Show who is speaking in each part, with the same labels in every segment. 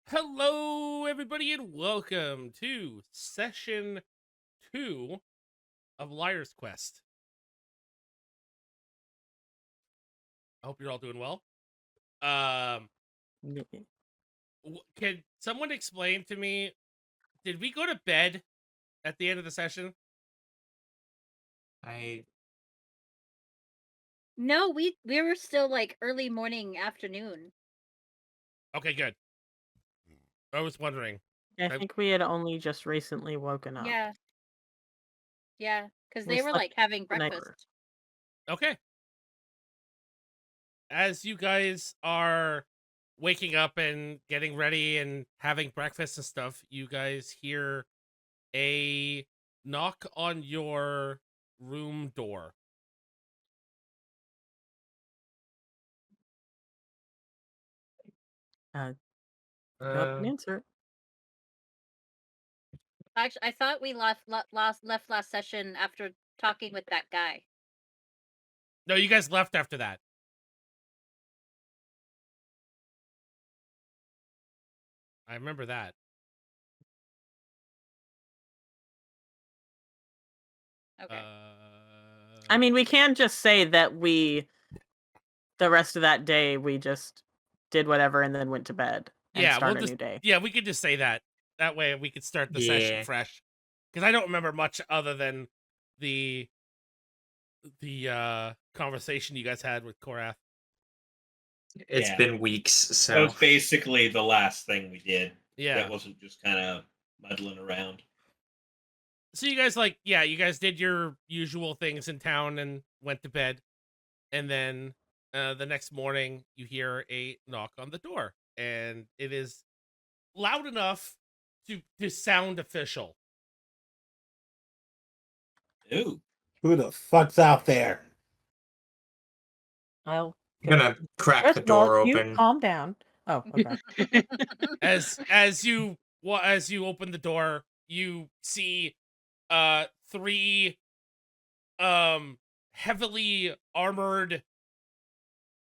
Speaker 1: Hello, everybody, and welcome to session 2 of Lyres Quest. I hope you're all doing well. Um, can someone explain to me, did we go to bed at the end of the session?
Speaker 2: I
Speaker 3: No, we were still like early morning, afternoon.
Speaker 1: Okay, good. I was wondering.
Speaker 4: I
Speaker 1: I,
Speaker 4: think we had only just recently woken up.
Speaker 3: Yeah, yeah, because
Speaker 4: We
Speaker 3: they were
Speaker 4: slept
Speaker 3: like having
Speaker 4: the night before.
Speaker 3: breakfast.
Speaker 1: okay. As you guys are waking up and getting ready and having breakfast and stuff, you guys hear a knock on your room door.
Speaker 4: Go up and
Speaker 2: uh
Speaker 4: answer it.
Speaker 3: Actually, I thought we left last session after talking with that guy.
Speaker 1: No, you guys left after that. I remember that.
Speaker 3: Okay.
Speaker 4: I mean, we can just say that the rest of that day, we just did whatever and then went to bed and
Speaker 1: Yeah, we'll
Speaker 4: start a
Speaker 1: just
Speaker 4: new day.
Speaker 1: we could just say that. That way we could start the session
Speaker 2: yeah.
Speaker 1: fresh. Because I don't remember much other than the conversation you guys had with Korath.
Speaker 2: It's
Speaker 5: Yeah.
Speaker 2: been weeks,
Speaker 5: That
Speaker 2: so
Speaker 5: was basically the last thing we did.
Speaker 1: Yeah.
Speaker 5: That wasn't just kind of muddling around.
Speaker 1: So you guys you guys did your usual things in town and went to bed. And then the next morning you hear a knock on the door. And it is loud enough to sound official.
Speaker 5: Ooh.
Speaker 6: Who the fuck's out there?
Speaker 4: I'll
Speaker 2: I'm gonna crack
Speaker 4: First
Speaker 2: the
Speaker 4: of all,
Speaker 2: door
Speaker 4: you
Speaker 2: open.
Speaker 4: calm down. Oh, okay.
Speaker 1: As you open the door, you see three heavily armored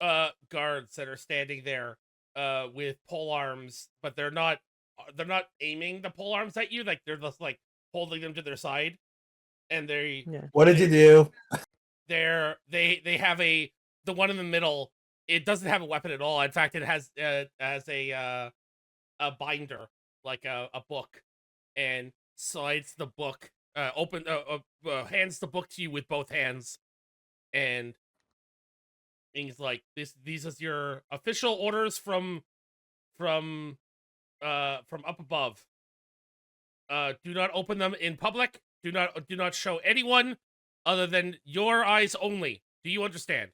Speaker 1: guards that are standing there with pole arms, but they're not aiming the pole arms at you, like they're just like holding them to their side. And
Speaker 4: Yeah.
Speaker 6: What did you do?
Speaker 1: they have the one in the middle, it doesn't have a weapon at all. In fact, it has a binder, like a book, and slides the book hands the book to you with both hands, and he's like, these is your official orders from up above. Do not open them in public. Do not show anyone other than your eyes only. Do you understand?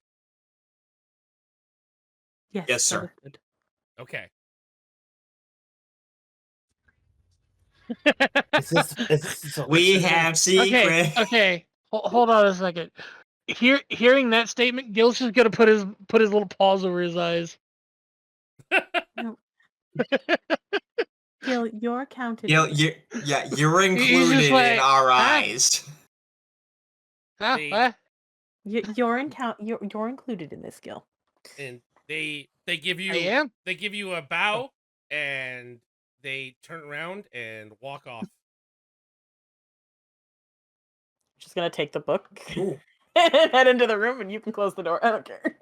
Speaker 2: Yes, sir.
Speaker 4: understood.
Speaker 1: Okay.
Speaker 2: We have secret.
Speaker 7: Okay. Hold on a second. Hearing that statement, Gil's just gonna put his little paws over his eyes.
Speaker 4: Gil, you're counted.
Speaker 2: You're
Speaker 7: He's just
Speaker 2: included
Speaker 7: like,
Speaker 2: in our
Speaker 7: "Huh?
Speaker 2: eyes.
Speaker 7: Huh?
Speaker 1: They-
Speaker 7: What?
Speaker 4: You're included in this, Gil.
Speaker 1: And they give
Speaker 7: I
Speaker 1: you
Speaker 7: am?
Speaker 1: a bow, and they turn around and walk off.
Speaker 4: Just gonna take the book
Speaker 2: Ooh.
Speaker 4: and head into the room, and you can close the door. I don't care.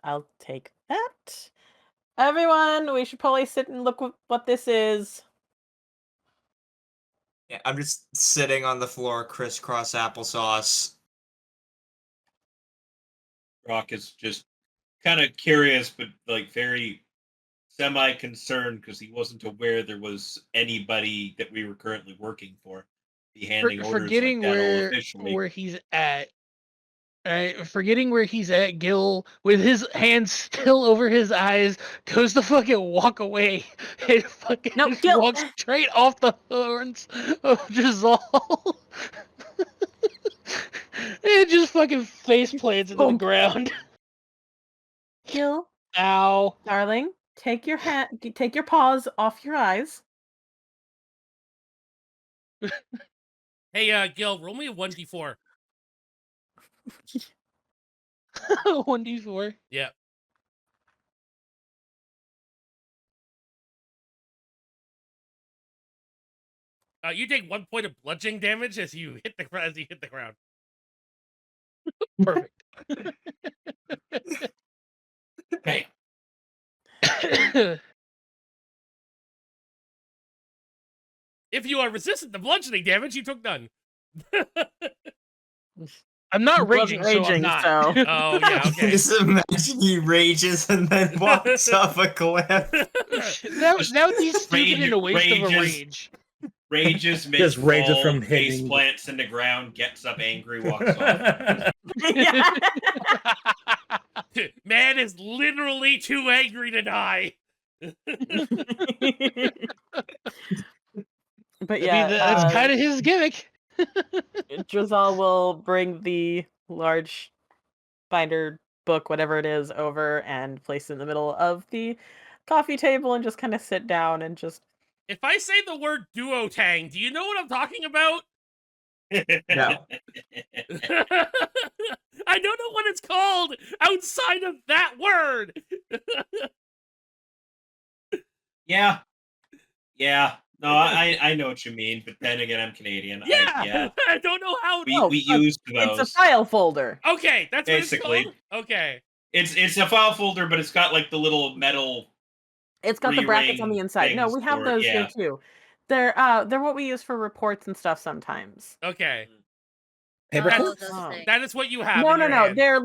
Speaker 4: I'll take that. Everyone, we should probably sit and look what this is.
Speaker 2: Yeah, I'm just sitting on the floor, crisscross applesauce.
Speaker 5: Rock is just kind of curious, but like very semi-concerned because he wasn't aware there was anybody that we were currently working for. Be handing orders
Speaker 7: Forgetting
Speaker 5: like that all officially.
Speaker 7: where he's at. Right, forgetting where he's at, Gil, with his hands still over his eyes, goes to fucking walk away and fucking
Speaker 4: No,
Speaker 7: just
Speaker 4: Gil!
Speaker 7: walks straight off the horns of Giselle. And just fucking face plants into the
Speaker 4: Boom.
Speaker 7: ground.
Speaker 4: Gil,
Speaker 7: Ow.
Speaker 4: darling, take your paws off your eyes.
Speaker 1: Hey, Gil, roll me a 1d4.
Speaker 7: 1d4.
Speaker 1: Yeah. You take 1 point of bludgeoning damage as you hit the ground.
Speaker 7: Perfect.
Speaker 5: Bam.
Speaker 1: If you are resistant to bludgeoning damage, you took none.
Speaker 7: I'm not
Speaker 4: He wasn't
Speaker 7: raging, so I'm
Speaker 4: raging,
Speaker 7: not.
Speaker 4: so-
Speaker 1: Oh yeah, okay.
Speaker 2: Just imagine he rages and then walks off a cliff.
Speaker 7: that would be stupid and a waste of a
Speaker 5: rages.
Speaker 7: rage.
Speaker 5: Rages, makes
Speaker 6: Just rages
Speaker 5: fall,
Speaker 6: from
Speaker 5: face
Speaker 6: hitting.
Speaker 5: plants in the ground, gets up angry, walks off.
Speaker 4: Yeah.
Speaker 1: Man is literally too angry to die.
Speaker 4: But
Speaker 7: I
Speaker 4: yeah,
Speaker 7: mean, that's kind of his gimmick.
Speaker 4: Drizal will bring the large binder book, whatever it is, over and place it in the middle of the coffee table and just kind of sit down and just.
Speaker 1: If I say the word duotang, do you know what I'm talking about?
Speaker 2: No.
Speaker 1: I don't know what it's called outside of that word.
Speaker 5: Yeah. No, I know what you mean, but then again, I'm Canadian.
Speaker 1: Yeah, I don't know how.
Speaker 5: We use those.
Speaker 4: It's a file folder.
Speaker 1: Okay, that's
Speaker 5: Basically.
Speaker 1: what it's called. Okay.
Speaker 5: It's a file folder, but it's got like the little metal.
Speaker 4: It's got the brackets on the
Speaker 5: three-ring
Speaker 4: inside. No,
Speaker 5: things
Speaker 4: we have
Speaker 5: for it,
Speaker 4: those here
Speaker 5: yeah.
Speaker 4: too. They're what we use for reports and stuff sometimes.
Speaker 1: Okay.
Speaker 6: Paper
Speaker 3: Oh,
Speaker 6: clips?
Speaker 3: those
Speaker 4: Oh.
Speaker 3: things.
Speaker 1: That is what you have.
Speaker 4: No,
Speaker 1: in
Speaker 4: no,
Speaker 1: your
Speaker 4: no.
Speaker 1: hand.
Speaker 4: They're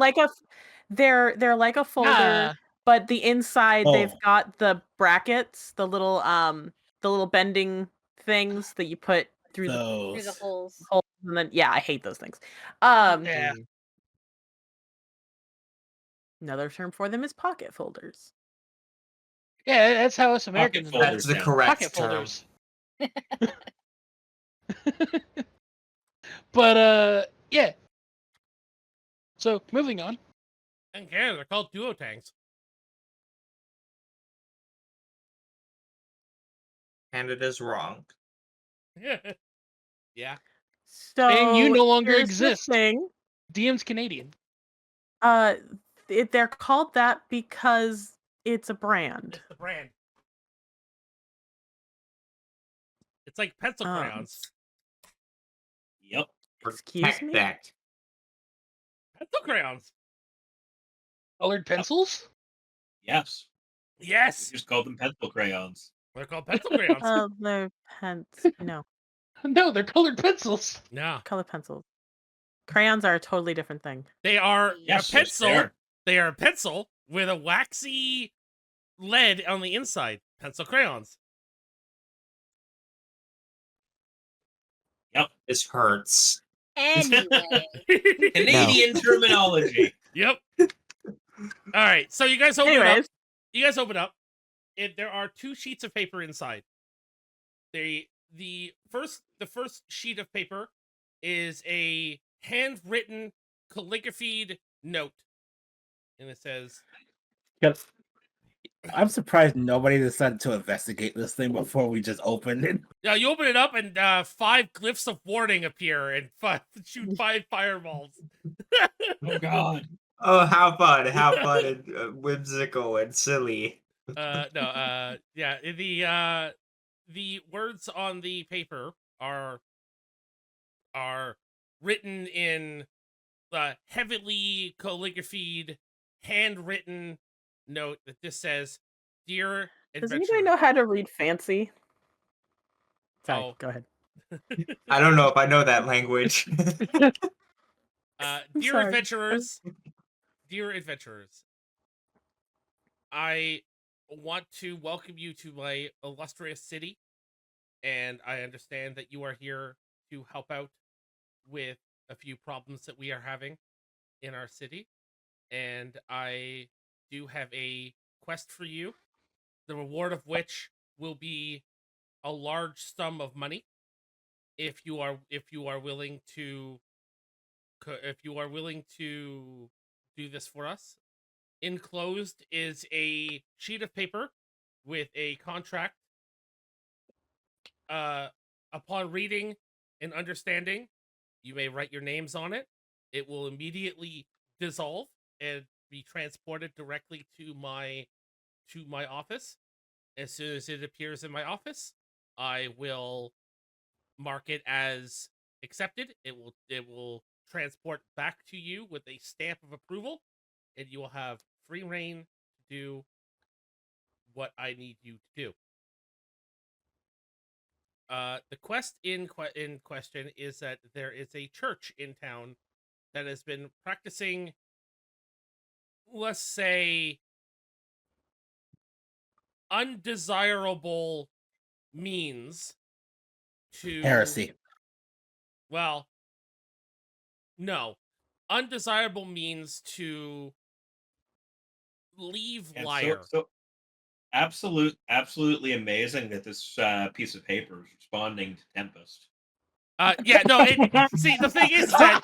Speaker 4: like a folder,
Speaker 7: Nah.
Speaker 4: but the inside they've
Speaker 6: Oh.
Speaker 4: got the brackets, the little bending things that you put through the
Speaker 3: Through the
Speaker 6: Those.
Speaker 3: holes.
Speaker 4: holes, and then I hate those things.
Speaker 7: Yeah.
Speaker 4: Another term for them is pocket folders.
Speaker 7: Yeah, that's how us Americans know
Speaker 5: folders.
Speaker 2: That's the
Speaker 5: down.
Speaker 2: correct
Speaker 7: pocket
Speaker 2: term.
Speaker 7: folders. But yeah. So moving on.
Speaker 1: In Canada, they're called duotangs.
Speaker 2: Canada's wrong.
Speaker 1: Yeah.
Speaker 4: So
Speaker 7: And you no longer
Speaker 4: here's the
Speaker 7: exist.
Speaker 4: thing.
Speaker 7: DM's Canadian.
Speaker 4: They're called that because it's a brand.
Speaker 1: It's the brand. It's like pencil crayons.
Speaker 5: Yep.
Speaker 4: Excuse
Speaker 2: Protect
Speaker 4: me?
Speaker 2: that.
Speaker 1: Pencil crayons.
Speaker 7: Colored pencils?
Speaker 5: Yes. We
Speaker 1: Yes.
Speaker 5: just called them pencil crayons.
Speaker 1: They're called pencil crayons.
Speaker 4: They're no,
Speaker 7: No, they're colored pencils.
Speaker 1: No.
Speaker 4: color pencils. Crayons are a totally different thing.
Speaker 1: They are
Speaker 5: Yes,
Speaker 1: a pencil.
Speaker 5: yes,
Speaker 1: They are a pencil with a waxy lead on the inside. Pencil crayons.
Speaker 5: Yep.
Speaker 2: This hurts.
Speaker 3: Anyway.
Speaker 5: Canadian terminology.
Speaker 1: Yep. All right. So you guys open it up.
Speaker 4: Anyways,
Speaker 1: You guys open up. There are 2 sheets of paper inside. The first sheet of paper is a handwritten calligraphied note, and it says,
Speaker 6: Yes. I'm surprised nobody decided to investigate this thing before we just opened it.
Speaker 1: "Yeah." You open it up, and 5 glyphs of warning appear, and shoot 5 fireballs.
Speaker 5: Oh God.
Speaker 2: Oh, how fun! How fun and whimsical and silly.
Speaker 1: Yeah. The words on the paper are written in the heavily calligraphied, handwritten note that this says, "Dear
Speaker 4: does
Speaker 1: adventurer."
Speaker 4: anybody know how to read fancy? Sorry,
Speaker 1: Oh.
Speaker 4: go ahead.
Speaker 2: I don't know if I know that language.
Speaker 1: Dear
Speaker 4: sorry.
Speaker 1: adventurers, I want to welcome you to my illustrious city, and I understand that you are here to help out with a few problems that we are having in our city, and I do have a quest for you, the reward of which will be a large sum of money if you are willing to do this for us. Enclosed is a sheet of paper with a contract. Upon reading and understanding, you may write your names on it. It will immediately dissolve and be transported directly to my office. As soon as it appears in my office, I will mark it as accepted. It will transport back to you with a stamp of approval, and you will have free reign to do what I need you to do. The quest in question is that there is a church in town that has been practicing, let's say, undesirable means to
Speaker 6: Heresy.
Speaker 1: Well, no, undesirable means to leave
Speaker 5: And
Speaker 1: Lyre.
Speaker 5: so absolutely amazing that this piece of paper is responding to Tempest.
Speaker 1: Yeah, no. See, the thing is that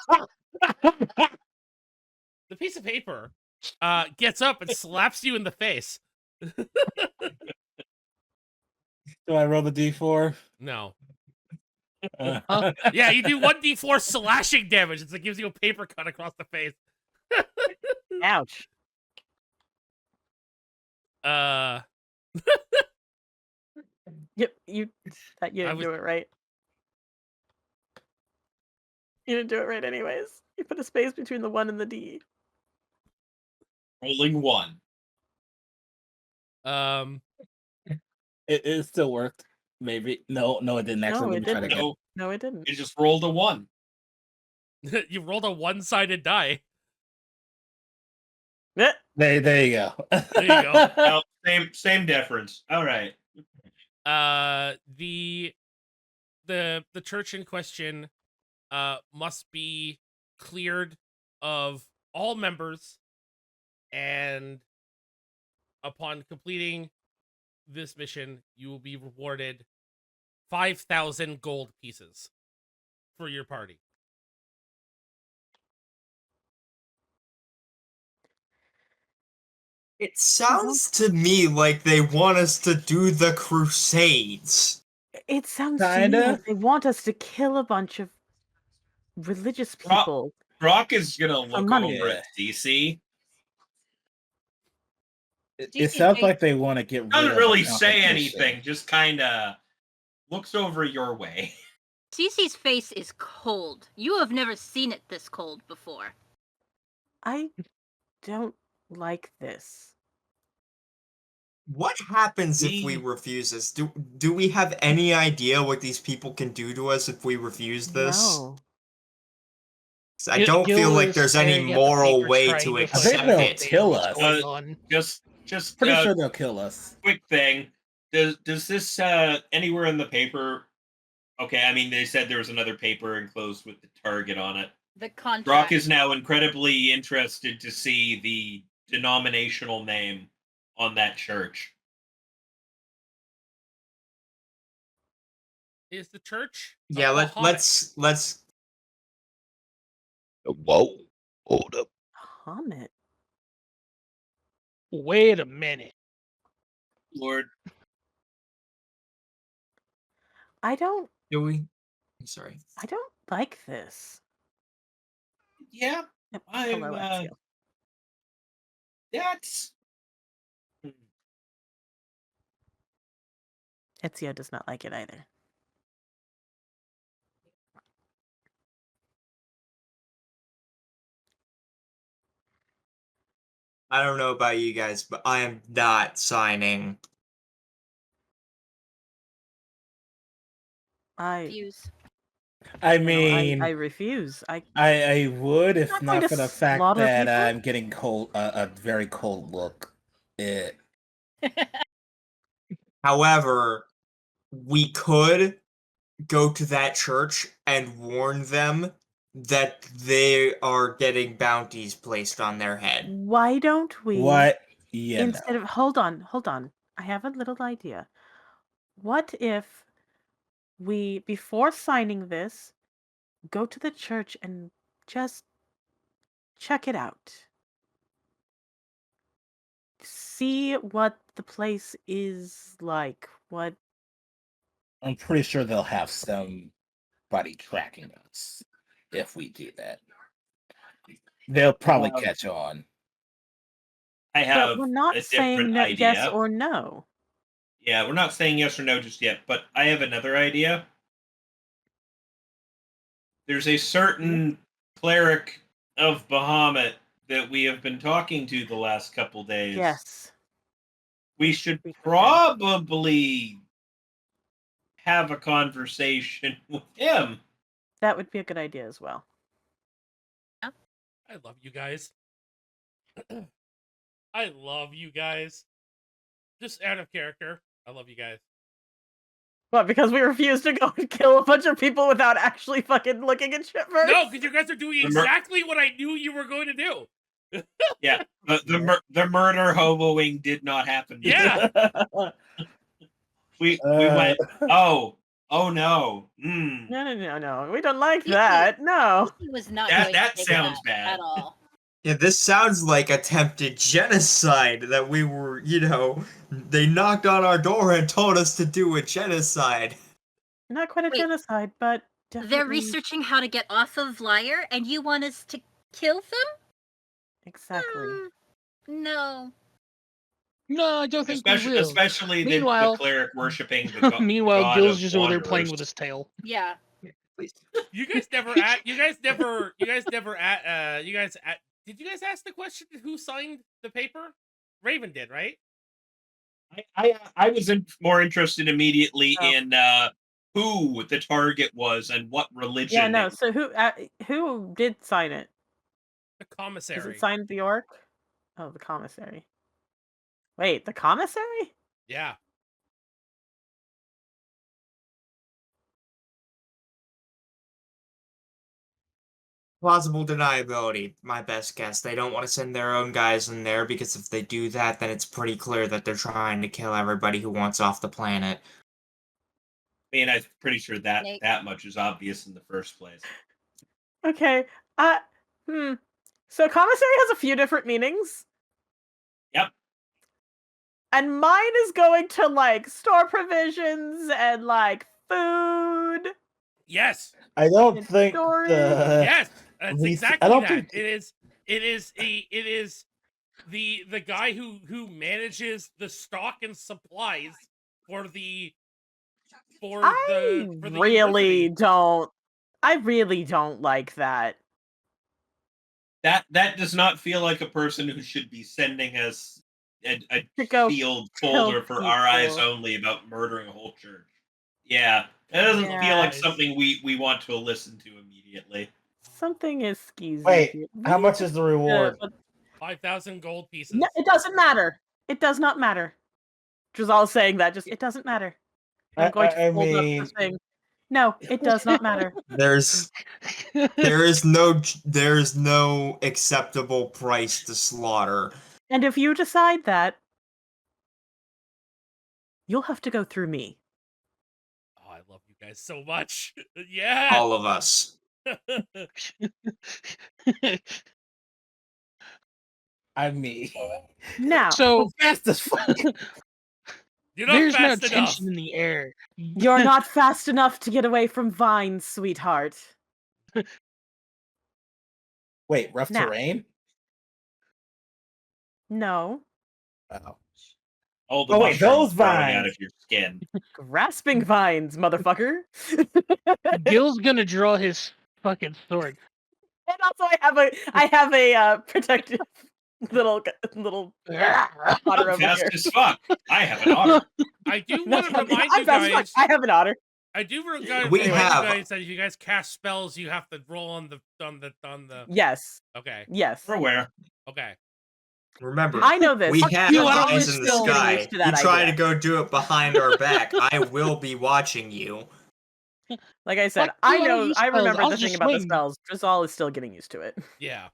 Speaker 1: the piece of paper gets up and slaps you in the face.
Speaker 6: Do I roll the d4?
Speaker 1: No.
Speaker 6: Uh,
Speaker 1: Yeah, you do 1d4 slashing damage. It gives you a paper cut across the face.
Speaker 4: Ouch. Yep, you didn't do it right. You didn't do it right anyways. You put a space between the 1 and the D.
Speaker 5: Rolling 1.
Speaker 6: it still worked. Maybe. No, it didn't actually.
Speaker 4: No,
Speaker 6: Let
Speaker 4: it
Speaker 6: me try
Speaker 4: didn't.
Speaker 6: to get.
Speaker 4: No, it didn't.
Speaker 5: It just rolled a 1.
Speaker 1: You rolled a one-sided die.
Speaker 4: Eh,
Speaker 6: There you go.
Speaker 1: There you go.
Speaker 5: No, same difference. All right.
Speaker 1: The church in question must be cleared of all members, and upon completing this mission, you will be rewarded 5,000 gold pieces for your party.
Speaker 2: It sounds to me like they want us to do the Crusades.
Speaker 4: It sounds to me
Speaker 6: Kinda.
Speaker 4: like they want us to kill a bunch of religious people.
Speaker 5: Brock is gonna look
Speaker 4: money.
Speaker 5: over at Cece.
Speaker 6: It sounds like they want to get rid of.
Speaker 5: Doesn't
Speaker 6: the
Speaker 5: really say
Speaker 6: competition.
Speaker 5: anything. Just kind of looks over your way.
Speaker 3: Cece's face is cold. You have never seen it this cold before.
Speaker 4: I don't like this.
Speaker 2: What happens if we refuse this? Do we have any idea what these people can do to us if we refuse this?
Speaker 4: No.
Speaker 2: I don't feel
Speaker 7: Gil
Speaker 2: like
Speaker 7: is
Speaker 2: there's any
Speaker 7: staring at the
Speaker 2: moral
Speaker 7: paper
Speaker 2: way
Speaker 7: trying
Speaker 2: to
Speaker 7: find
Speaker 6: I think
Speaker 2: accept
Speaker 6: they'll
Speaker 2: it.
Speaker 6: kill
Speaker 7: what's
Speaker 6: us.
Speaker 7: going on.
Speaker 5: Just
Speaker 6: Pretty sure they'll kill us.
Speaker 5: quick thing. Does this anywhere in the paper? Okay, I mean they said there was another paper enclosed with the target on it.
Speaker 3: The contract.
Speaker 5: Brock is now incredibly interested to see the denominational name on that church.
Speaker 1: Is the church?
Speaker 2: Yeah, let's
Speaker 8: Whoa, hold up.
Speaker 4: Hummet.
Speaker 7: Wait a minute.
Speaker 5: Lord,
Speaker 4: I don't
Speaker 2: do we? I'm sorry.
Speaker 4: like this.
Speaker 5: yeah,
Speaker 4: Yep,
Speaker 5: I'm,
Speaker 4: hello, Ezio.
Speaker 5: that's
Speaker 4: Ezio does not like it either.
Speaker 2: I don't know about you guys, but I am not signing.
Speaker 4: I
Speaker 3: Refuse.
Speaker 6: I
Speaker 4: no,
Speaker 6: mean,
Speaker 4: I refuse.
Speaker 6: I would if
Speaker 4: not
Speaker 6: not
Speaker 4: going
Speaker 6: for
Speaker 4: to
Speaker 6: the fact
Speaker 4: slaughter
Speaker 6: that
Speaker 4: people?
Speaker 6: I'm getting cold, a very cold look.
Speaker 2: However, we could go to that church and warn them that they are getting bounties placed on their head.
Speaker 4: Why don't we
Speaker 6: What? Yeah.
Speaker 4: instead of hold on. I have a little idea. What if we before signing this go to the church and just check it out? See what the place is like. What
Speaker 6: I'm pretty sure they'll have somebody tracking us if we do that. They'll probably catch on.
Speaker 5: I have
Speaker 4: but we're not
Speaker 5: a
Speaker 4: saying
Speaker 5: different
Speaker 4: no,
Speaker 5: idea.
Speaker 4: yes or no.
Speaker 5: Yeah, we're not saying yes or no just yet, but I have another idea. there's a certain cleric of Bahamut that we have been talking to the last couple days.
Speaker 4: Yes.
Speaker 5: We should
Speaker 4: Speak with him.
Speaker 5: probably have a conversation with him.
Speaker 4: That would be a good idea as well.
Speaker 1: I love you guys. I love you guys. Just out of character, I love you guys.
Speaker 4: What, because we refused to go and kill a bunch of people without actually fucking looking at shit first?
Speaker 1: No, because you guys are doing
Speaker 5: The mur-
Speaker 1: exactly what I knew you were going to do.
Speaker 5: Yeah, the murder hoboing did not happen.
Speaker 1: Yeah.
Speaker 5: we went. Oh no. Mm.
Speaker 4: No. We don't like that. No.
Speaker 3: He was not
Speaker 5: That-
Speaker 3: going
Speaker 5: that
Speaker 3: to take
Speaker 5: sounds
Speaker 3: that
Speaker 5: bad.
Speaker 3: at all.
Speaker 2: Yeah, this sounds like attempted genocide that we were, they knocked on our door and told us to do a genocide.
Speaker 4: Not quite a
Speaker 3: Wait.
Speaker 4: genocide, but definitely...
Speaker 3: They're researching how to get off of Lyre, and you want us to kill them?
Speaker 4: Exactly.
Speaker 3: No.
Speaker 7: No, I don't think we will.
Speaker 5: Especially the
Speaker 7: Meanwhile-
Speaker 5: cleric worshipping the god.
Speaker 7: Meanwhile,
Speaker 5: god
Speaker 7: Gil's
Speaker 5: of
Speaker 7: just over there playing
Speaker 5: wanderers.
Speaker 7: with his tail.
Speaker 3: Yeah.
Speaker 1: You guys never did you guys ask the question who signed the paper? Raven did, right?
Speaker 5: I was more interested immediately
Speaker 4: Oh.
Speaker 5: in who the target was and what religion.
Speaker 4: Yeah, no, so who did sign it?
Speaker 1: The
Speaker 4: Is
Speaker 1: commissary.
Speaker 4: it signed the orc? Oh, the commissary. Wait, the commissary?
Speaker 1: Yeah.
Speaker 2: Plausible deniability, my best guess. They don't want to send their own guys in there because if they do that, then it's pretty clear that they're trying to kill everybody who wants off the planet.
Speaker 5: I mean, I'm pretty sure that
Speaker 3: Snake.
Speaker 5: that much is obvious in the first place.
Speaker 4: Okay. So commissary has a few different meanings.
Speaker 5: Yep.
Speaker 4: And mine is going to like store provisions and like food.
Speaker 1: Yes.
Speaker 6: I don't
Speaker 4: It's
Speaker 6: think
Speaker 4: story.
Speaker 1: Yes. That's
Speaker 6: we-
Speaker 1: exactly
Speaker 6: I don't
Speaker 1: that.
Speaker 6: think-
Speaker 1: It is the guy who manages the stock and supplies for the
Speaker 4: I
Speaker 1: university.
Speaker 4: really don't like that.
Speaker 5: That does not feel like a person who should be sending us a
Speaker 4: To go
Speaker 5: sealed
Speaker 4: kill
Speaker 5: folder for our eyes
Speaker 4: people.
Speaker 5: only about murdering a whole church. Yeah, that doesn't feel like
Speaker 1: Yes.
Speaker 5: something we want to listen to immediately.
Speaker 4: Something is skeezy.
Speaker 6: Wait,
Speaker 4: here.
Speaker 6: how much is the reward?
Speaker 1: 5,000 gold pieces.
Speaker 4: No, it doesn't matter. It does not matter. Giselle saying that it doesn't matter. I'm going to
Speaker 6: I
Speaker 4: fold up
Speaker 6: mean-
Speaker 4: the thing. No, it does not matter.
Speaker 2: There is no acceptable price to slaughter.
Speaker 4: And if you decide that, you'll have to go through me.
Speaker 1: Oh, I love you guys so much. Yeah.
Speaker 2: All of us.
Speaker 6: I mean,
Speaker 4: Now,
Speaker 7: So
Speaker 6: fast as fuck.
Speaker 1: You're not
Speaker 7: there's no
Speaker 1: fast enough.
Speaker 7: tension in the air.
Speaker 4: you're not fast enough to get away from vines, sweetheart.
Speaker 6: Wait, rough
Speaker 4: Now.
Speaker 6: terrain?
Speaker 4: No.
Speaker 6: Oh.
Speaker 5: All the
Speaker 6: Oh, wait,
Speaker 5: mushrooms
Speaker 6: those
Speaker 5: growing out
Speaker 6: vines.
Speaker 5: of your skin.
Speaker 4: Grasping vines, motherfucker.
Speaker 7: Gil's gonna draw his fucking sword.
Speaker 4: And also I have a protective little otter
Speaker 5: I'm
Speaker 4: over
Speaker 5: fast
Speaker 4: here.
Speaker 5: as fuck. I have an otter.
Speaker 1: I do
Speaker 4: No,
Speaker 1: want to remind
Speaker 4: I'm
Speaker 1: you
Speaker 4: fast as fuck.
Speaker 1: guys.
Speaker 4: I have an otter.
Speaker 1: I do remind
Speaker 2: We
Speaker 1: you
Speaker 2: have-
Speaker 1: guys that if you guys cast spells, you have to roll on the.
Speaker 4: Yes.
Speaker 1: Okay.
Speaker 4: Yes.
Speaker 5: We're aware.
Speaker 1: Okay.
Speaker 2: Remember,
Speaker 4: I know this.
Speaker 2: we
Speaker 4: Fuck
Speaker 2: have
Speaker 4: you, I'm
Speaker 2: eyes in the
Speaker 4: still getting
Speaker 2: sky.
Speaker 4: used to
Speaker 2: You
Speaker 4: that
Speaker 2: try
Speaker 4: idea.
Speaker 2: to go do it behind our back. I will be watching you.
Speaker 4: Like I said,
Speaker 7: Fuck
Speaker 4: I
Speaker 7: you, I don't
Speaker 4: know.
Speaker 7: use
Speaker 4: I
Speaker 7: spells,
Speaker 4: remember
Speaker 7: I'll
Speaker 4: the thing
Speaker 7: just
Speaker 4: about the
Speaker 7: swing.
Speaker 4: spells. Drizal is still getting used to it.
Speaker 1: Yeah.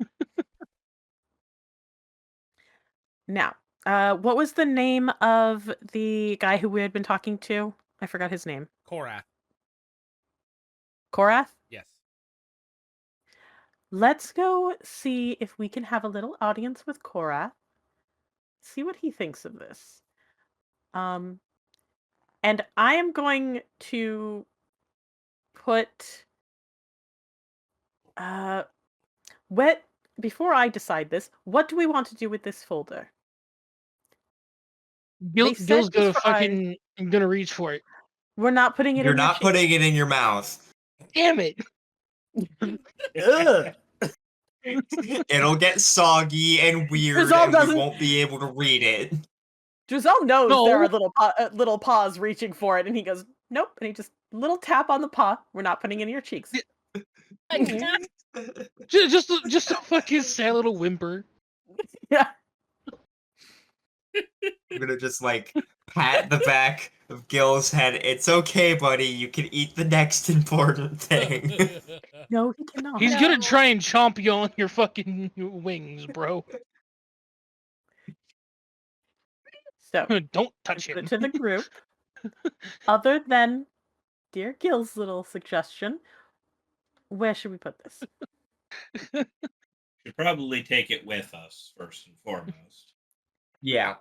Speaker 4: Now, what was the name of the guy who we had been talking to? I forgot his name.
Speaker 1: Korath.
Speaker 4: Korath?
Speaker 1: Yes.
Speaker 4: Let's go see if we can have a little audience with Korath. See what he thinks of this. And I am going to put before I decide this, what do we want to do with this folder? They said
Speaker 7: Gil's gonna
Speaker 4: describe-
Speaker 7: gonna reach for it.
Speaker 4: We're not putting it
Speaker 2: You're
Speaker 4: in
Speaker 2: not
Speaker 4: your
Speaker 2: putting it in your mouth.
Speaker 7: Damn it!
Speaker 6: Ugh.
Speaker 2: It'll get soggy and weird,
Speaker 4: Giselle
Speaker 2: and we
Speaker 4: doesn't-
Speaker 2: won't be able to read it.
Speaker 4: Giselle knows there
Speaker 7: No.
Speaker 4: are little paws reaching for it, and he goes, "Nope," and he just little tap on the paw. We're not putting it in your cheeks.
Speaker 7: Just a fucking sad little whimper.
Speaker 4: Yeah.
Speaker 2: I'm gonna just like pat the back of Gil's head. It's okay, buddy. You can eat the next important thing.
Speaker 4: No, he cannot.
Speaker 7: He's
Speaker 3: No.
Speaker 7: gonna try and chomp you on your fucking wings, bro.
Speaker 4: So
Speaker 7: Don't touch
Speaker 4: put
Speaker 7: him.
Speaker 4: it to the group. Other than dear Gil's little suggestion, where should we put this?
Speaker 5: Should probably take it with us first and foremost.
Speaker 2: Yeah.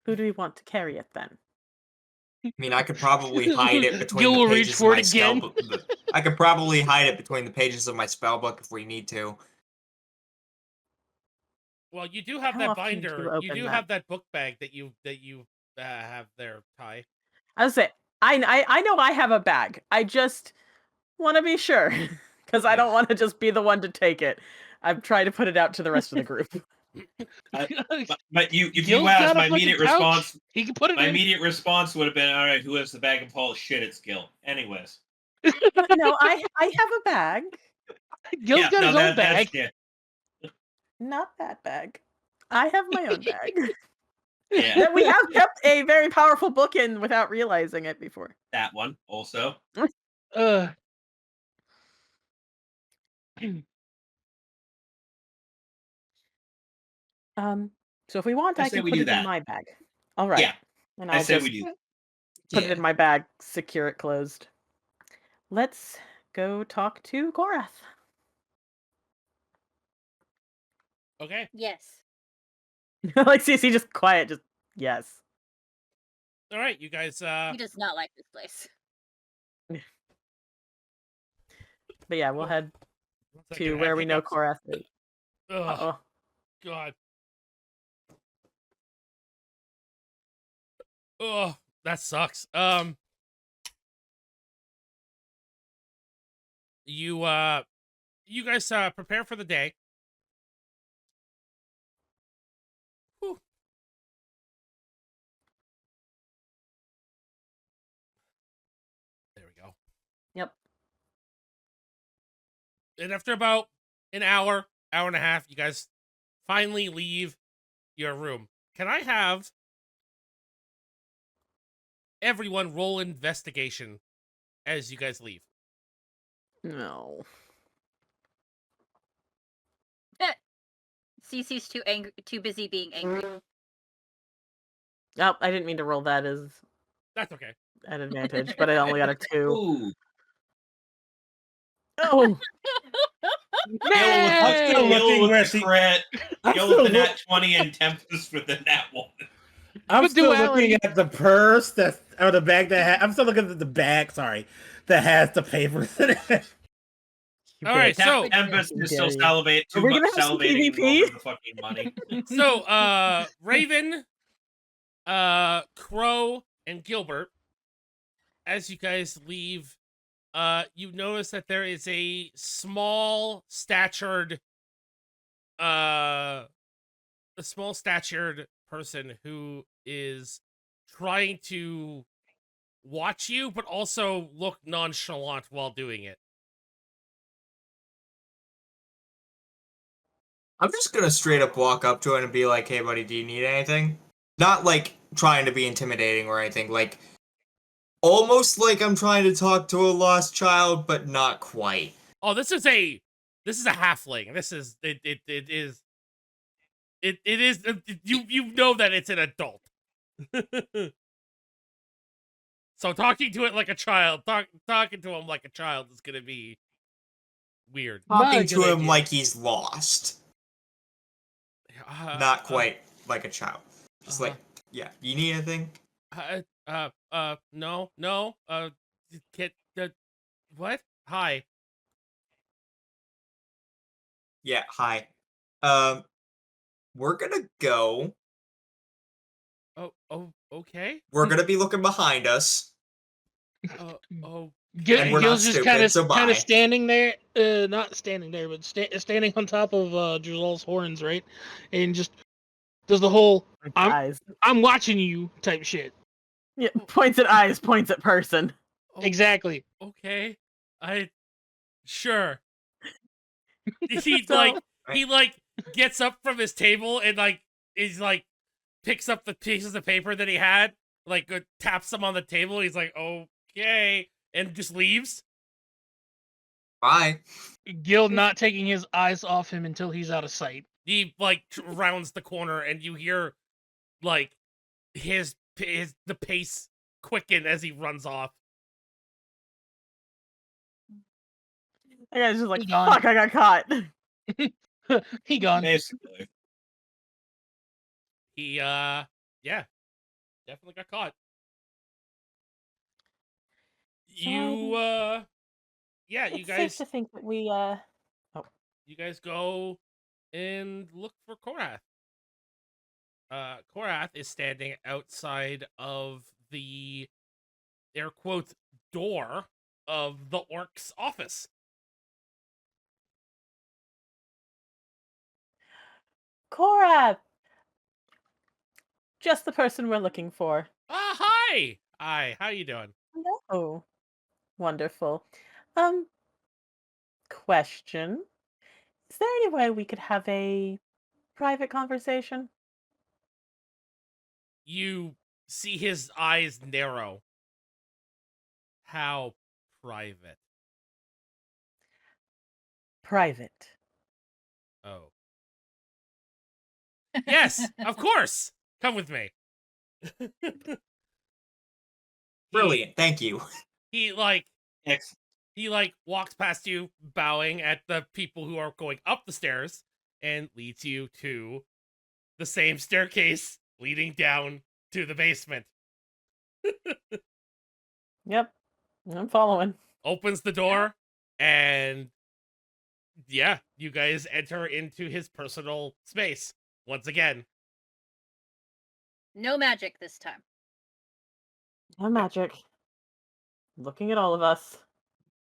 Speaker 4: Who do we want to carry it then?
Speaker 2: I mean, I could probably hide it between
Speaker 7: Gil
Speaker 2: the
Speaker 7: will reach
Speaker 2: pages of
Speaker 7: for
Speaker 2: my
Speaker 7: it again.
Speaker 2: spellbook. I could probably hide it between the pages of my spellbook if we need to.
Speaker 1: Well, you do have
Speaker 4: How
Speaker 1: that
Speaker 4: often do you
Speaker 1: binder. You
Speaker 4: open
Speaker 1: do
Speaker 4: that?
Speaker 1: have that book bag that you have there, Ty.
Speaker 4: I was say I know I have a bag. I just want to be sure because I don't want to just be the one to take it. I'm trying to put it out to the rest of the group.
Speaker 5: But if
Speaker 7: Gil's
Speaker 5: you asked,
Speaker 7: got a
Speaker 5: my
Speaker 7: fucking
Speaker 5: immediate
Speaker 7: pouch.
Speaker 5: response,
Speaker 7: He can put it
Speaker 5: my
Speaker 7: in.
Speaker 5: immediate response would have been, all right, who has the bag of Paul's shit? It's Gil. Anyways.
Speaker 4: No, I have a bag.
Speaker 7: Gil's
Speaker 5: Yeah,
Speaker 7: got
Speaker 5: no,
Speaker 7: his own bag.
Speaker 5: Yeah.
Speaker 4: Not that bag. I have my own bag.
Speaker 5: Yeah,
Speaker 4: That we have kept a very powerful book in without realizing it before.
Speaker 5: that one also.
Speaker 7: Uh,
Speaker 4: So if we want,
Speaker 5: I
Speaker 4: I
Speaker 5: say
Speaker 4: can
Speaker 5: we
Speaker 4: put
Speaker 5: do
Speaker 4: it in
Speaker 5: that.
Speaker 4: my bag. All right.
Speaker 5: Yeah,
Speaker 4: And
Speaker 5: I
Speaker 4: I'll
Speaker 5: say
Speaker 4: just
Speaker 5: we do.
Speaker 4: put it
Speaker 2: Yeah.
Speaker 4: in my bag, secure it closed. Let's go talk to Gorath.
Speaker 1: Okay.
Speaker 3: Yes.
Speaker 4: Like, CC just quiet, just yes.
Speaker 1: All right, you guys.
Speaker 3: He does not like this place.
Speaker 4: But yeah, we'll head
Speaker 1: one second, I
Speaker 4: to
Speaker 1: have
Speaker 4: where we know
Speaker 1: hiccups.
Speaker 4: Gorath is.
Speaker 1: Ugh,
Speaker 4: Uh-oh.
Speaker 1: God. Oh, that sucks. You guys prepare for the day. Whew. There we go.
Speaker 4: Yep.
Speaker 1: And after about an hour and a half, you guys finally leave your room. Can I have everyone roll investigation as you guys leave?
Speaker 4: No.
Speaker 3: Cece's too busy being angry.
Speaker 4: Oh, I didn't mean to roll that as
Speaker 1: That's okay.
Speaker 4: an advantage, but I only got a 2.
Speaker 5: Ooh.
Speaker 4: Oh.
Speaker 6: I'm still looking where she.
Speaker 5: Crit.
Speaker 6: I'm
Speaker 5: Gil
Speaker 6: still,
Speaker 5: with the
Speaker 6: look,
Speaker 5: nat 20 and Tempest with the nat 1.
Speaker 6: I'm
Speaker 7: But
Speaker 6: still
Speaker 7: duality.
Speaker 6: looking at the purse that's or the bag that I'm still looking at the bag. Sorry, that has the papers in it.
Speaker 1: All right, so
Speaker 5: Tempest is still
Speaker 4: Gary.
Speaker 5: salivate
Speaker 4: Are
Speaker 5: too
Speaker 4: we
Speaker 5: much
Speaker 4: gonna have some
Speaker 5: salivating
Speaker 4: PvP?
Speaker 5: over the fucking money.
Speaker 1: Raven, Crow, and Gilbert, as you guys leave, you notice that there is a small statured person who is trying to watch you, but also look nonchalant while doing it.
Speaker 2: I'm just gonna straight up walk up to him and be like, "Hey, buddy, do you need anything?" Not like trying to be intimidating or anything. Like almost like I'm trying to talk to a lost child, but not quite.
Speaker 1: Oh, this is a halfling. This is it is you know that it's an adult. So talking to it like a child, talking to him like a child is gonna be weird.
Speaker 2: Talking
Speaker 7: Not a
Speaker 2: to
Speaker 7: good
Speaker 2: him
Speaker 7: idea.
Speaker 2: like he's lost, not quite like a child. Just like, yeah, you need anything?
Speaker 1: No, get the what? Hi.
Speaker 2: Yeah, hi. We're gonna go.
Speaker 1: Oh, okay.
Speaker 2: We're gonna be looking behind us.
Speaker 1: Oh,
Speaker 2: And we're not
Speaker 7: Gil's just
Speaker 2: stupid, so bye.
Speaker 7: kind of standing there, not standing there, but standing on top of Drizal's horns, right? And just does the whole
Speaker 4: Eyes.
Speaker 7: I'm watching you type shit.
Speaker 4: Yeah, points at eyes, points at person.
Speaker 1: Oh,
Speaker 7: Exactly.
Speaker 1: Okay. Sure. He
Speaker 4: So-
Speaker 1: he gets up from his table and is picks up the pieces of paper that he had, taps them on the table. He's like, okay, and just leaves.
Speaker 2: Bye.
Speaker 7: Gil not taking his eyes off him until he's out of sight.
Speaker 1: He rounds the corner and you hear his the pace quicken as he runs off.
Speaker 4: The guy's just like,
Speaker 7: He gone.
Speaker 4: fuck, I got caught.
Speaker 7: He gone.
Speaker 5: Basically.
Speaker 1: He yeah, definitely got caught.
Speaker 4: So
Speaker 1: You yeah,
Speaker 4: it's
Speaker 1: you guys
Speaker 4: safe to think that we
Speaker 1: you guys go and look for Korath. Korath is standing outside of the air quotes door of the orc's office.
Speaker 4: Cora, just the person we're looking for.
Speaker 1: Hi. Hi, how you doing?
Speaker 4: Hello. Wonderful. Question. Is there any way we could have a private conversation?
Speaker 1: You see his eyes narrow. How private?
Speaker 4: Private.
Speaker 1: Oh. Yes, of course. Come with me.
Speaker 2: Brilliant. Thank you.
Speaker 1: He
Speaker 5: Excellent.
Speaker 1: he walks past you, bowing at the people who are going up the stairs, and leads you to the same staircase leading down to the basement.
Speaker 4: Yep. I'm following.
Speaker 1: Opens the door, and yeah, you guys enter into his personal space once again.
Speaker 3: No magic this time.
Speaker 4: No magic. Looking at all of us.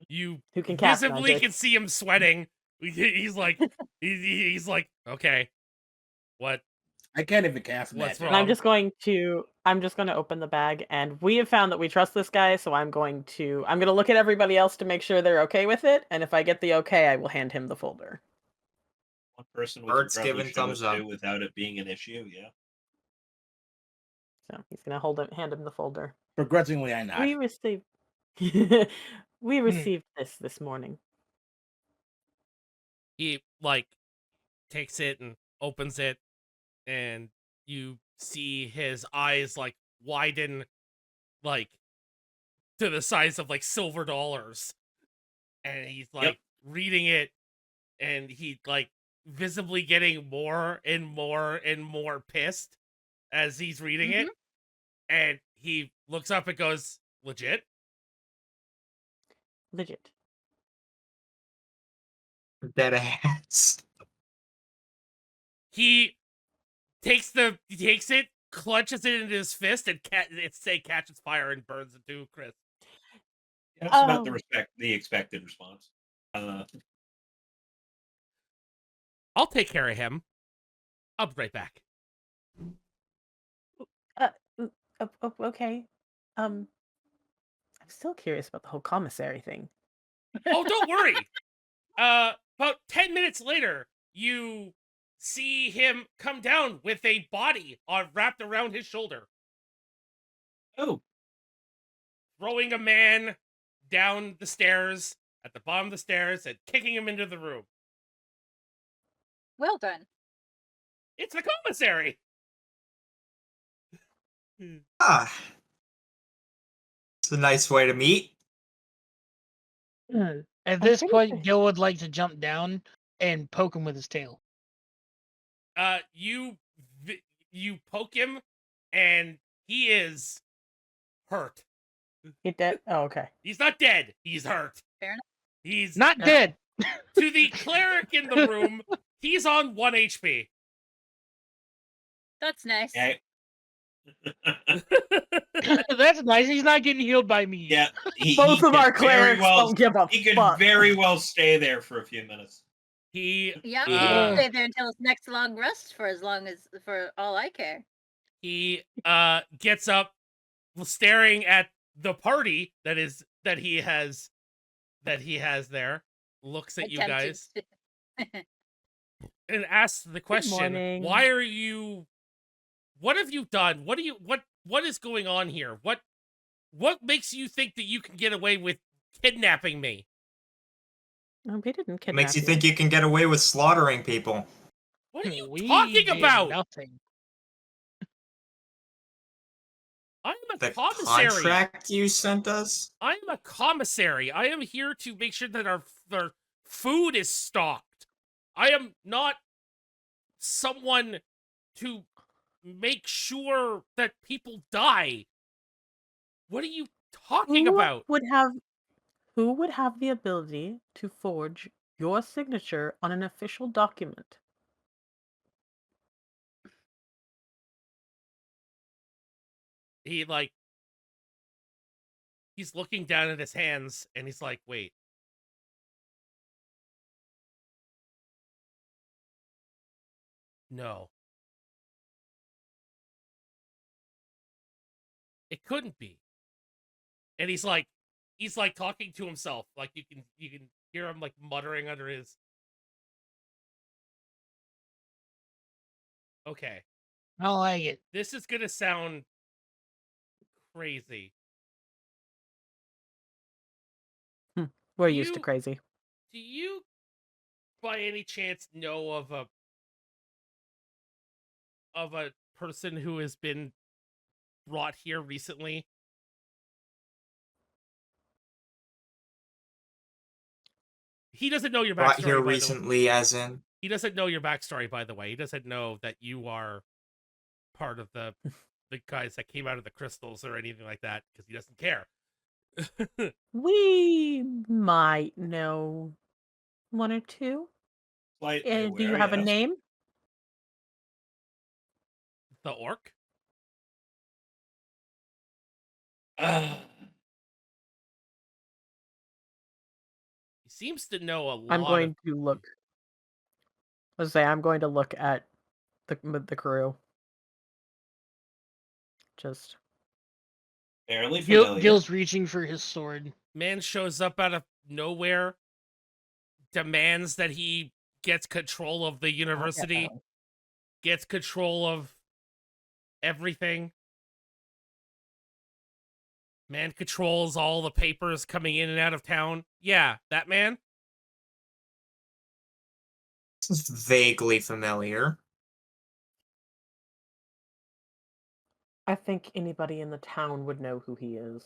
Speaker 1: You
Speaker 4: Who can cast
Speaker 1: visibly
Speaker 4: magic.
Speaker 1: can see him sweating. He's like, he's like, okay, what?
Speaker 6: I can't even cast
Speaker 1: What's
Speaker 6: magic.
Speaker 4: And I'm
Speaker 1: wrong?
Speaker 4: just going to open the bag, and we have found that we trust this guy, so I'm going to look at everybody else to make sure they're okay with it, and if I get the okay, I will hand him the folder.
Speaker 5: One person we
Speaker 2: Bird's
Speaker 5: can probably
Speaker 2: giving
Speaker 5: show
Speaker 2: thumbs
Speaker 5: it to
Speaker 2: up.
Speaker 5: without it being an issue. Yeah.
Speaker 4: So he's gonna hand him the folder.
Speaker 6: Begrudgingly, I nod.
Speaker 4: We received we received this morning.
Speaker 1: He takes it and opens it, and you see his eyes widen to the size of silver dollars, and he's reading it, and he visibly getting more and more and more pissed as he's reading it, and he looks up and goes, legit?
Speaker 4: Legit.
Speaker 2: Dead ass.
Speaker 1: He takes it, clutches it into his fist, and catches fire and burns it to Chris.
Speaker 5: That's about
Speaker 4: Oh.
Speaker 5: the expected response.
Speaker 1: I'll take care of him. I'll be right back.
Speaker 4: Okay. I'm still curious about the whole commissary thing.
Speaker 1: Oh, don't worry. About 10 minutes later, you see him come down with a body wrapped around his shoulder,
Speaker 5: Oh,
Speaker 1: throwing a man down the stairs at the bottom of the stairs and kicking him into the room.
Speaker 3: Well done.
Speaker 1: It's the commissary.
Speaker 2: Ah. It's a nice way to meet.
Speaker 7: At
Speaker 4: I'm
Speaker 7: this
Speaker 4: pretty
Speaker 7: point,
Speaker 4: sure-
Speaker 7: Gil would like to jump down and poke him with his tail.
Speaker 1: You poke him, and he is hurt.
Speaker 4: He dead? Oh, okay.
Speaker 1: He's not dead. He's hurt.
Speaker 3: Fair enough.
Speaker 1: He's
Speaker 7: Not dead.
Speaker 1: to the cleric in the room. He's on 1 HP.
Speaker 3: That's nice.
Speaker 5: okay.
Speaker 7: That that's nice. He's not getting healed by me.
Speaker 5: Yeah,
Speaker 4: Both of
Speaker 5: could
Speaker 4: our
Speaker 5: very
Speaker 4: clerics don't give a
Speaker 5: He could
Speaker 4: fuck.
Speaker 5: very well stay there for a few minutes.
Speaker 1: He
Speaker 3: Yeah,
Speaker 1: Uh,
Speaker 3: he can stay there until his next long rest for all I care.
Speaker 1: he gets up, staring at the party that he has there, looks at you
Speaker 3: Attempted.
Speaker 1: guys, and asks the question,
Speaker 4: morning.
Speaker 1: "Why are you? What have you done? What is going on here? What makes you think that you can get away with kidnapping me?"
Speaker 4: No, we didn't kidnap
Speaker 2: Makes you think you can get away with slaughtering people.
Speaker 1: What are you
Speaker 7: We
Speaker 1: talking
Speaker 7: did
Speaker 1: about?
Speaker 7: Nothing.
Speaker 1: I'm a
Speaker 2: The
Speaker 1: commissary.
Speaker 2: contract you sent us?
Speaker 1: I'm a commissary. I am here to make sure that our food is stocked. I am not someone to make sure that people die. What are you talking about?
Speaker 4: Who would have the ability to forge your signature on an official document?
Speaker 1: He he's looking down at his hands and he's like, "Wait. No. It couldn't be." And he's like talking to himself. Like you can hear him like muttering under his. Okay.
Speaker 7: I don't like it.
Speaker 1: This is gonna sound crazy.
Speaker 4: We're used to
Speaker 1: You-
Speaker 4: crazy.
Speaker 1: Do you by any chance know of a person who has been brought here recently? He doesn't know your
Speaker 2: Brought
Speaker 1: backstory,
Speaker 2: here
Speaker 1: by the way.
Speaker 2: recently, as in?
Speaker 1: He doesn't know your backstory, by the way. He doesn't know that you are part of the guys that came out of the crystals or anything like that, because he doesn't care.
Speaker 4: We might know one or two.
Speaker 5: Slightly
Speaker 4: Do you
Speaker 5: aware,
Speaker 4: have a
Speaker 5: yes.
Speaker 4: name?
Speaker 1: The orc? He seems to know a lot
Speaker 4: I'm going
Speaker 1: of...
Speaker 4: to look. Let's say I'm going to look at the crew. Just
Speaker 5: Fairly familiar.
Speaker 7: Gil's reaching for his sword.
Speaker 1: Man shows up out of nowhere, demands that he gets control of the university, gets control of everything. Man controls all the papers coming in and out of town. Yeah, that man.
Speaker 2: This is vaguely familiar.
Speaker 4: I think anybody in the town would know who he is.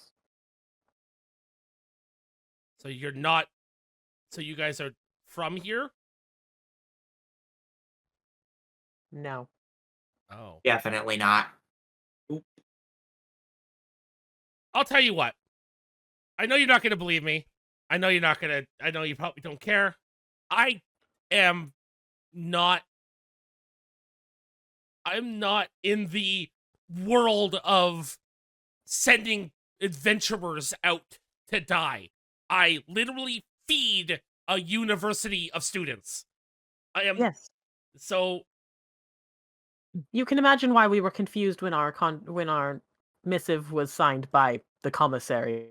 Speaker 1: So you're not... So you guys are from here?
Speaker 4: No.
Speaker 1: Oh.
Speaker 2: Definitely not.
Speaker 1: I'll tell you what. I know you're not going to believe me. I know you probably don't care. I am not... I'm not in the world of sending adventurers out to die. I literally feed a university of students. I am...
Speaker 4: Yes.
Speaker 1: So...
Speaker 4: You can imagine why we were confused when our missive was signed by the commissary.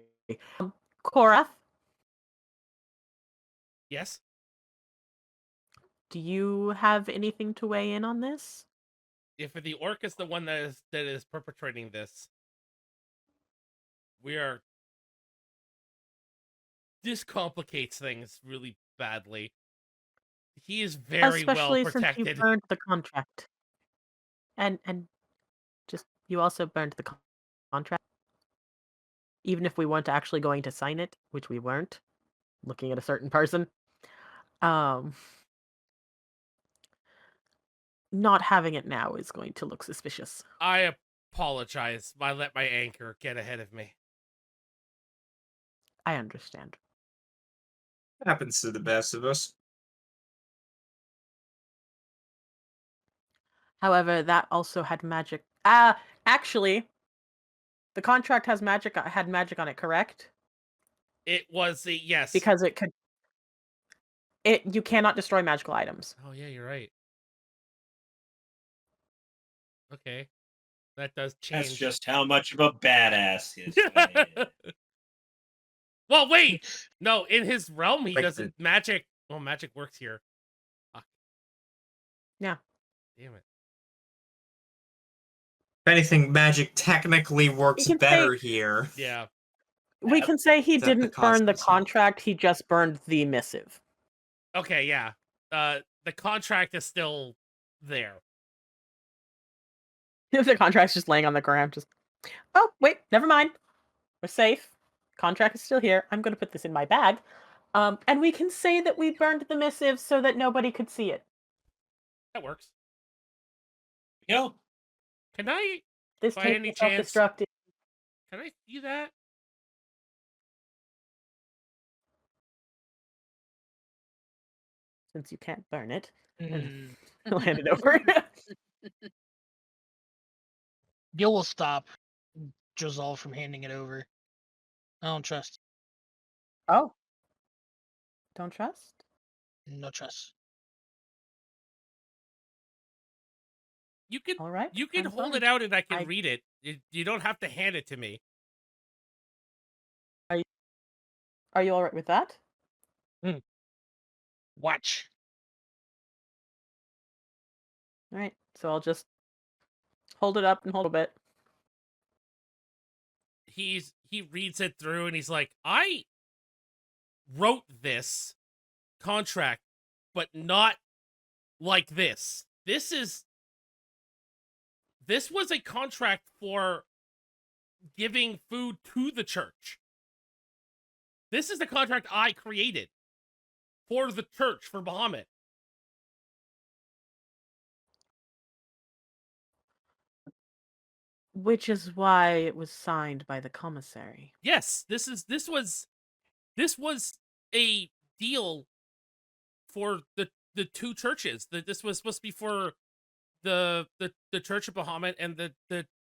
Speaker 4: Korath,
Speaker 1: Yes?
Speaker 4: do you have anything to weigh in on this?
Speaker 1: If the orc is the one that is perpetrating this, this complicates things really badly. He is very
Speaker 4: Especially
Speaker 1: well
Speaker 4: since you
Speaker 1: protected.
Speaker 4: burned the contract. And just you also burned the contract. Even if we weren't actually going to sign it, which we weren't, looking at a certain person. Not having it now is going to look suspicious.
Speaker 1: I apologize. I let my anger get ahead of me.
Speaker 4: I understand.
Speaker 2: Happens to the best of us.
Speaker 4: However, that also had magic. Actually, The contract had magic on it, correct?
Speaker 1: It was a yes.
Speaker 4: Because you cannot destroy magical items.
Speaker 1: Oh yeah, you're right. Okay, that does change.
Speaker 5: That's just how much of a badass his guy is.
Speaker 1: Well, wait. No, in his realm, he
Speaker 2: Like
Speaker 1: doesn't magic. Well, magic works here. Fuck.
Speaker 4: Yeah.
Speaker 1: Damn it.
Speaker 2: If anything, magic technically works
Speaker 4: can say-
Speaker 2: better here.
Speaker 1: Yeah.
Speaker 4: We can say he
Speaker 2: Except the
Speaker 4: didn't burn the
Speaker 2: cosmos.
Speaker 4: contract, he just burned the missive.
Speaker 1: Okay. Yeah. The contract is still there.
Speaker 4: The contract's just laying on the ground, just, oh, wait, never mind. We're safe. Contract is still here. I'm going to put this in my bag. And we can say that we burned the missive so that nobody could see it.
Speaker 1: That works.
Speaker 5: You know,
Speaker 1: Can I?
Speaker 4: This
Speaker 1: By
Speaker 4: tape
Speaker 1: any
Speaker 4: is
Speaker 1: chance-
Speaker 4: self-destructive.
Speaker 1: Can I see that?
Speaker 4: Since you can't burn it,
Speaker 7: Mm.
Speaker 4: he'll hand it over.
Speaker 7: Gil will stop Josal from handing it over. I don't trust.
Speaker 4: Oh. Don't trust?
Speaker 7: No trust.
Speaker 1: You can.
Speaker 4: All right.
Speaker 1: You can
Speaker 4: I'm
Speaker 1: hold
Speaker 4: fine.
Speaker 1: it out and I can
Speaker 4: I-
Speaker 1: read it. You don't have to hand it to me.
Speaker 4: Are you all right with that?
Speaker 7: Watch.
Speaker 4: All right. So I'll just hold it up and hold a bit.
Speaker 1: He reads it through and he's like, I wrote this contract, but not like this. This was a contract for giving food to the church. This is the contract I created for the church, for Bahamut.
Speaker 4: Which is why it was signed by the commissary.
Speaker 1: Yes, this was a deal for the two churches. That this was supposed to be for the Church of Bahamut and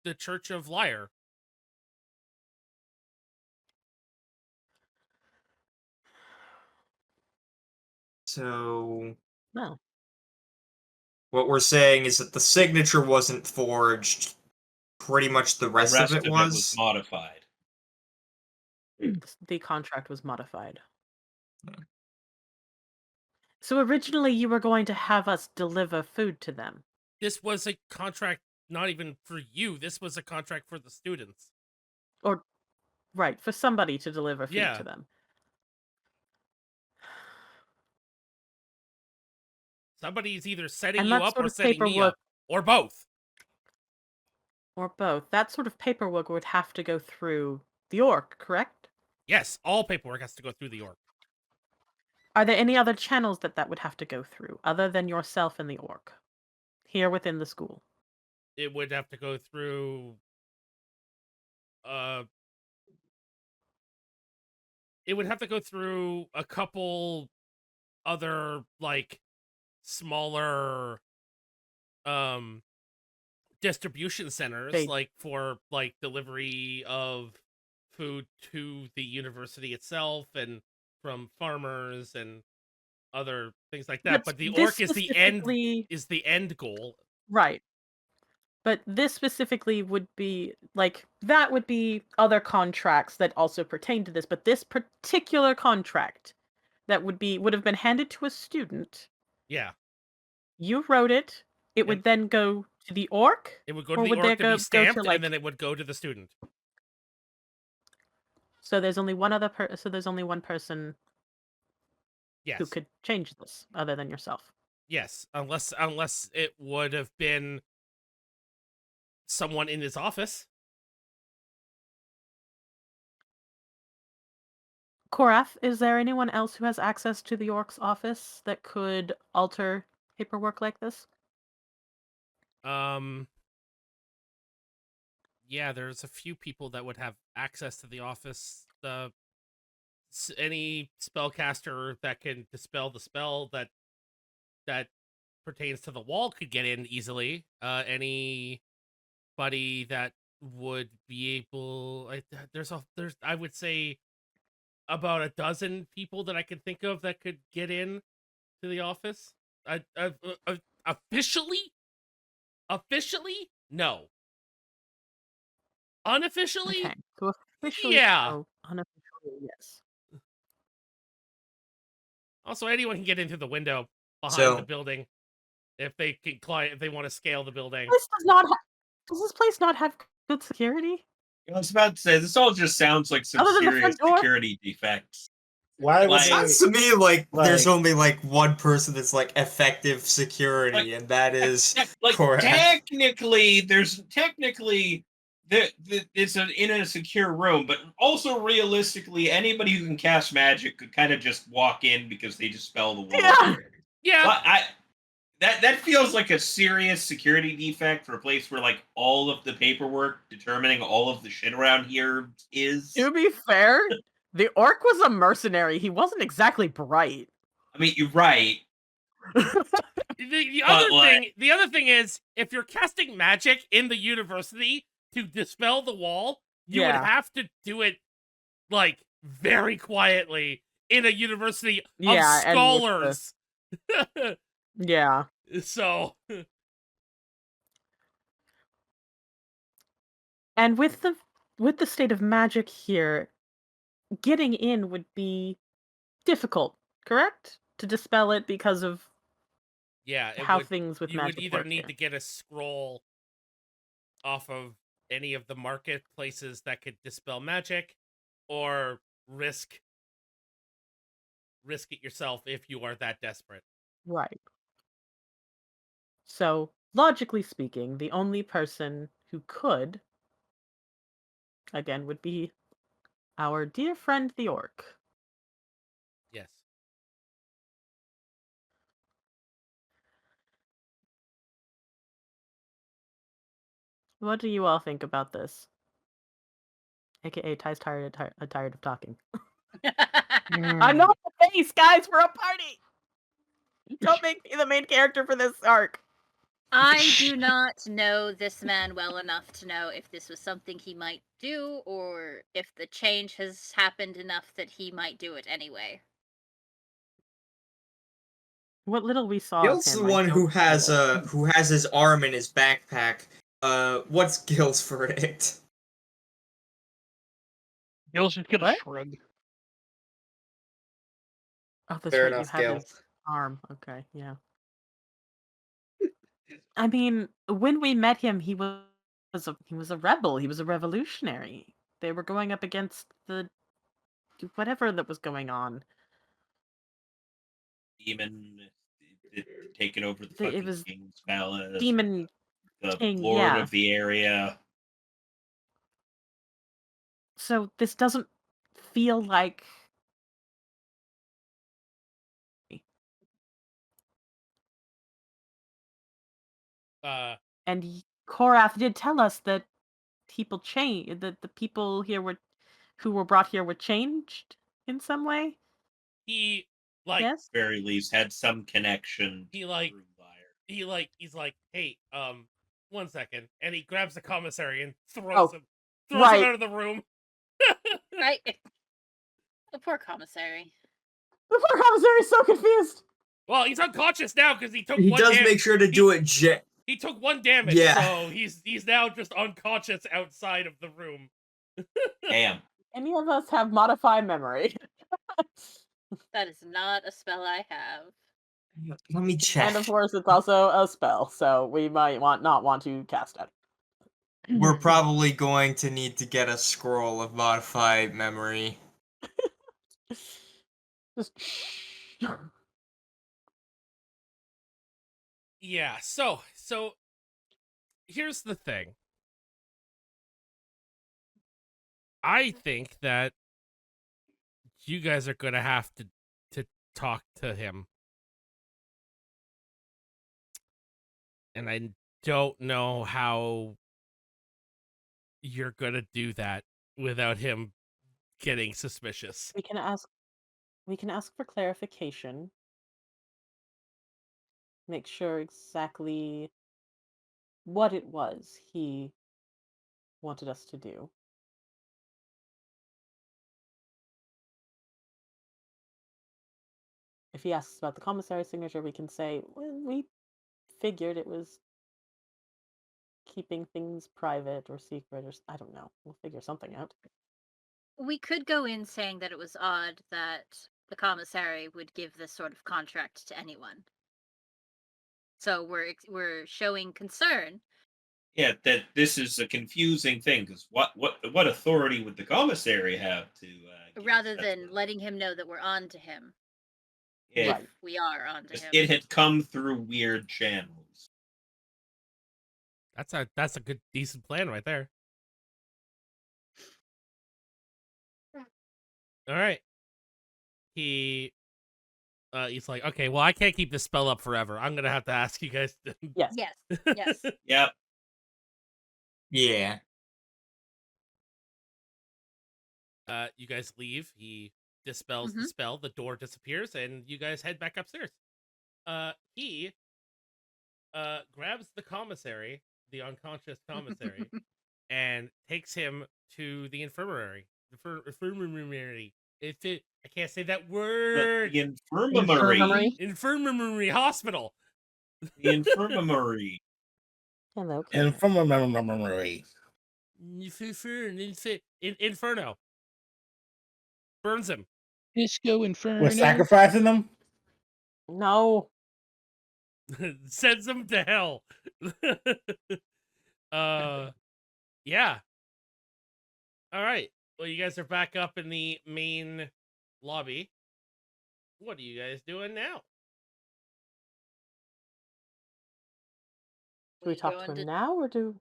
Speaker 1: the Church of Lyre.
Speaker 2: So
Speaker 4: No.
Speaker 2: what we're saying is that the signature wasn't forged. Pretty much the rest,
Speaker 5: the rest
Speaker 2: of it was.
Speaker 5: modified.
Speaker 4: The contract was modified.
Speaker 2: Hmm.
Speaker 4: So originally you were going to have us deliver food to them.
Speaker 1: This was a contract not even for you. This was a contract for the students.
Speaker 4: Right, for somebody to deliver food
Speaker 1: Yeah.
Speaker 4: to them.
Speaker 1: Somebody's either setting
Speaker 4: And
Speaker 1: you
Speaker 4: that
Speaker 1: up
Speaker 4: sort
Speaker 1: or
Speaker 4: of
Speaker 1: setting me
Speaker 4: paperwork,
Speaker 1: up, or both.
Speaker 4: or both, that sort of paperwork would have to go through the orc, correct?
Speaker 1: Yes, all paperwork has to go through the orc.
Speaker 4: Are there any other channels that would have to go through, other than yourself and the orc? Here within the school?
Speaker 1: It would have to go through. It would have to go through a couple other like smaller distribution centers,
Speaker 4: They-
Speaker 1: like for like delivery of food to the university itself and from farmers and other things like that. But the
Speaker 4: this
Speaker 1: orc is
Speaker 4: specifically-
Speaker 1: the end goal.
Speaker 4: Right. But this specifically would be, like, that would be other contracts that also pertain to this, but this particular contract that would have been handed to a student,
Speaker 1: Yeah.
Speaker 4: you wrote it, it would then go to the orc?
Speaker 1: It would go
Speaker 4: Or
Speaker 1: to the
Speaker 4: would
Speaker 1: orc
Speaker 4: there
Speaker 1: to
Speaker 4: go
Speaker 1: be
Speaker 4: to,
Speaker 1: stamped,
Speaker 4: like-
Speaker 1: and then it would go to the student.
Speaker 4: So there's only one other so there's only one person
Speaker 1: Yes.
Speaker 4: who could change this, other than yourself.
Speaker 1: Yes. Unless it would have been someone in his office.
Speaker 4: Korath, is there anyone else who has access to the orc's office that could alter paperwork like this?
Speaker 1: Yeah, there's a few people that would have access to the office. Any spellcaster that can dispel the spell that pertains to the wall could get in easily. Anybody that would be able. There's I would say about a dozen people that I could think of that could get in to the office. Officially, no. Unofficially,
Speaker 4: Okay. So officially,
Speaker 1: yeah.
Speaker 4: no. Unofficially, yes.
Speaker 1: Also, anyone can get into the window behind the
Speaker 2: So
Speaker 1: building if they can climb. If they want to scale the building.
Speaker 4: Does this place not have good security?
Speaker 5: I was about to say this all just sounds like some
Speaker 4: Other than the
Speaker 5: serious
Speaker 4: front door?
Speaker 5: security defects.
Speaker 6: Why would
Speaker 5: Like-
Speaker 6: they?
Speaker 2: sounds to me like there's
Speaker 6: like-
Speaker 2: only like one person that's like effective security, and that is
Speaker 5: Like
Speaker 2: Korath.
Speaker 5: technically, it's in a secure room, but also realistically, anybody who can cast magic could kind of just walk in because they dispel the wall.
Speaker 4: Yeah.
Speaker 1: Yeah,
Speaker 5: But that feels like a serious security defect for a place where like all of the paperwork determining all of the shit around here is.
Speaker 4: To be fair, the orc was a mercenary. He wasn't exactly bright.
Speaker 5: I mean, you're right.
Speaker 1: the other thing is, if you're casting magic in the university to dispel the wall, you would
Speaker 4: Yeah.
Speaker 1: have to do it like very quietly in a university of
Speaker 4: Yeah, and with
Speaker 1: scholars.
Speaker 4: Yeah.
Speaker 1: So
Speaker 4: And with the state of magic here, getting in would be difficult, correct? To dispel it because of
Speaker 1: yeah, it
Speaker 4: how
Speaker 1: would,
Speaker 4: things with
Speaker 1: you would
Speaker 4: magic
Speaker 1: either
Speaker 4: work
Speaker 1: need
Speaker 4: here.
Speaker 1: to get a scroll off of any of the marketplaces that could dispel magic, or risk it yourself if you are that desperate.
Speaker 4: Right. So, logically speaking, the only person who could, again, would be our dear friend the orc.
Speaker 1: Yes.
Speaker 4: What do you all think about this? AKA Ty's tired of talking. I'm not the face, guys. We're a party. Don't make me the main character for this arc.
Speaker 3: I do not know this man well enough to know if this was something he might do, or if the change has happened enough that he might do it anyway.
Speaker 4: What little we saw
Speaker 2: Gil's
Speaker 4: of
Speaker 2: the
Speaker 4: him, I
Speaker 2: one
Speaker 4: don't
Speaker 2: who has his arm in his backpack. What's Gil's verdict?
Speaker 7: Gil's just gonna
Speaker 4: What?
Speaker 7: shrug.
Speaker 4: Oh, that's
Speaker 2: Fair
Speaker 4: right. You
Speaker 2: enough,
Speaker 4: have
Speaker 2: Gil.
Speaker 4: his arm. Okay, yeah. I mean, when we met him, he was a rebel. He was a revolutionary. They were going up against the whatever that was going on.
Speaker 5: Demon taking over the
Speaker 4: It
Speaker 5: fucking
Speaker 4: was
Speaker 5: king's palace.
Speaker 4: Demon
Speaker 5: the
Speaker 4: King,
Speaker 5: lord
Speaker 4: yeah.
Speaker 5: of the area.
Speaker 4: So this doesn't feel like and Korath did tell us that people change that the people here who were brought here were changed in some way.
Speaker 1: He like
Speaker 4: Yes.
Speaker 5: Very least had some connection.
Speaker 1: He, like-
Speaker 5: through Lyre.
Speaker 1: he's like, hey, 1 second, and he grabs the commissary and throws
Speaker 4: Oh,
Speaker 1: him
Speaker 4: right.
Speaker 1: out of the room.
Speaker 3: Right? The poor commissary.
Speaker 4: The poor commissary is so confused.
Speaker 1: Well, he's unconscious now because he took
Speaker 2: He
Speaker 1: one
Speaker 2: does
Speaker 1: dam-
Speaker 2: make sure to do it.
Speaker 1: he took 1 damage,
Speaker 2: Yeah.
Speaker 1: so he's now just unconscious outside of the room.
Speaker 5: Damn.
Speaker 4: Any of us have modified memory.
Speaker 3: That is not a spell I have.
Speaker 2: Let me check.
Speaker 4: And of course, it's also a spell, so we might not want to cast it.
Speaker 2: We're probably going to need to get a scroll of modified memory.
Speaker 4: Just
Speaker 1: Yeah, so here's the thing. I think that you guys are gonna have to talk to him. And I don't know how you're gonna do that without him getting suspicious.
Speaker 4: we can ask for clarification. Make sure exactly what it was he wanted us to do. If he asks about the commissary signature, we can say, well, we figured it was keeping things private or secret, or I don't know. We'll figure something out.
Speaker 3: We could go in saying that it was odd that the commissary would give this sort of contract to anyone. So we're showing concern.
Speaker 5: Yeah, that this is a confusing thing because what authority would the commissary have to give
Speaker 3: Rather
Speaker 5: such
Speaker 3: than
Speaker 5: a-
Speaker 3: letting him know that we're on to him.
Speaker 5: Yeah,
Speaker 4: Right.
Speaker 3: If we are on to
Speaker 5: just-
Speaker 3: him.
Speaker 5: it had come through weird channels.
Speaker 1: That's a good decent plan right there. All right. He's like, okay, well, I can't keep this spell up forever. I'm gonna have to ask you guys.
Speaker 4: Yes.
Speaker 3: Yes. Yes.
Speaker 5: Yep.
Speaker 2: Yeah.
Speaker 1: You guys leave. He dispels the
Speaker 3: Mhm.
Speaker 1: spell. The door disappears, and you guys head back upstairs. He grabs the commissary, the unconscious commissary, and takes him to the infirmary. Infirmary. I can't say that word.
Speaker 5: The infirmary.
Speaker 1: Infirmary hospital.
Speaker 5: The infirmary.
Speaker 4: Hello.
Speaker 6: And from a memory.
Speaker 1: Inferno. Burns him.
Speaker 7: Disco Inferno.
Speaker 6: We're sacrificing them?
Speaker 4: No.
Speaker 1: Sends him to hell. Yeah. All right. Well, you guys are back up in the main lobby. What are you guys doing now?
Speaker 4: Do we talk
Speaker 3: go
Speaker 4: to him
Speaker 3: into-
Speaker 4: now or do?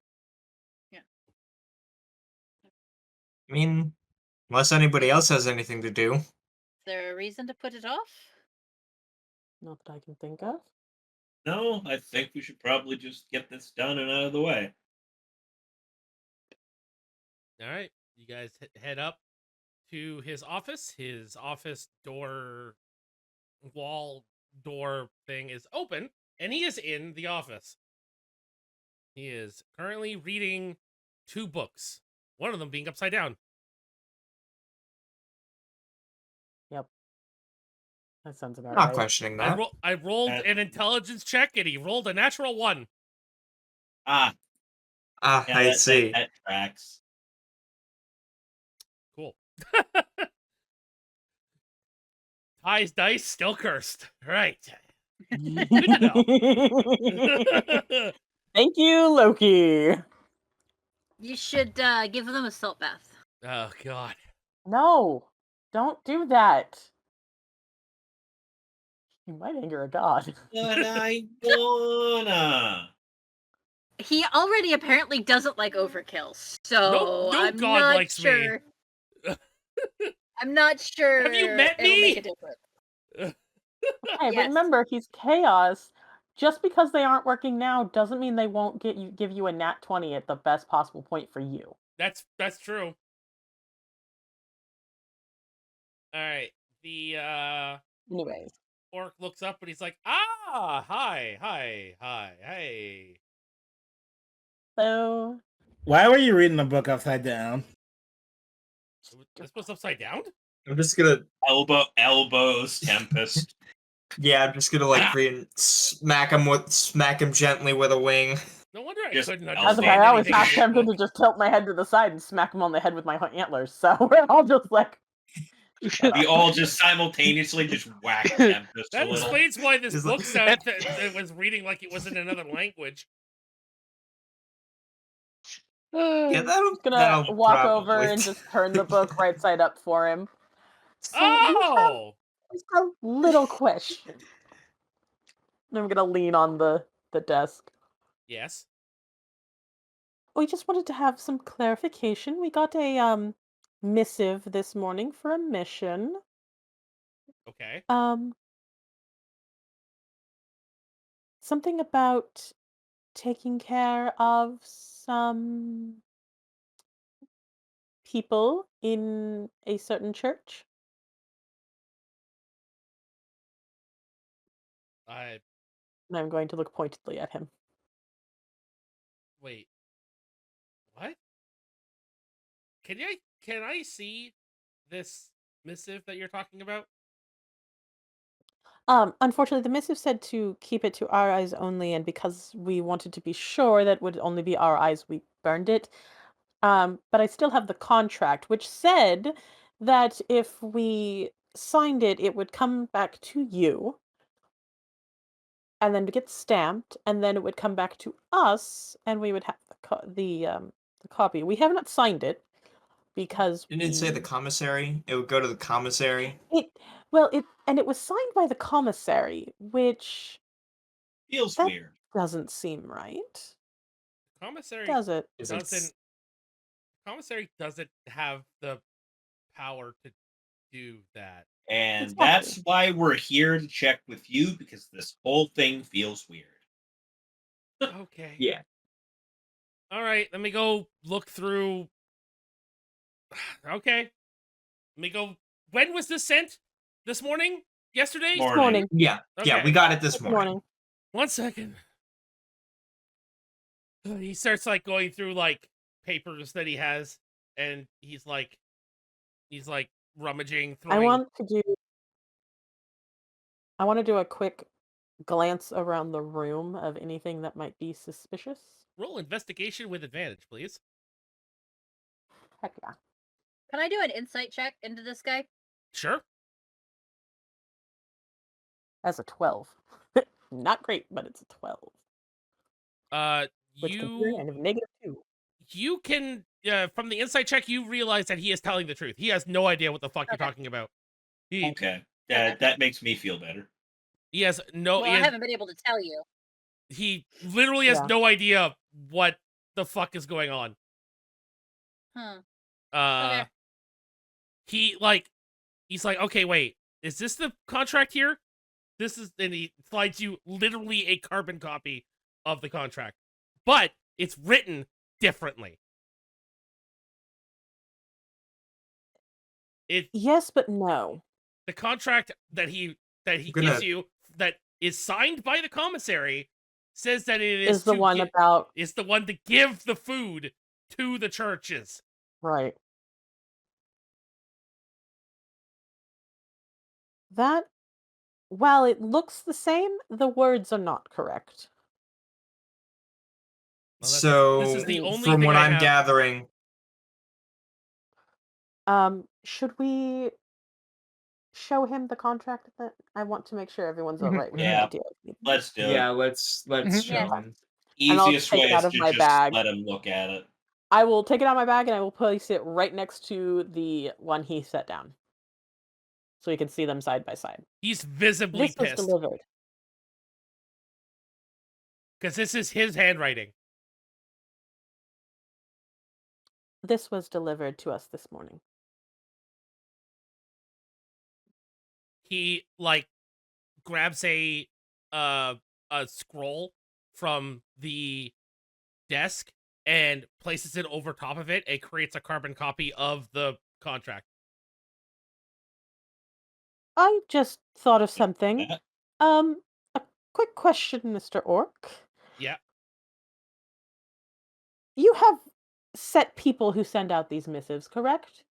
Speaker 2: I mean, unless anybody else has anything to do.
Speaker 3: Is there a reason to put it off?
Speaker 4: Not that I can think of.
Speaker 5: No, I think we should probably just get this done and out of the way.
Speaker 1: All right. You guys head up to his office. His office wall door thing is open, and he is in the office. He is currently reading 2 books, one of them being upside down.
Speaker 4: Yep. That sounds about
Speaker 2: Not
Speaker 4: right.
Speaker 2: questioning that.
Speaker 1: I rolled
Speaker 5: That-
Speaker 1: an intelligence check, and he rolled a natural 1.
Speaker 5: Ah,
Speaker 2: Ah,
Speaker 5: yeah,
Speaker 2: I
Speaker 5: that,
Speaker 2: see.
Speaker 5: that tracks.
Speaker 1: Cool. Ty's dice still cursed. Right. Good to know.
Speaker 4: Thank you, Loki.
Speaker 3: You should give them a salt bath.
Speaker 1: Oh God.
Speaker 4: No, don't do that. You might anger a god.
Speaker 5: But I wanna.
Speaker 3: He already apparently doesn't like overkills, so
Speaker 1: No
Speaker 3: I'm
Speaker 1: god
Speaker 3: not
Speaker 1: likes me.
Speaker 3: sure. I'm not sure.
Speaker 1: Have you met
Speaker 3: it'll
Speaker 1: me?
Speaker 3: Make a difference.
Speaker 4: Hey,
Speaker 3: Yes.
Speaker 4: but remember, he's chaos. Just because they aren't working now doesn't mean they won't give you a nat 20 at the best possible point for you.
Speaker 1: That's true. All right. The
Speaker 4: Anyways.
Speaker 1: orc looks up and he's like, "Ah, hi. Hey."
Speaker 4: So,
Speaker 6: Why were you reading the book upside down?
Speaker 1: This was upside down?
Speaker 2: I'm just gonna,
Speaker 5: Elbows, Tempest.
Speaker 2: yeah, I'm just gonna like smack him gently with a wing.
Speaker 1: No wonder I
Speaker 5: Just
Speaker 1: couldn't
Speaker 5: I
Speaker 4: I was
Speaker 1: understand
Speaker 4: like, I always
Speaker 1: anything in
Speaker 4: half
Speaker 1: this
Speaker 4: tempted to
Speaker 1: book.
Speaker 4: just tilt my head to the side and smack him on the head with my antlers. So we're all just like,
Speaker 5: We all just simultaneously just whack Tempest a
Speaker 1: That
Speaker 5: little.
Speaker 1: explains why this
Speaker 2: Just
Speaker 1: book
Speaker 2: like-
Speaker 1: sounded it was reading like it was in another language.
Speaker 2: Yeah, that'll
Speaker 4: gonna walk over
Speaker 2: probably-
Speaker 4: and just turn the book right side up for him. So
Speaker 1: Oh,
Speaker 4: just a little question. And I'm gonna lean on the desk.
Speaker 1: yes.
Speaker 4: We just wanted to have some clarification. We got a missive this morning for a mission.
Speaker 1: Okay.
Speaker 4: Something about taking care of some people in a certain church.
Speaker 1: I
Speaker 4: And I'm going to look pointedly at him.
Speaker 1: wait. What? can I see this missive that you're talking about?
Speaker 4: Unfortunately, the missive said to keep it to our eyes only, and because we wanted to be sure that would only be our eyes, we burned it. But I still have the contract, which said that if we signed it, it would come back to you, and then get stamped, and then it would come back to us, and we would have the copy. We have not signed it because
Speaker 2: Didn't it say the
Speaker 4: we
Speaker 2: commissary? It would go to the commissary.
Speaker 4: it was signed by the commissary, which
Speaker 5: Feels
Speaker 4: that
Speaker 5: weird.
Speaker 4: doesn't seem right,
Speaker 1: Commissary
Speaker 4: does it?
Speaker 2: Is
Speaker 1: doesn't commissary doesn't have the power to do that.
Speaker 5: And
Speaker 4: Exactly.
Speaker 5: that's why we're here to check with you, because this whole thing feels weird.
Speaker 1: Okay.
Speaker 2: Yeah.
Speaker 1: All right, let me go look through. Okay. Let me go. When was this sent? This morning? Yesterday?
Speaker 5: Morning.
Speaker 4: Morning.
Speaker 2: Yeah. Yeah,
Speaker 1: Okay.
Speaker 2: we got it this
Speaker 4: This
Speaker 2: morning.
Speaker 4: morning.
Speaker 1: 1 second. He starts like going through like papers that he has, and he's like rummaging,
Speaker 4: I
Speaker 1: throwing.
Speaker 4: want to do a quick glance around the room of anything that might be suspicious.
Speaker 1: Roll investigation with advantage, please.
Speaker 4: Heck yeah.
Speaker 3: Can I do an insight check into this guy?
Speaker 1: Sure.
Speaker 4: As a 12. Not great, but it's a 12. Which considering I have -2.
Speaker 1: you can from the insight check, you realize that he is telling the truth. He has no idea what the fuck you're
Speaker 3: Okay.
Speaker 1: talking about. He
Speaker 5: Okay.
Speaker 3: Okay.
Speaker 5: That makes me feel better.
Speaker 1: he has no.
Speaker 3: Well, I haven't been able to tell you.
Speaker 1: He literally has
Speaker 4: Yeah.
Speaker 1: no idea what the fuck is going on.
Speaker 3: Huh.
Speaker 1: Uh,
Speaker 3: Okay.
Speaker 1: he's like, okay, wait, is this the contract here? This is, and he slides you literally a carbon copy of the contract, but it's written differently.
Speaker 4: Yes, but no.
Speaker 1: The contract that he
Speaker 2: gonna-
Speaker 1: gives you that is signed by the commissary says that it
Speaker 4: Is the one about
Speaker 1: is the one to give the food to the churches.
Speaker 4: right. That while it looks the same, the words are not correct.
Speaker 1: Well,
Speaker 2: So,
Speaker 1: this is the only
Speaker 2: from
Speaker 1: thing
Speaker 2: what
Speaker 1: I
Speaker 2: I'm
Speaker 1: have.
Speaker 2: gathering,
Speaker 4: Should we show him the contract that I want to make sure everyone's all
Speaker 7: Mhm,
Speaker 4: right with
Speaker 5: Yeah.
Speaker 4: the idea.
Speaker 5: Let's do
Speaker 2: yeah,
Speaker 5: it.
Speaker 2: let's
Speaker 7: Mhm.
Speaker 2: show
Speaker 3: Yeah.
Speaker 2: him.
Speaker 4: And I'll
Speaker 5: Easiest
Speaker 4: take
Speaker 5: way
Speaker 4: it out
Speaker 5: is
Speaker 4: of
Speaker 5: to
Speaker 4: my
Speaker 5: just
Speaker 4: bag.
Speaker 5: let him look at it.
Speaker 4: I will take it out of my bag and I will place it right next to the one he set down. So you can see them side by side.
Speaker 1: He's visibly
Speaker 4: This was
Speaker 1: pissed
Speaker 4: delivered.
Speaker 1: because this is his handwriting.
Speaker 4: This was delivered to us this morning.
Speaker 1: He like grabs a scroll from the desk and places it over top of it and creates a carbon copy of the contract.
Speaker 4: I just thought of something.
Speaker 5: that.
Speaker 4: A quick question, Mr. Orc.
Speaker 1: Yeah.
Speaker 4: You have set people who send out these missives, correct?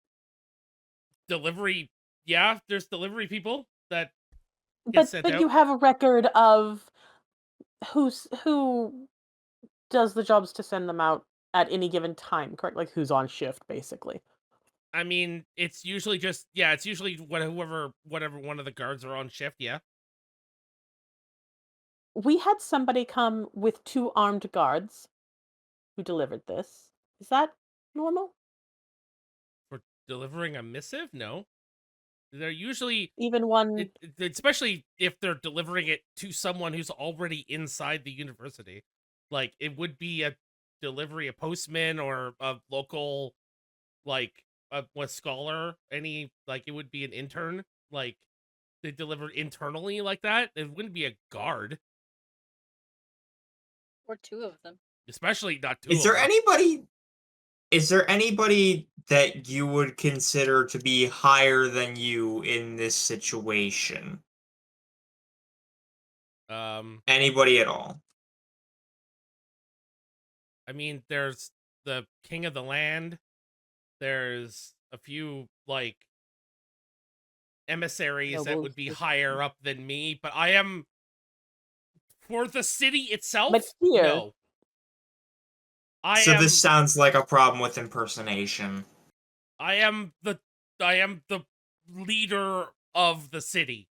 Speaker 1: Delivery. Yeah, there's delivery people that get
Speaker 4: But
Speaker 1: sent
Speaker 4: but
Speaker 1: out.
Speaker 4: you have a record of who does the jobs to send them out at any given time, correct? Like who's on shift, basically.
Speaker 1: I mean, it's usually just it's usually whatever one of the guards are on shift. Yeah.
Speaker 4: We had somebody come with 2 armed guards who delivered this. Is that normal?
Speaker 1: For delivering a missive, no. They're usually
Speaker 4: Even one
Speaker 1: especially if they're delivering it to someone who's already inside the university. Like it would be a delivery, a postman or a local like a scholar, any like it would be an intern, like they deliver internally like that. It wouldn't be a guard,
Speaker 3: Or 2 of them.
Speaker 1: especially not two
Speaker 2: Is
Speaker 1: of
Speaker 2: there
Speaker 1: them.
Speaker 2: anybody that you would consider to be higher than you in this situation? Anybody at all?
Speaker 1: I mean, there's the king of the land. there's a few like emissaries that
Speaker 4: Nobles,
Speaker 1: would be
Speaker 4: just-
Speaker 1: higher up than me, but I am for the city itself.
Speaker 4: But here,
Speaker 1: No, I
Speaker 2: So
Speaker 1: am.
Speaker 2: this sounds like a problem with impersonation.
Speaker 1: I am the leader of the city.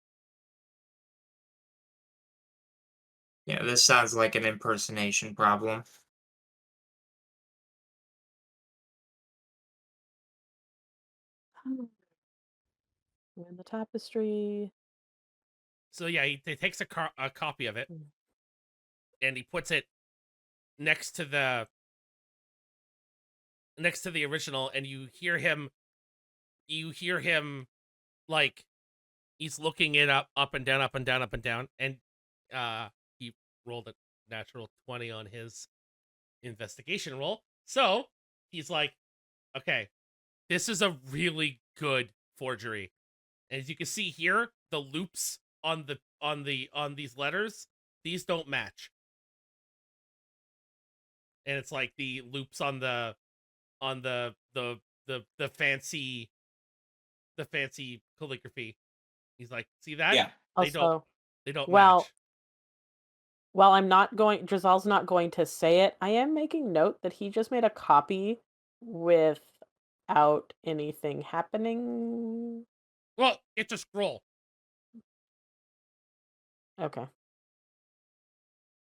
Speaker 2: Yeah, this sounds like an impersonation problem.
Speaker 4: we're in the tapestry.
Speaker 1: So yeah, he takes a copy of it
Speaker 4: Mm.
Speaker 1: and he puts it next to the original, and you hear him like he's looking it up and down, up and down, up and down, and he rolled a natural 20 on his investigation roll. So he's like, okay, this is a really good forgery. And as you can see here, the loops on these letters, these don't match. And it's like the loops on the fancy calligraphy. He's like, see that?
Speaker 5: Yeah.
Speaker 1: They don't
Speaker 4: Also,
Speaker 1: match.
Speaker 4: while I'm not going, Drizel's not going to say it. I am making note that he just made a copy without anything happening.
Speaker 1: Well, it's a scroll.
Speaker 4: Okay.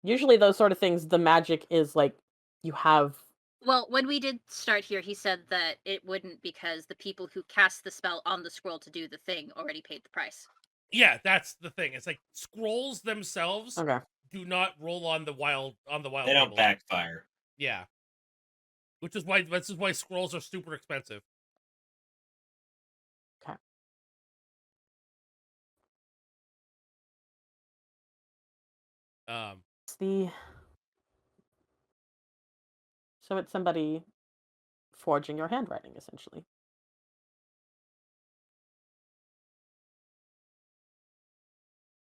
Speaker 4: Usually, those sort of things, the magic is like you have.
Speaker 3: Well, when we did start here, he said that it wouldn't because the people who cast the spell on the scroll to do the thing already paid the price.
Speaker 1: Yeah, that's the thing. It's like scrolls themselves
Speaker 4: Okay.
Speaker 1: do not roll on the wild
Speaker 5: They don't
Speaker 1: table.
Speaker 5: backfire.
Speaker 1: Yeah. Which is why scrolls are super expensive.
Speaker 4: Okay. So it's somebody forging your handwriting, essentially.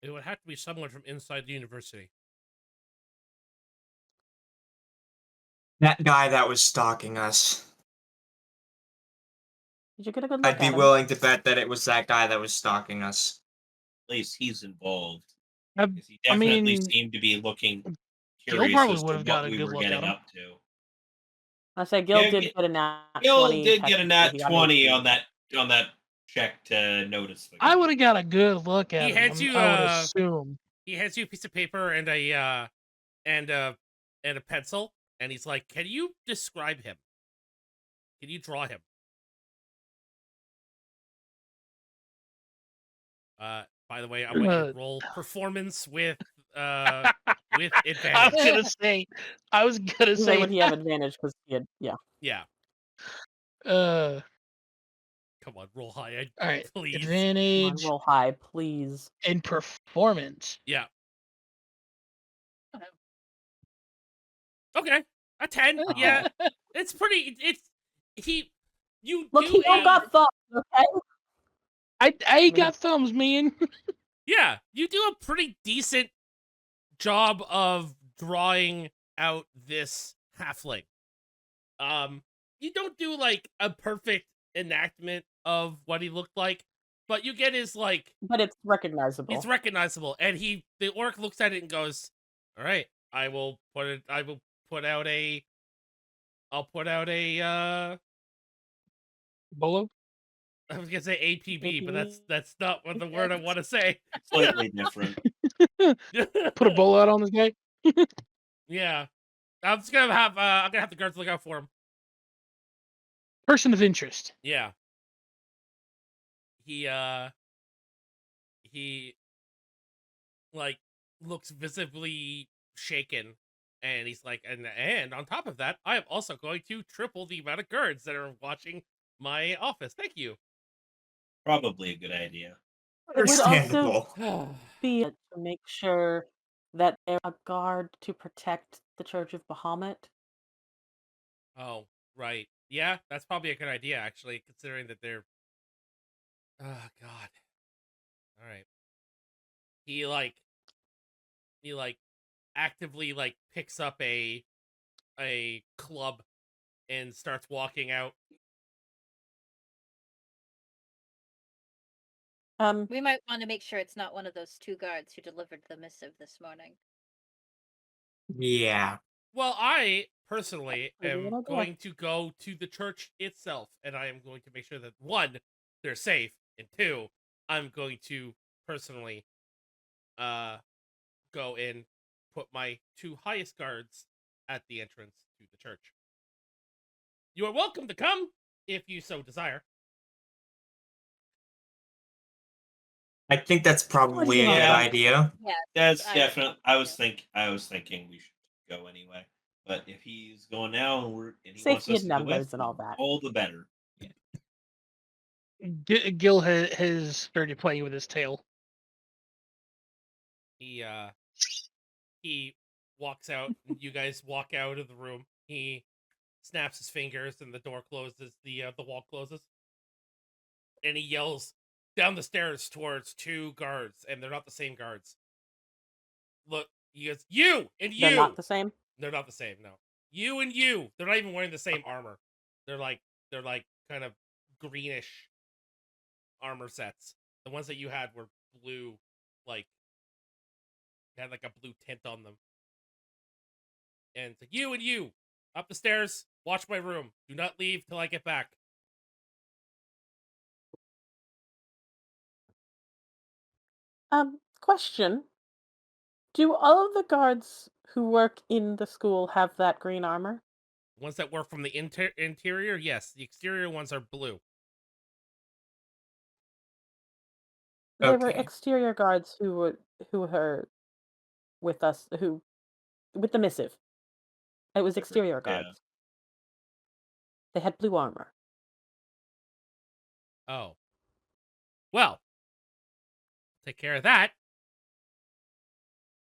Speaker 1: It would have to be someone from inside the university.
Speaker 2: That guy that was stalking us.
Speaker 4: Did you get a good look
Speaker 2: I'd be
Speaker 4: at him?
Speaker 2: willing to bet that it was that guy that was stalking us.
Speaker 5: At least he's involved.
Speaker 7: I
Speaker 5: 'Cause he definitely
Speaker 7: mean,
Speaker 5: seemed to be looking
Speaker 7: Gil
Speaker 5: curious
Speaker 7: probably
Speaker 5: as
Speaker 7: would
Speaker 5: to
Speaker 7: have got
Speaker 5: what
Speaker 7: a
Speaker 5: we
Speaker 7: good
Speaker 5: were
Speaker 7: look at
Speaker 5: getting
Speaker 7: him.
Speaker 5: up to.
Speaker 4: I say Gil
Speaker 5: Yeah,
Speaker 4: did
Speaker 5: Gil-
Speaker 4: get a nat
Speaker 5: Gil
Speaker 4: 20.
Speaker 5: did get a nat
Speaker 4: technically, he got
Speaker 5: 20
Speaker 4: 18.
Speaker 5: on that check to notice the
Speaker 7: I
Speaker 5: guy.
Speaker 7: would have got a good look at
Speaker 1: He
Speaker 7: him.
Speaker 1: hands you
Speaker 7: I would assume.
Speaker 1: he hands you a piece of paper and a pencil, and he's like, "Can you describe him? Can you draw him?" By the way, I want you to roll performance with advantage.
Speaker 7: I was gonna
Speaker 4: Say
Speaker 7: say
Speaker 4: would he have advantage because he had
Speaker 1: Yeah.
Speaker 7: uh
Speaker 1: Come on, roll high,
Speaker 7: all right.
Speaker 1: please.
Speaker 4: Come on,
Speaker 7: Advantage
Speaker 4: roll high, please.
Speaker 7: in performance.
Speaker 1: Yeah. Okay, a 10. Yeah, it's pretty. You
Speaker 4: Look,
Speaker 1: do
Speaker 4: he don't got thumbs, okay?
Speaker 7: I got thumbs, man.
Speaker 1: Yeah, you do a pretty decent job of drawing out this halfling. You don't do like a perfect enactment of what he looked like, but you get his like
Speaker 4: But it's recognizable.
Speaker 1: it's recognizable, and the orc looks at it and goes, "All right, I'll put out a
Speaker 7: Bolo?
Speaker 1: I was gonna say APB, but
Speaker 4: APB?
Speaker 1: that's not what the word I want to say."
Speaker 5: Slightly different.
Speaker 7: Put a bolo out on this guy?
Speaker 1: Yeah, I'm just gonna have I'm gonna have the guards look out for him.
Speaker 7: Person of interest.
Speaker 1: Yeah. He like looks visibly shaken, and he's like, and on top of that, I am also going to triple the amount of guards that are watching my office. Thank you.
Speaker 5: Probably a good idea.
Speaker 4: It would also
Speaker 2: Understandable.
Speaker 4: be to make sure that there's a guard to protect the Church of Bahamut.
Speaker 1: Oh, right. Yeah, that's probably a good idea, actually, considering that they're. Oh God. All right. He actively like picks up a club and starts walking out.
Speaker 3: We might want to make sure it's not one of those 2 guards who delivered the missive this morning.
Speaker 2: Yeah.
Speaker 1: Well, I personally
Speaker 4: Pretty
Speaker 1: am
Speaker 4: good idea.
Speaker 1: going to go to the church itself, and I am going to make sure that 1, they're safe, and 2, I'm going to personally go and put my 2 highest guards at the entrance to the church. You are welcome to come if you so desire.
Speaker 2: I think that's probably a
Speaker 4: on
Speaker 2: good
Speaker 4: that?
Speaker 2: idea.
Speaker 3: Yes.
Speaker 5: That's
Speaker 3: I would
Speaker 5: definitely.
Speaker 3: think
Speaker 5: I was
Speaker 3: so.
Speaker 5: thinking we should go anyway. But if he's going now and he wants
Speaker 4: Safety
Speaker 5: us
Speaker 4: in
Speaker 5: to go with,
Speaker 4: numbers and all that.
Speaker 5: all the better.
Speaker 7: Gil has started playing with his tail.
Speaker 1: He walks out, and you guys walk out of the room. He snaps his fingers, and the door closes. The wall closes, and he yells down the stairs towards 2 guards, and they're not the same guards. Look, he goes, "You and you."
Speaker 4: They're not the same.
Speaker 1: They're not the same. No, you and you. They're not even wearing the same armor. They're like kind of greenish armor sets. The ones that you had were blue, like had like a blue tint on them. And it's like, you and you, up the stairs, watch my room. Do not leave till I get back.
Speaker 4: Question. Do all of the guards who work in the school have that green armor?
Speaker 1: The ones that work from the interior, yes. The exterior ones are blue.
Speaker 4: There were
Speaker 2: Okay.
Speaker 4: exterior guards who were with us with the missive. It was exterior
Speaker 5: Yeah.
Speaker 4: guards. They had blue armor.
Speaker 1: Oh. Well, take care of that.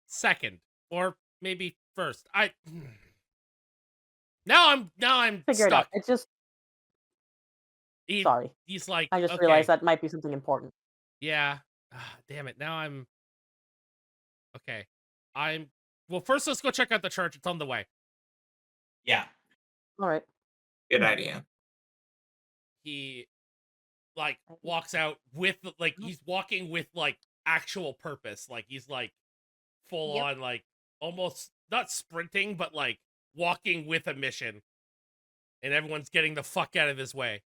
Speaker 1: Second. Or maybe first. Now I'm
Speaker 4: Figure it out.
Speaker 1: stuck.
Speaker 4: It's just
Speaker 1: He-
Speaker 4: sorry.
Speaker 1: He's like,
Speaker 4: I just
Speaker 1: okay,
Speaker 4: realized that might be something important.
Speaker 1: yeah. Damn it. Now I'm okay. Well, first let's go check out the church. It's on the way.
Speaker 5: Yeah.
Speaker 4: All right.
Speaker 2: Good idea.
Speaker 1: He like walks out with he's walking with like actual purpose. Like he's like full
Speaker 3: Yep.
Speaker 1: on like almost not sprinting, but like walking with a mission. And everyone's getting the fuck out of his way.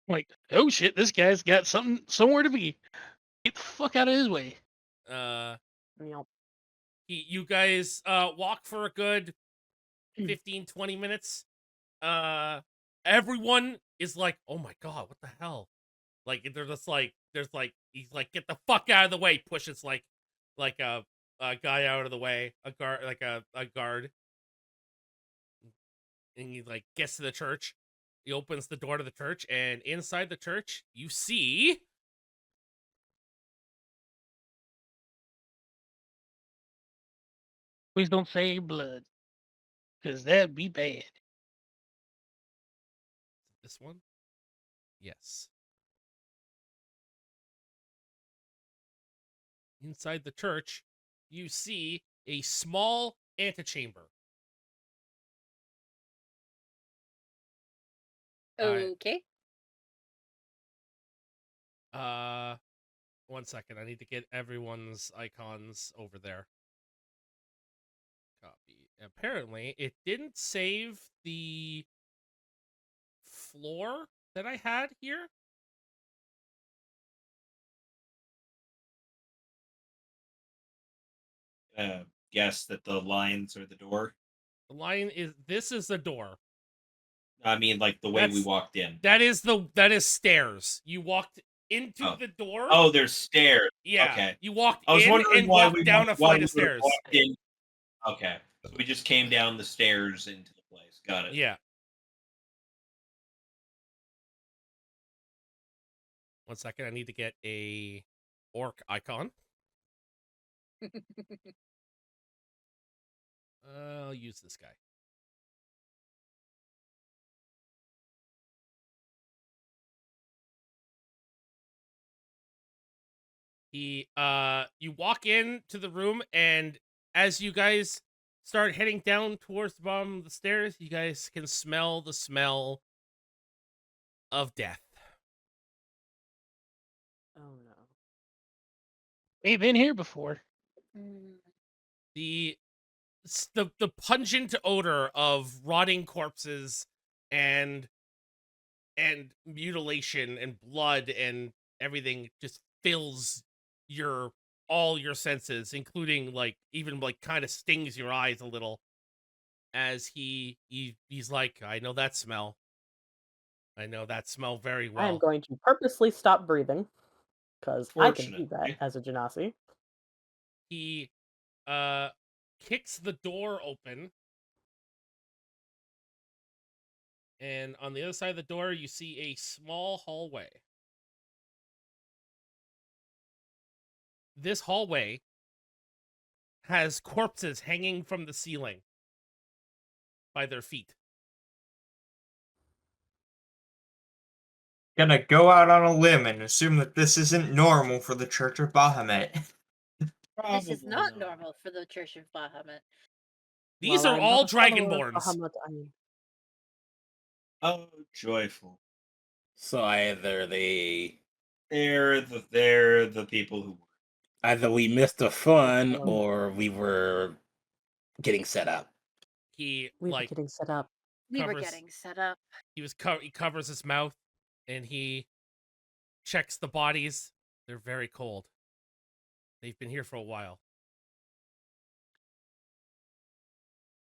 Speaker 7: Like, oh shit, this guy's got somewhere to be. Get the fuck out of his way.
Speaker 4: Yep.
Speaker 1: You guys walk for a good 15-20 minutes. Everyone is like, oh my god, what the hell? Like they're just like he's like, get the fuck out of the way, pushes like a guy out of the way, a guard, like a guard. And he like gets to the church. He opens the door to the church, and inside the church you see
Speaker 7: Please don't say blood, because that'd be bad.
Speaker 1: this one. Yes. Inside the church, you see a small antechamber.
Speaker 3: Okay.
Speaker 1: 1 second. I need to get everyone's icons over there. Copy. Apparently, it didn't save the floor that I had here.
Speaker 5: Guess that the lines are the door.
Speaker 1: The line is this is the door.
Speaker 5: I mean, like the way we
Speaker 1: That's-
Speaker 5: walked in.
Speaker 1: That is stairs. You walked into the door.
Speaker 5: Oh, there's stairs.
Speaker 1: Yeah.
Speaker 5: Okay.
Speaker 1: You walked
Speaker 5: I was
Speaker 1: in
Speaker 5: wondering
Speaker 1: and
Speaker 5: why
Speaker 1: walked
Speaker 5: we
Speaker 1: down a
Speaker 5: why
Speaker 1: flight
Speaker 5: we
Speaker 1: of
Speaker 5: would've
Speaker 1: stairs.
Speaker 5: walked in. Okay. So we just came down the stairs into the place. Got it.
Speaker 1: Yeah. 1 second. I need to get a orc icon. I'll use this guy. You walk into the room, and as you guys start heading down towards the bottom of the stairs, you guys can smell the smell of death.
Speaker 4: Oh no.
Speaker 7: We've been here before.
Speaker 3: Mm.
Speaker 1: The the pungent odor of rotting corpses and mutilation and blood and everything just fills all your senses, including like even like kind of stings your eyes a little as he's like, I know that smell. I know that smell very
Speaker 4: I am
Speaker 1: well.
Speaker 4: going to purposely stop breathing because I can do that
Speaker 5: Fortunately.
Speaker 4: as a Genasi.
Speaker 1: He kicks the door open, and on the other side of the door you see a small hallway. This hallway has corpses hanging from the ceiling by their feet.
Speaker 2: Gonna go out on a limb and assume that this isn't normal for the Church of Bahamut.
Speaker 3: This is
Speaker 5: Probably
Speaker 3: not normal for the Church of Bahamut.
Speaker 1: These
Speaker 4: While
Speaker 1: are
Speaker 4: I'm
Speaker 1: all
Speaker 4: not a follower of
Speaker 1: dragonborns.
Speaker 4: Bahamut,
Speaker 5: Oh, joyful.
Speaker 6: So either
Speaker 5: They're the people who
Speaker 6: we missed the fun
Speaker 4: follow-
Speaker 6: or we were getting set up.
Speaker 1: He
Speaker 4: we were
Speaker 1: like
Speaker 4: getting set up.
Speaker 3: We were
Speaker 1: Covers-
Speaker 3: getting set up.
Speaker 1: he covers his mouth and he checks the bodies. They're very cold. They've been here for a while.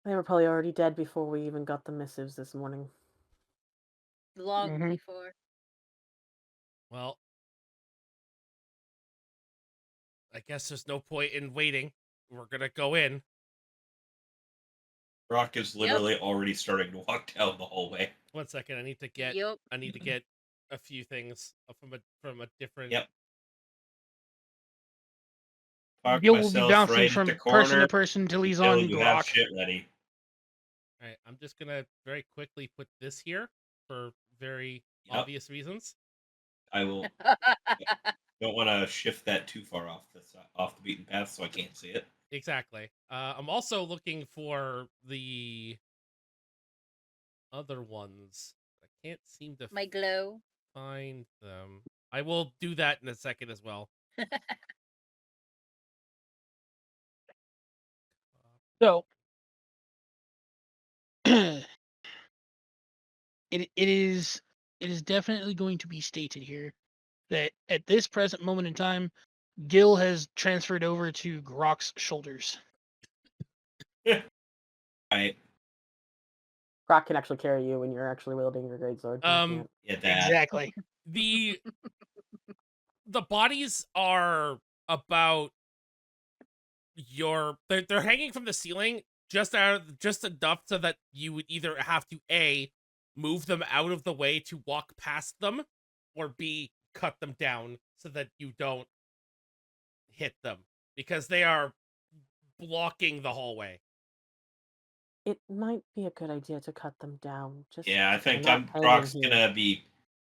Speaker 4: They were probably already dead before we even got the missives this morning.
Speaker 3: Long
Speaker 7: Mhm.
Speaker 3: before.
Speaker 1: Well, I guess there's no point in waiting. We're gonna go in.
Speaker 5: Brock is literally already starting to walk down the hallway.
Speaker 1: 1 second, I need to get
Speaker 3: Yup.
Speaker 1: a few things from a different.
Speaker 5: Yep. Park
Speaker 7: Gil will be
Speaker 5: myself
Speaker 7: bouncing
Speaker 5: right
Speaker 7: from
Speaker 5: at the
Speaker 7: person
Speaker 5: corner
Speaker 7: to person till he's
Speaker 5: until
Speaker 7: on
Speaker 5: you have
Speaker 7: Brock.
Speaker 5: shit ready.
Speaker 1: All right, I'm just gonna very quickly put this here for very
Speaker 5: Yep.
Speaker 1: obvious reasons.
Speaker 5: I will. Don't want to shift that too far off the beaten path, so I can't see it.
Speaker 1: Exactly. I'm also looking for the other ones. I can't seem to
Speaker 3: My glow.
Speaker 1: find them. I will do that in a second as well.
Speaker 7: So it is definitely going to be stated here that at this present moment in time, Gil has transferred over to Grok's shoulders.
Speaker 5: Right.
Speaker 4: Brock can actually carry you when you're actually wielding your greatsword. I can't.
Speaker 5: Yeah, that.
Speaker 7: Exactly.
Speaker 1: The bodies are about they're hanging from the ceiling just enough so that you would either have to A, move them out of the way to walk past them, or B, cut them down so that you don't hit them because they are blocking the hallway.
Speaker 4: It might be a good idea to cut them down. Just
Speaker 5: Yeah, I
Speaker 4: so they're
Speaker 5: think
Speaker 4: not hanging
Speaker 5: Brock's
Speaker 4: here.
Speaker 5: gonna be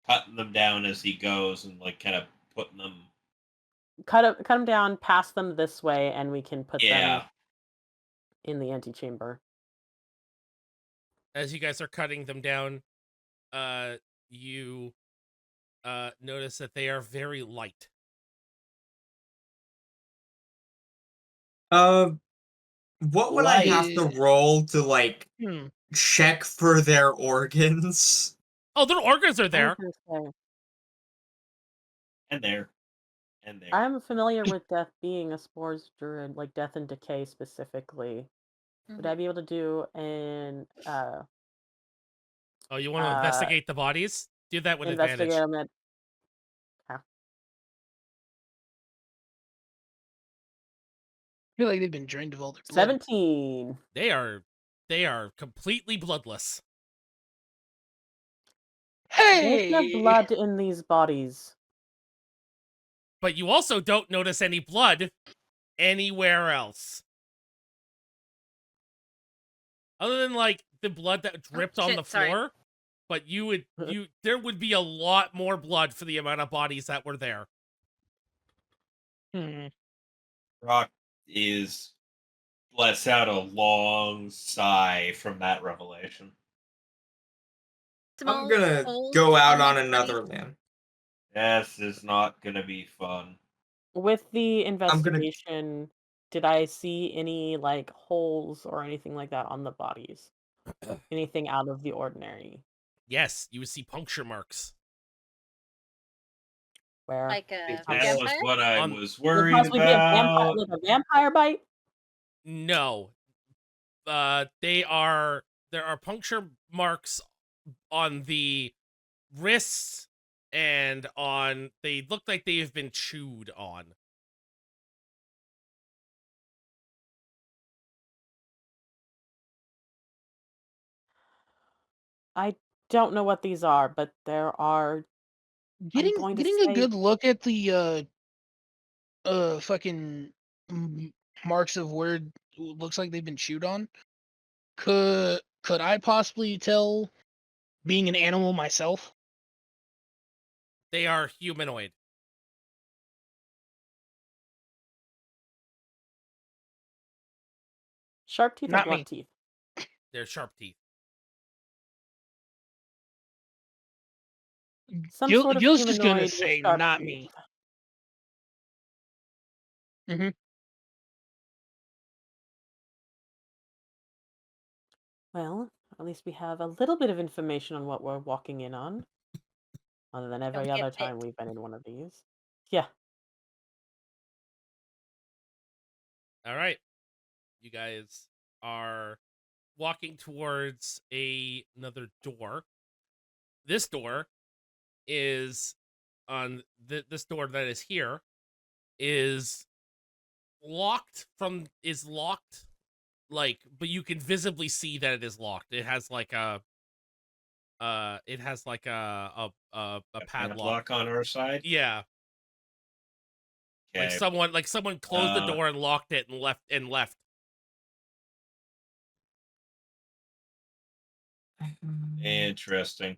Speaker 5: cutting them down as he goes and like kind of putting them.
Speaker 4: Cut them down, pass them this way, and we can put
Speaker 5: Yeah.
Speaker 4: them in the antechamber.
Speaker 1: As you guys are cutting them down, you notice that they are very light.
Speaker 2: What would I have to
Speaker 7: Light.
Speaker 2: roll to like
Speaker 7: Hmm.
Speaker 2: check for their organs?
Speaker 1: Oh, their organs are
Speaker 4: I was
Speaker 1: there.
Speaker 4: gonna say,
Speaker 5: And there. And there.
Speaker 4: I'm familiar with death being a spores druid, like death and decay specifically. Would I be able to do an
Speaker 1: Oh, you want to investigate the bodies? Do that with
Speaker 4: investigate
Speaker 1: advantage.
Speaker 4: them at
Speaker 7: I feel like they've been drained of all their blood.
Speaker 4: 17?
Speaker 1: They are completely bloodless.
Speaker 4: There's no
Speaker 7: Hey!
Speaker 4: blood in these bodies.
Speaker 1: But you also don't notice any blood anywhere else. Other than like the blood that dripped on
Speaker 3: shit,
Speaker 1: the
Speaker 3: sorry.
Speaker 1: floor, but there would be a lot more blood for the amount of bodies that were there.
Speaker 7: Hmm.
Speaker 5: Brock lets out a long sigh from that revelation.
Speaker 2: I'm gonna go out on another limb.
Speaker 5: This is not gonna be fun.
Speaker 4: With the
Speaker 2: I'm gonna.
Speaker 4: investigation, did I see any like holes or anything like that on the bodies? Anything out of the ordinary?
Speaker 1: Yes, you would see puncture marks
Speaker 4: Where
Speaker 3: Like a
Speaker 4: On
Speaker 5: That
Speaker 4: the-
Speaker 5: was
Speaker 3: vampire?
Speaker 5: what I
Speaker 1: on.
Speaker 5: was
Speaker 4: could it
Speaker 5: worried
Speaker 4: possibly be a vampire,
Speaker 5: about.
Speaker 4: like a vampire bite?
Speaker 1: No, there are puncture marks on the wrists and on. They look like they have been chewed on.
Speaker 4: I don't know what these are, but there are.
Speaker 7: Getting
Speaker 4: going to
Speaker 7: a
Speaker 4: say-
Speaker 7: good look at the fucking marks of where it looks like they've been chewed on. Could I possibly tell, being an animal myself?
Speaker 1: They are humanoid.
Speaker 4: Sharp teeth or
Speaker 7: Not
Speaker 4: blunt
Speaker 7: me.
Speaker 4: teeth?
Speaker 1: They're sharp teeth.
Speaker 4: Some sort of
Speaker 7: Gil's just gonna
Speaker 4: humanoid with
Speaker 7: say
Speaker 4: sharp
Speaker 7: not
Speaker 4: teeth.
Speaker 7: me. Mm-hmm.
Speaker 4: Well, at least we have a little bit of information on what we're walking in on. Other than every
Speaker 3: Don't get
Speaker 4: other time
Speaker 3: bit.
Speaker 4: we've been in one of these. Yeah.
Speaker 1: All right, you guys are walking towards another door. This door is on this door that is here is locked like, but you can visibly see that it is locked. It has like a
Speaker 5: A
Speaker 1: padlock.
Speaker 5: on our side.
Speaker 1: Yeah,
Speaker 5: Okay.
Speaker 1: like someone closed the door and locked it and left.
Speaker 5: Interesting.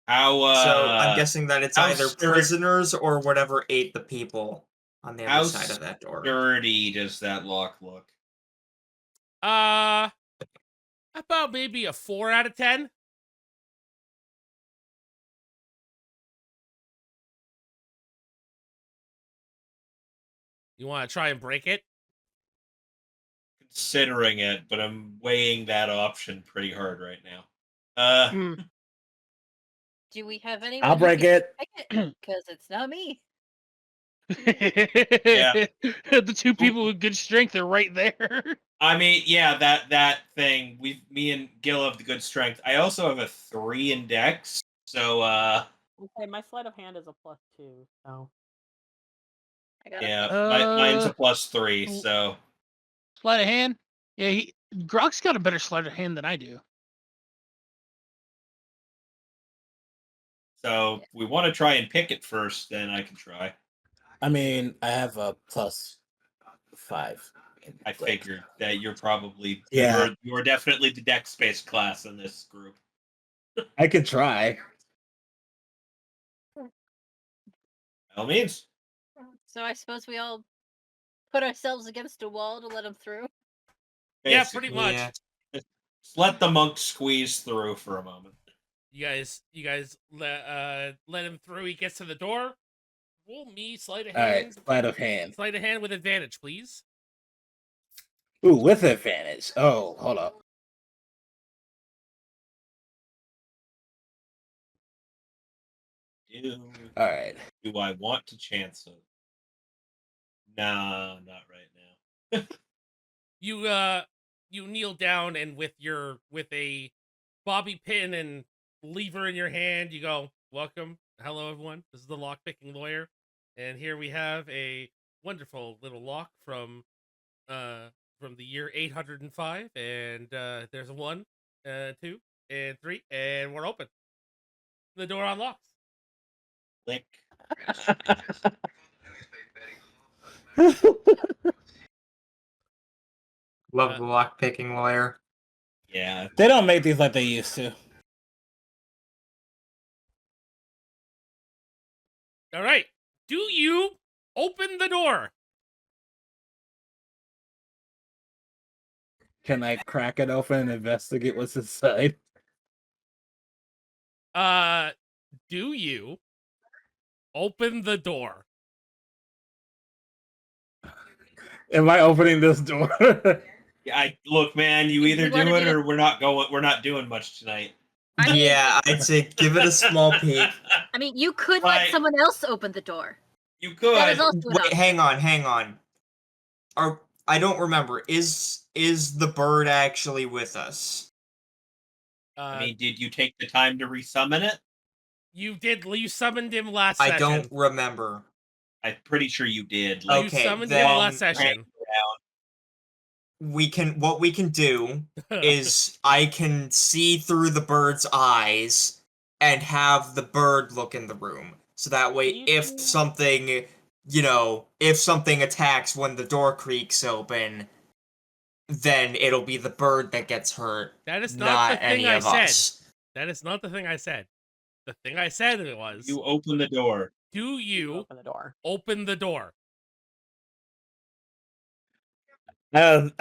Speaker 5: How
Speaker 2: So I'm guessing that it's
Speaker 5: how
Speaker 2: either prisoners or whatever ate the people on the
Speaker 5: how
Speaker 2: other side of that door.
Speaker 5: dirty does that lock look?
Speaker 1: About maybe a 4 out of 10. You want to try and break it?
Speaker 5: Considering it, but I'm weighing that option pretty hard right now.
Speaker 7: Hmm.
Speaker 3: Do we have anyone?
Speaker 6: I'll break it.
Speaker 3: Because it's not me.
Speaker 7: The two people with good strength are right there.
Speaker 5: I mean, yeah, that thing. Me and Gil have the good strength. I also have a 3 in Dex, so
Speaker 4: Okay, my sleight of hand is a +2, so.
Speaker 3: I got
Speaker 5: yeah,
Speaker 3: a
Speaker 5: mine's a +3.
Speaker 7: l-
Speaker 5: So
Speaker 7: Sleight of hand. Yeah, Grok's got a better sleight of hand than I do.
Speaker 5: if we want to try and pick it first, then I can try.
Speaker 6: I mean, I have a +5.
Speaker 5: I figured that you're probably
Speaker 6: Yeah.
Speaker 5: you're definitely the Dex based class in this group.
Speaker 6: I could try.
Speaker 5: By all means.
Speaker 3: So I suppose we all put ourselves against a wall to let him through.
Speaker 1: Yeah,
Speaker 5: Basically.
Speaker 1: pretty much.
Speaker 2: Yeah.
Speaker 5: Just let the monk squeeze through for a moment.
Speaker 1: You guys let him through. He gets to the door. Roll me sleight of
Speaker 6: All right,
Speaker 1: hand.
Speaker 6: sleight of hand.
Speaker 1: Sleight of hand with advantage, please.
Speaker 6: Ooh, with advantage. Oh, hold up. All right.
Speaker 5: Do I want to chance it? Nah, not right now.
Speaker 1: You kneel down and with a bobby pin and lever in your hand, you go, "Welcome, hello everyone. This is the lock picking lawyer, and here we have a wonderful little lock from the year 805, and there's a 1, 2, and 3, and we're open. The door unlocks.
Speaker 5: Lick.
Speaker 2: Love the lock picking lawyer.
Speaker 5: Yeah.
Speaker 6: They don't make these like they used to.
Speaker 1: All right. Do you open the door?
Speaker 6: Can I crack it open and investigate what's inside?
Speaker 1: Do you? Open the door.
Speaker 6: Am I opening this door?
Speaker 5: Yeah, look, man. You
Speaker 3: You
Speaker 5: either
Speaker 3: wanna
Speaker 5: do
Speaker 3: be
Speaker 5: it
Speaker 3: the-
Speaker 5: or we're not going. We're not doing much tonight.
Speaker 3: I mean,
Speaker 2: Yeah, I'd say give it a small peek.
Speaker 3: I mean, you could
Speaker 5: Like-
Speaker 3: let someone else open the door.
Speaker 5: You could.
Speaker 3: That is also an
Speaker 2: Wait,
Speaker 3: option.
Speaker 2: hang on. I don't remember. Is the bird actually with us?
Speaker 5: I mean, did you take the time to resummon it?
Speaker 1: You did. You summoned him last
Speaker 2: I
Speaker 1: session.
Speaker 2: don't remember.
Speaker 5: I'm pretty sure you did.
Speaker 1: You
Speaker 5: Like,
Speaker 2: Okay,
Speaker 1: summoned
Speaker 2: then-
Speaker 1: him last session.
Speaker 2: What we can do is I can see through the bird's eyes and have the bird look in the room. So that way if something attacks when the door creaks open, then it'll be the bird that gets hurt.
Speaker 1: That is
Speaker 2: not
Speaker 1: not the thing
Speaker 2: any
Speaker 1: I
Speaker 2: of
Speaker 1: said.
Speaker 2: us.
Speaker 1: That is not the thing I said. The thing I said was,
Speaker 5: you open the door.
Speaker 1: do you
Speaker 4: Open the door.
Speaker 1: open the door?
Speaker 6: I'm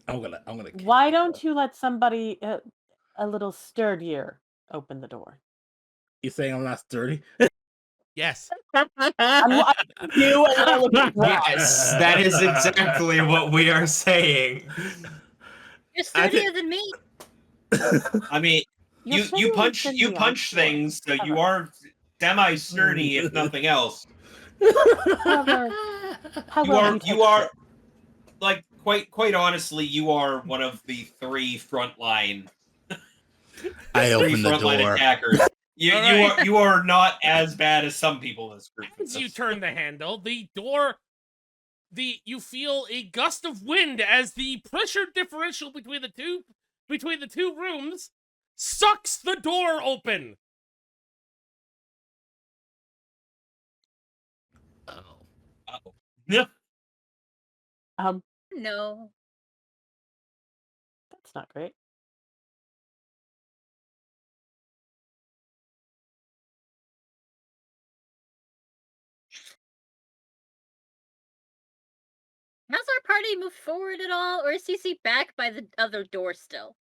Speaker 6: gonna.
Speaker 4: Why don't you let somebody a little sturdier open the door?
Speaker 6: You saying I'm not sturdy?
Speaker 1: Yes.
Speaker 4: I'm you and I look at
Speaker 2: Yes, that is exactly what we are saying.
Speaker 3: You're sturdier than me.
Speaker 5: I mean,
Speaker 4: You're
Speaker 5: you
Speaker 4: sturdier
Speaker 5: punch
Speaker 4: than
Speaker 5: you
Speaker 4: me, I'm
Speaker 5: punch
Speaker 4: sure.
Speaker 5: things, so you
Speaker 4: However.
Speaker 5: are semi sturdy, if nothing else.
Speaker 4: However, how
Speaker 5: You
Speaker 4: well
Speaker 5: are
Speaker 4: do take
Speaker 5: you are
Speaker 4: it?
Speaker 5: like quite honestly, you are one of the three frontline attackers. You are not as bad as some people in this group.
Speaker 1: As you turn the handle, the door, you feel a gust of wind as the pressure differential between the two rooms sucks the door open.
Speaker 5: Uh-oh. Yeah.
Speaker 3: No.
Speaker 4: That's not great.
Speaker 3: Has our party moved forward at all, or is CC back by the other door still?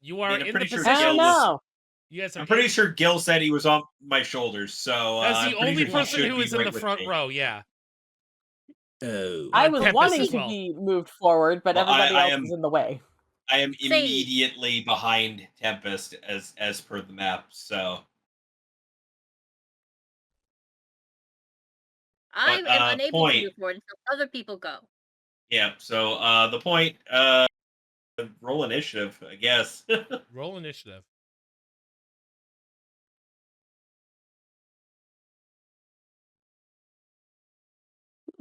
Speaker 1: You are
Speaker 5: I mean, I'm
Speaker 1: in the
Speaker 5: pretty sure
Speaker 1: position.
Speaker 4: I don't
Speaker 5: Gil was-
Speaker 4: know.
Speaker 1: You guys are
Speaker 5: I'm pretty sure Gil said he was on my shoulders, so
Speaker 1: That's
Speaker 5: I'm
Speaker 1: the
Speaker 5: pretty
Speaker 1: only
Speaker 5: sure he
Speaker 1: person
Speaker 5: should
Speaker 1: who
Speaker 5: be
Speaker 1: is in
Speaker 5: right
Speaker 1: the
Speaker 5: with
Speaker 1: front
Speaker 5: me.
Speaker 1: row. Yeah.
Speaker 6: Oh.
Speaker 4: I was
Speaker 1: Tempest
Speaker 4: wanting
Speaker 1: as
Speaker 4: to
Speaker 1: well.
Speaker 4: be moved forward, but
Speaker 5: Well,
Speaker 4: everybody
Speaker 5: I
Speaker 4: else
Speaker 5: am-
Speaker 4: is in the way.
Speaker 5: I am
Speaker 3: Sadie.
Speaker 5: immediately behind Tempest as per the map, so
Speaker 3: I
Speaker 5: But,
Speaker 3: am unable
Speaker 5: point.
Speaker 3: to move forward until other people go.
Speaker 5: yeah. So the point, roll initiative, I guess.
Speaker 1: Roll initiative.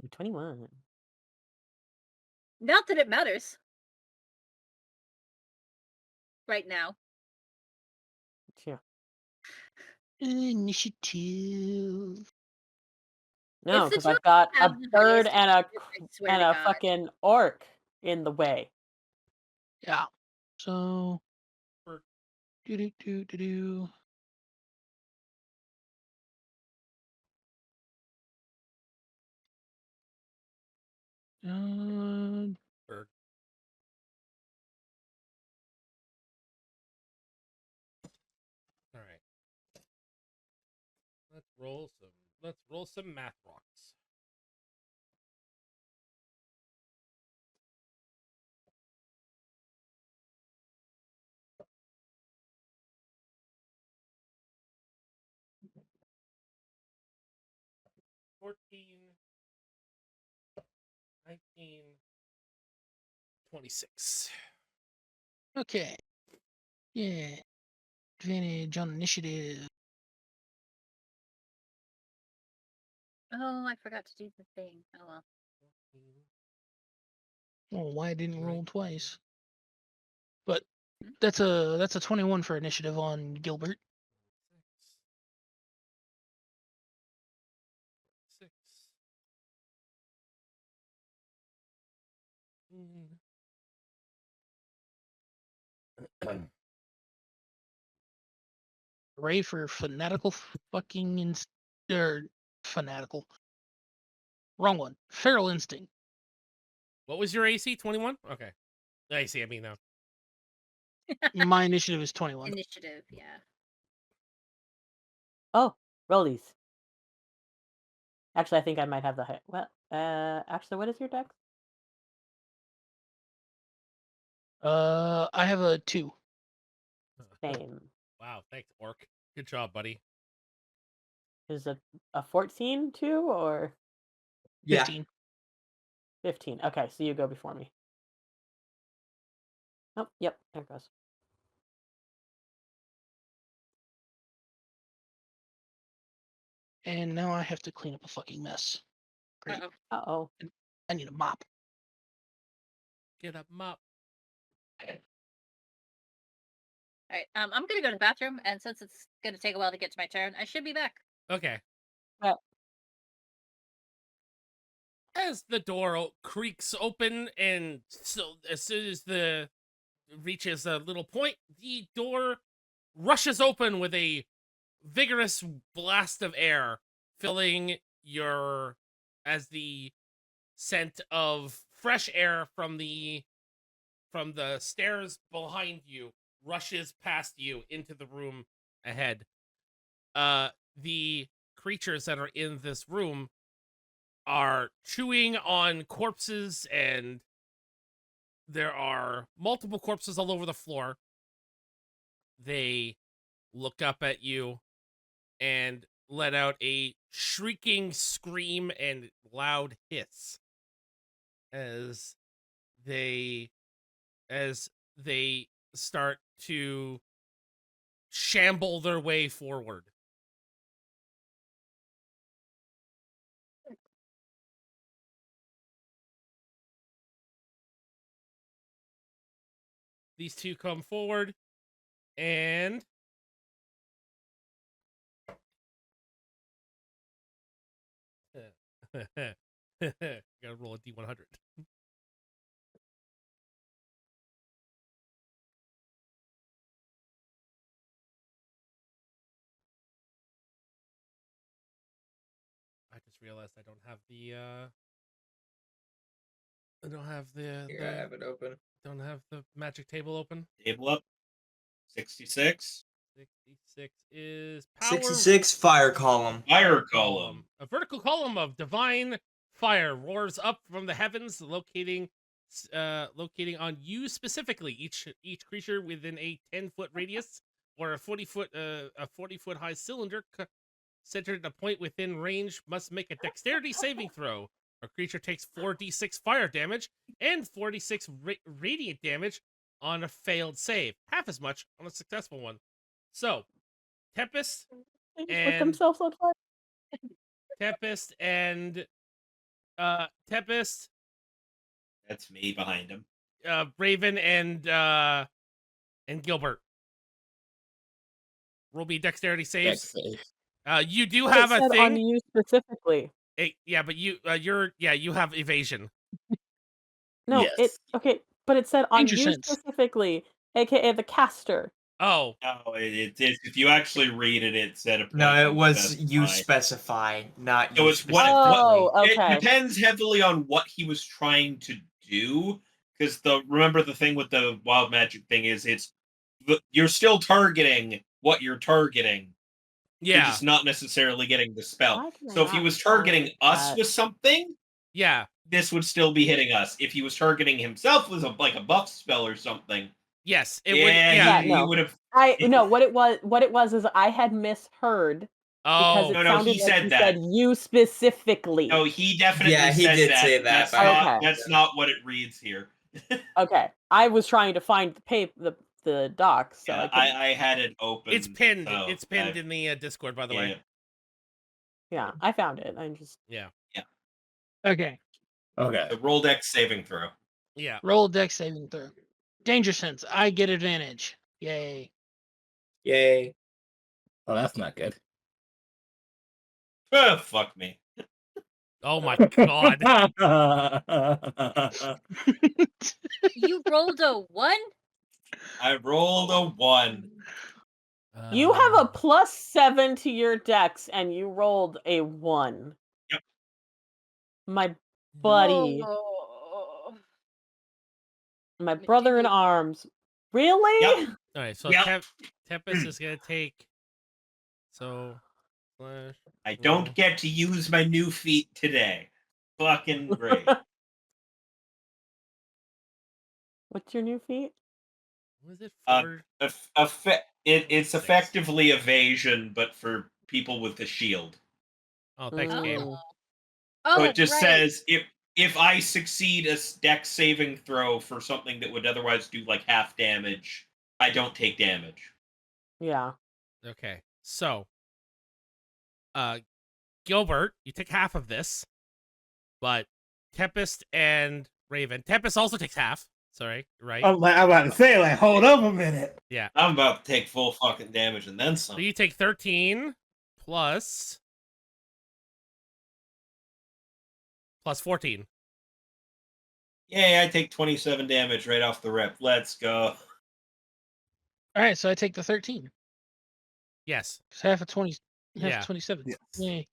Speaker 4: Ooh, 21.
Speaker 3: Not that it matters. Right now.
Speaker 4: Sure.
Speaker 7: Initiative.
Speaker 4: No,
Speaker 3: It's the
Speaker 4: because I've
Speaker 3: two
Speaker 4: got
Speaker 3: have
Speaker 4: a
Speaker 3: the
Speaker 4: bird
Speaker 3: highest
Speaker 4: and a
Speaker 3: initiative, I swear to God.
Speaker 4: fucking orc in the way.
Speaker 7: Yeah. So.
Speaker 1: Or-
Speaker 7: Do.
Speaker 1: Bird. All right. Let's roll some math rocks. $14, 19, 26.
Speaker 7: Okay. Yeah. Advantage on initiative.
Speaker 3: Oh, I forgot to do the thing. Oh well.
Speaker 7: Oh, why I didn't roll twice? But that's a 21 for initiative on Gilbert.
Speaker 1: 6.
Speaker 7: Ray for fanatical fucking fanatical. Wrong one. Feral instinct.
Speaker 1: What was your AC? 21? Okay. AC, I mean, no.
Speaker 7: My initiative is 21.
Speaker 3: Initiative, yeah.
Speaker 4: Oh, rollies. Actually, I think I might have the high. Well, actually, what is your dex?
Speaker 7: I have a 2.
Speaker 4: Same.
Speaker 1: Wow, thanks, Orc. Good job, buddy.
Speaker 4: Is a 14 too, or
Speaker 7: 15.
Speaker 4: 15? Okay, so you go before me. Oh, yep, there it goes.
Speaker 7: And now I have to clean up a fucking mess. Great.
Speaker 3: Uh-oh.
Speaker 4: Uh-oh.
Speaker 7: I need a mop.
Speaker 1: Get up, mop.
Speaker 3: All right. I'm gonna go to the bathroom, and since it's gonna take a while to get to my turn, I should be back.
Speaker 1: Okay.
Speaker 4: Yeah.
Speaker 1: As the door creaks open, and so as soon as the reaches a little point, the door rushes open with a vigorous blast of air, filling your as the scent of fresh air from the stairs behind you rushes past you into the room ahead. The creatures that are in this room are chewing on corpses, and there are multiple corpses all over the floor. They look up at you and let out a shrieking scream and loud hiss as they start to shamble their way forward. These two come forward and gotta roll a D100. I just realized I don't have the
Speaker 2: Here, I have it open.
Speaker 1: don't have the magic table open.
Speaker 5: Table up. 66.
Speaker 1: 66 is power
Speaker 2: 66 fire column.
Speaker 5: Fire column.
Speaker 1: A vertical column of divine fire roars up from the heavens, locating on you specifically. Each creature within a 10-foot radius or a 40-foot high cylinder centered at a point within range must make a dexterity saving throw. A creature takes 4d6 fire damage and 4d6 radiant damage on a failed save, half as much on a successful one. So, Tempest
Speaker 4: They just put
Speaker 1: and
Speaker 4: themselves on fire.
Speaker 1: Tempest and Tempest,
Speaker 5: That's me behind him.
Speaker 1: Raven and Gilbert. Roll me dexterity saves.
Speaker 6: Dex save.
Speaker 1: You do
Speaker 4: But
Speaker 1: have
Speaker 4: it
Speaker 1: a
Speaker 4: said on
Speaker 1: thing.
Speaker 4: you specifically.
Speaker 1: Yeah, but you you have evasion.
Speaker 4: No,
Speaker 6: Yes.
Speaker 4: okay, but it said on
Speaker 7: Danger
Speaker 4: you
Speaker 7: sense.
Speaker 4: specifically, aka the caster.
Speaker 1: Oh,
Speaker 5: No, it's if you actually read it, it said a
Speaker 2: No,
Speaker 5: point
Speaker 2: it
Speaker 5: you
Speaker 2: was you
Speaker 5: specify.
Speaker 2: specify, not
Speaker 5: So
Speaker 2: you
Speaker 5: it's what-
Speaker 4: Oh,
Speaker 2: specifically.
Speaker 4: okay.
Speaker 5: It depends heavily on what he was trying to do. Because remember the thing with the wild magic thing is you're still targeting what you're targeting. You're
Speaker 1: yeah,
Speaker 5: just not necessarily getting the spell.
Speaker 4: Why can I
Speaker 5: So if he
Speaker 4: not
Speaker 5: was targeting
Speaker 4: find
Speaker 5: us
Speaker 4: that?
Speaker 5: with something,
Speaker 1: yeah,
Speaker 5: this would still be hitting us. If he was targeting himself with like a buff spell or something,
Speaker 1: yes, it
Speaker 5: yeah,
Speaker 1: would. Yeah.
Speaker 5: he
Speaker 4: no.
Speaker 5: would have.
Speaker 4: No, what it was is I had misheard because
Speaker 1: Oh,
Speaker 4: it
Speaker 5: No,
Speaker 4: sounded
Speaker 5: he
Speaker 4: like
Speaker 5: said
Speaker 4: he
Speaker 5: that.
Speaker 4: said you specifically.
Speaker 5: No, he definitely
Speaker 2: Yeah, he
Speaker 5: said
Speaker 2: did
Speaker 5: that.
Speaker 2: say that,
Speaker 5: That's
Speaker 2: but
Speaker 5: not.
Speaker 4: Okay.
Speaker 5: That's not what it reads here.
Speaker 4: Okay, I was trying to find the docs, so
Speaker 5: Yeah,
Speaker 4: I couldn't.
Speaker 5: I had it open.
Speaker 1: it's pinned.
Speaker 5: so
Speaker 1: It's pinned in the Discord, by the
Speaker 5: yeah,
Speaker 1: way.
Speaker 4: Yeah, I found it. I'm just
Speaker 1: Yeah,
Speaker 7: Okay.
Speaker 6: Okay.
Speaker 5: the roll deck saving throw.
Speaker 1: yeah.
Speaker 7: Roll dex saving throw. Danger sense. I get advantage. Yay.
Speaker 2: Yay.
Speaker 6: Oh, that's not good.
Speaker 5: Oh, fuck me.
Speaker 1: Oh my god.
Speaker 3: You rolled a 1?
Speaker 5: I rolled a 1.
Speaker 4: you have a +7 to your dex, and you rolled a 1.
Speaker 5: Yep.
Speaker 4: My buddy,
Speaker 3: Oh.
Speaker 4: my brother in
Speaker 3: Dude.
Speaker 4: arms. Really?
Speaker 5: Yep.
Speaker 1: All right, so
Speaker 5: Yep.
Speaker 1: Tempest is gonna take. So Slash
Speaker 5: I
Speaker 1: roll.
Speaker 5: don't get to use my new feat today. Fucking great.
Speaker 4: What's your new feat?
Speaker 1: Was it
Speaker 5: Uh,
Speaker 1: four?
Speaker 5: It's
Speaker 1: Six.
Speaker 5: effectively evasion, but for people with a shield.
Speaker 1: Oh, thanks, game.
Speaker 3: Oh.
Speaker 5: So
Speaker 3: Oh,
Speaker 5: it just
Speaker 3: right.
Speaker 5: says if I succeed a dex saving throw for something that would otherwise do like half damage, I don't take damage.
Speaker 4: Yeah.
Speaker 1: Okay, so, Gilbert, you take half of this, but Tempest and Raven. Tempest also takes half. Sorry, right?
Speaker 6: I'm about to say, like, hold up a minute.
Speaker 1: Yeah.
Speaker 5: I'm about to take full fucking damage and then some.
Speaker 1: So you take 13 plus 14.
Speaker 5: Yay, I take 27 damage right off the rip. Let's go.
Speaker 7: All right, so I take the 13.
Speaker 1: Yes.
Speaker 7: It's half of 20. Half
Speaker 1: Yeah.
Speaker 7: of 27.
Speaker 6: Yes.
Speaker 7: Yay.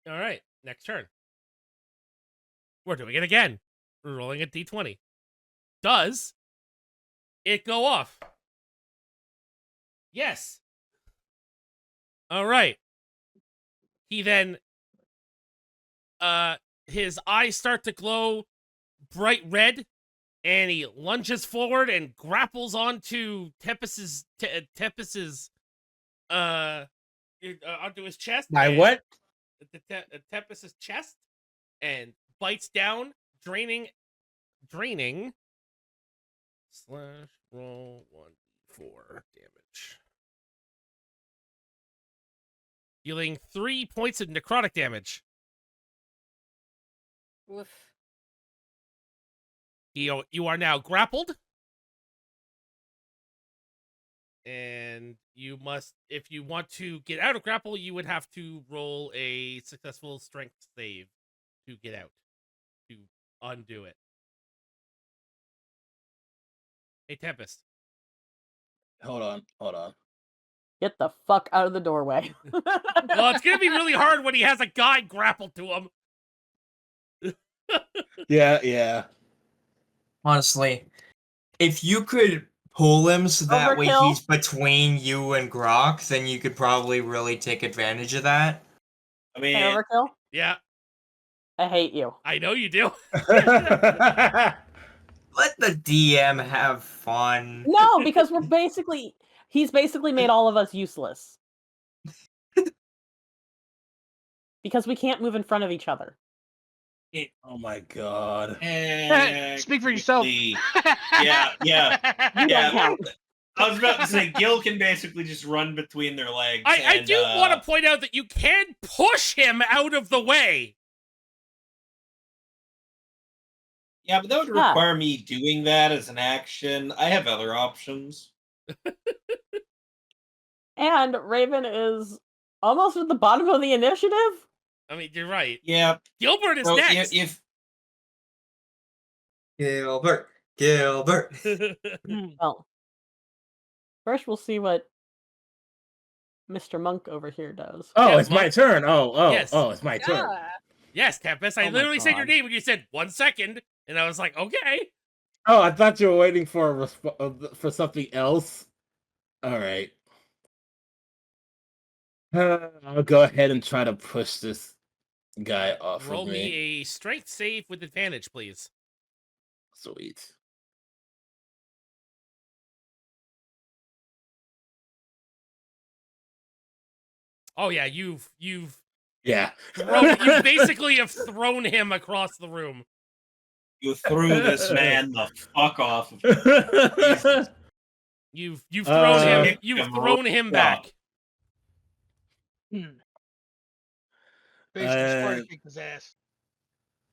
Speaker 1: All right. Next turn. We're doing it again. We're rolling a d20. Does it go off? Yes. All right. He then, his eyes start to glow bright red, and he lunges forward and grapples onto Tempest's, onto his chest.
Speaker 6: My
Speaker 1: and-
Speaker 6: what?
Speaker 1: Tempest's chest, and bites down, draining slash roll 1d4 damage, dealing 3 points of necrotic damage.
Speaker 3: Oof.
Speaker 1: You are now grappled, and you must, if you want to get out of grapple, you would have to roll a successful strength save to get out, to undo it. Hey, Tempest.
Speaker 6: Hold on.
Speaker 4: Get the fuck out of the doorway.
Speaker 1: Well, it's gonna be really hard when he has a guy grappled to him.
Speaker 6: Yeah.
Speaker 2: Honestly, if you could pull him so that way
Speaker 4: Overkill?
Speaker 2: he's between you and Grok, then you could probably really take advantage of that.
Speaker 5: I
Speaker 4: Hey,
Speaker 5: mean,
Speaker 4: Overkill?
Speaker 1: Yeah,
Speaker 4: I hate you.
Speaker 1: I know you do.
Speaker 2: Let the DM have fun.
Speaker 4: No, because he's basically made all of us useless. Because we can't move in front of each other.
Speaker 6: Oh my god.
Speaker 7: Speak for yourself.
Speaker 5: Yeah.
Speaker 4: You don't
Speaker 5: Yeah.
Speaker 4: count.
Speaker 5: I was about to say, Gil can basically just run between their legs.
Speaker 1: I
Speaker 5: and,
Speaker 1: do want to point out that you can push him out of the way.
Speaker 5: Yeah, but that would
Speaker 4: Yeah.
Speaker 5: require me doing that as an action. I have other options.
Speaker 4: And Raven is almost at the bottom of the initiative?
Speaker 1: I mean, you're right.
Speaker 5: Yeah.
Speaker 1: Gilbert is
Speaker 5: So
Speaker 1: next.
Speaker 5: if
Speaker 2: Gilbert.
Speaker 4: Well, first we'll see what Mr. Monk over here does.
Speaker 6: Oh,
Speaker 1: Yeah,
Speaker 6: it's my
Speaker 1: Monk.
Speaker 6: turn.
Speaker 1: Yes.
Speaker 6: It's my turn.
Speaker 3: Yeah.
Speaker 1: Yes, Tempest. I
Speaker 4: Oh my
Speaker 1: literally said your
Speaker 4: God.
Speaker 1: name and you said 1 second, and I was like, okay.
Speaker 6: Oh, I thought you were waiting for for something else. All right. I'll go ahead and try to push this guy off
Speaker 1: Roll
Speaker 6: of
Speaker 1: me
Speaker 6: me.
Speaker 1: a strength save with advantage, please.
Speaker 6: Sweet.
Speaker 1: Oh yeah, you've
Speaker 6: Yeah.
Speaker 1: you basically have thrown him across the room.
Speaker 5: you threw this man the fuck off of Jesus.
Speaker 1: You've thrown him.
Speaker 5: Kicked
Speaker 1: You've
Speaker 5: him
Speaker 1: thrown him
Speaker 5: right
Speaker 1: back.
Speaker 7: Basically, Sparta kicked his ass.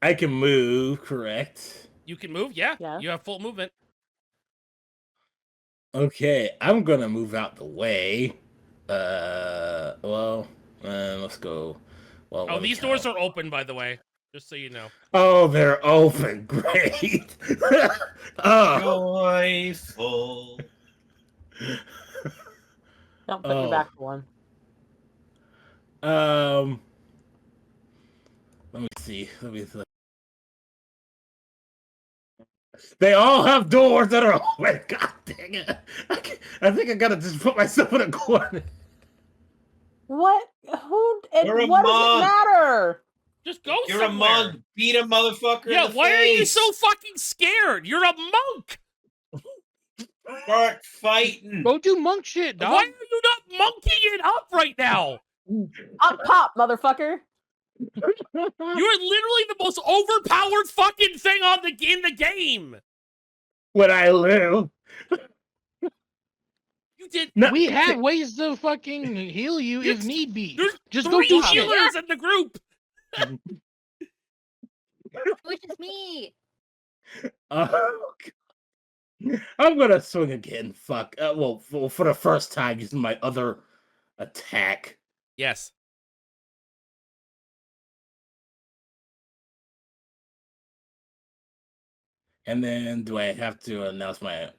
Speaker 6: I can move, correct?
Speaker 1: You can move. Yeah.
Speaker 4: Yeah.
Speaker 1: You have full movement.
Speaker 6: Okay, I'm gonna move out the way. Let's go. Well,
Speaker 1: Oh,
Speaker 6: let me
Speaker 1: these doors
Speaker 6: count.
Speaker 1: are open, by the way. Just so you know.
Speaker 6: Oh, they're open. Great. Oh.
Speaker 5: Joyful.
Speaker 4: Don't put your back to one.
Speaker 6: Let me see. They all have doors that are open. God dang it! I think I gotta just put myself in a corner.
Speaker 4: What? Who?
Speaker 5: You're a
Speaker 4: What does it
Speaker 5: monk.
Speaker 1: Just go
Speaker 5: You're
Speaker 1: somewhere.
Speaker 5: a monk. Beat a motherfucker
Speaker 1: Yeah,
Speaker 5: in the
Speaker 1: why are you
Speaker 5: face.
Speaker 1: so fucking scared? You're a monk.
Speaker 5: Start fighting.
Speaker 7: Go do monk shit, dog.
Speaker 1: Why are you not monkeying it up right now?
Speaker 4: Pop, motherfucker.
Speaker 1: You're literally the most overpowered fucking thing in the game.
Speaker 6: When I live.
Speaker 1: You did.
Speaker 6: No,
Speaker 7: We have ways to fucking heal you if need be.
Speaker 1: There's
Speaker 7: Just go
Speaker 1: 3
Speaker 7: do shit.
Speaker 1: healers in the group.
Speaker 3: Which is me.
Speaker 6: Oh, God. I'm gonna swing again. Fuck. Well, for the first time, using my other attack.
Speaker 1: Yes.
Speaker 6: And then, do I have to announce my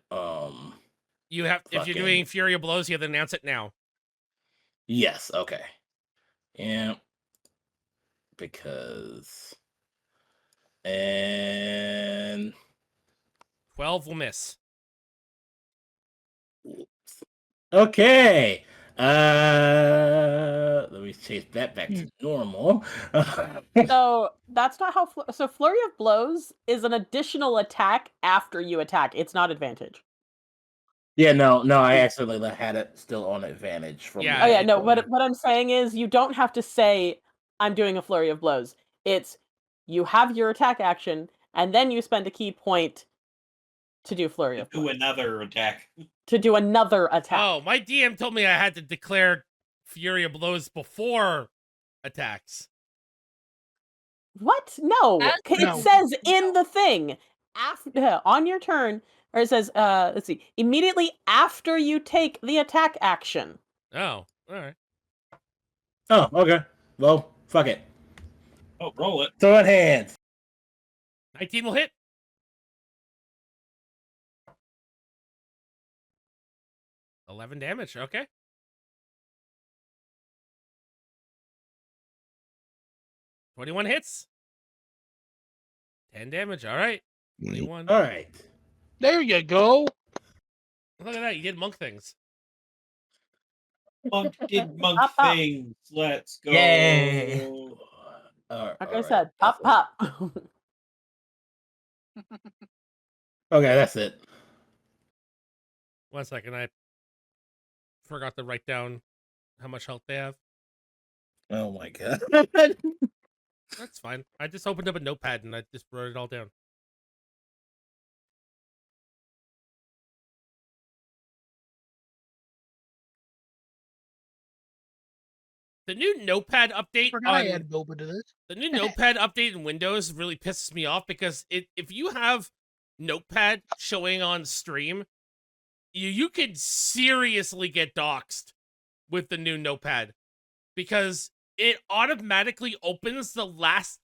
Speaker 1: You have. If you're
Speaker 6: Fucking-
Speaker 1: doing Fury of Blows, you have to announce it now.
Speaker 6: Yes. Okay. Yeah. Because. And
Speaker 1: 12 will miss.
Speaker 6: okay. Let me change that back to normal.
Speaker 4: So that's not how. So Flurry of Blows is an additional attack after you attack. It's not advantage.
Speaker 6: Yeah, no, I accidentally had it still on advantage from.
Speaker 1: Yeah,
Speaker 4: Oh yeah,
Speaker 1: it-
Speaker 4: no. What I'm saying is, you don't have to say I'm doing a Flurry of Blows. It's you have your attack action, and then you spend a key point to do Flurry of
Speaker 5: Do
Speaker 4: Blows.
Speaker 5: another attack.
Speaker 4: To do another attack.
Speaker 1: Oh, my DM told me I had to declare Fury of Blows before attacks.
Speaker 4: What? No.
Speaker 3: As-
Speaker 4: It
Speaker 7: No.
Speaker 4: says in the thing after on your turn, or it says let's see, immediately after you take the attack action.
Speaker 1: Oh, all right.
Speaker 6: Oh, okay. Well, fuck it.
Speaker 5: Oh, roll it.
Speaker 6: Throw it hands.
Speaker 1: 19 will hit. $11 damage. Okay. 21 hits. 10 damage. All right. 21.
Speaker 6: All right.
Speaker 7: There you go.
Speaker 1: Look at that. You did monk things.
Speaker 5: Monk did monk
Speaker 4: Pop, pop.
Speaker 5: things. Let's go.
Speaker 2: Yay.
Speaker 4: Like I said, pop pop.
Speaker 6: Okay, that's it.
Speaker 1: 1 second. I forgot to write down how much health they have.
Speaker 6: Oh my god.
Speaker 1: That's fine. I just opened up a notepad and I just wrote it all down. The new notepad update
Speaker 7: Forgot I
Speaker 1: on
Speaker 7: added Boba to this.
Speaker 1: the new notepad update in Windows really pisses me off because if you have notepad showing on stream, you could seriously get doxxed with the new notepad because it automatically opens the last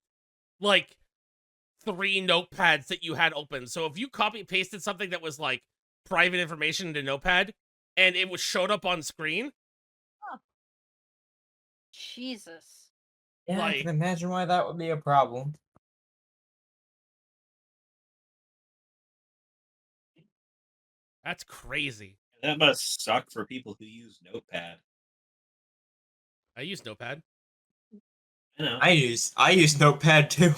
Speaker 1: like 3 notepads that you had open. So if you copy pasted something that was like private information into notepad and it was showed up on screen,
Speaker 3: Jesus.
Speaker 2: Yeah, I
Speaker 1: Like-
Speaker 2: can imagine why that would be a problem.
Speaker 1: that's crazy.
Speaker 5: That must suck for people who use Notepad.
Speaker 1: I use notepad.
Speaker 5: You know.
Speaker 2: I use Notepad too.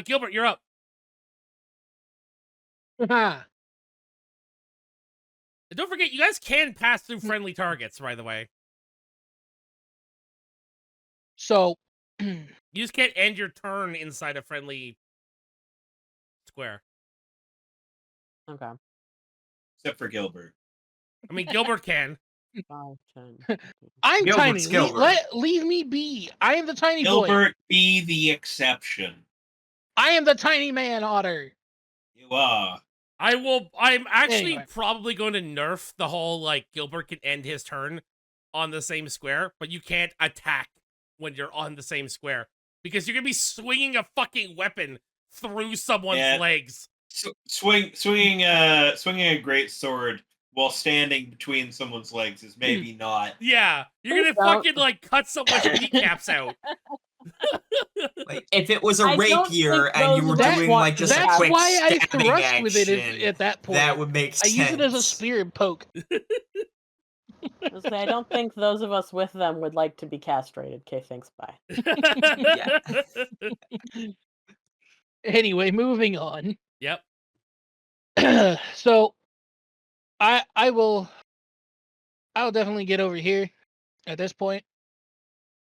Speaker 1: Gilbert, you're up.
Speaker 7: Ah,
Speaker 1: And don't forget, you guys can pass through friendly targets, by the way.
Speaker 7: so,
Speaker 1: You just can't end your turn inside a friendly square.
Speaker 4: Okay.
Speaker 5: Except for Gilbert.
Speaker 1: I mean, Gilbert can.
Speaker 4: 5, 10.
Speaker 7: I'm
Speaker 2: Gilbert's
Speaker 7: tiny.
Speaker 2: Gilbert.
Speaker 7: Leave me be. I am the tiny boy.
Speaker 5: Gilbert, be the exception.
Speaker 7: I am the tiny man, Otter.
Speaker 5: You are.
Speaker 1: I'm actually
Speaker 7: Anyway.
Speaker 1: probably going to nerf the whole, like, Gilbert can end his turn on the same square, but you can't attack when you're on the same square. Because you're going to be swinging a fucking weapon through someone's
Speaker 5: Yeah.
Speaker 1: legs.
Speaker 5: Swinging a great sword while standing between someone's legs is maybe not.
Speaker 1: Yeah, you're
Speaker 4: Please
Speaker 1: going to
Speaker 4: don't.
Speaker 1: fucking, like, cut someone's kneecaps out.
Speaker 2: Like, if it was a
Speaker 4: I don't
Speaker 2: rapier
Speaker 4: think
Speaker 2: and you
Speaker 4: those
Speaker 2: were
Speaker 4: of us
Speaker 2: doing
Speaker 7: That-
Speaker 2: like just a
Speaker 7: that's
Speaker 2: quick
Speaker 7: why I
Speaker 2: stabbing
Speaker 7: thrust with it
Speaker 2: action,
Speaker 7: at that point.
Speaker 2: that would make
Speaker 7: I
Speaker 2: sense.
Speaker 7: use it as a spear and poke.
Speaker 4: I don't think those of us with them would like to be castrated. Okay, thanks, bye.
Speaker 2: Yeah.
Speaker 7: Anyway, moving on.
Speaker 1: Yep.
Speaker 7: So I'll definitely get over here at this point.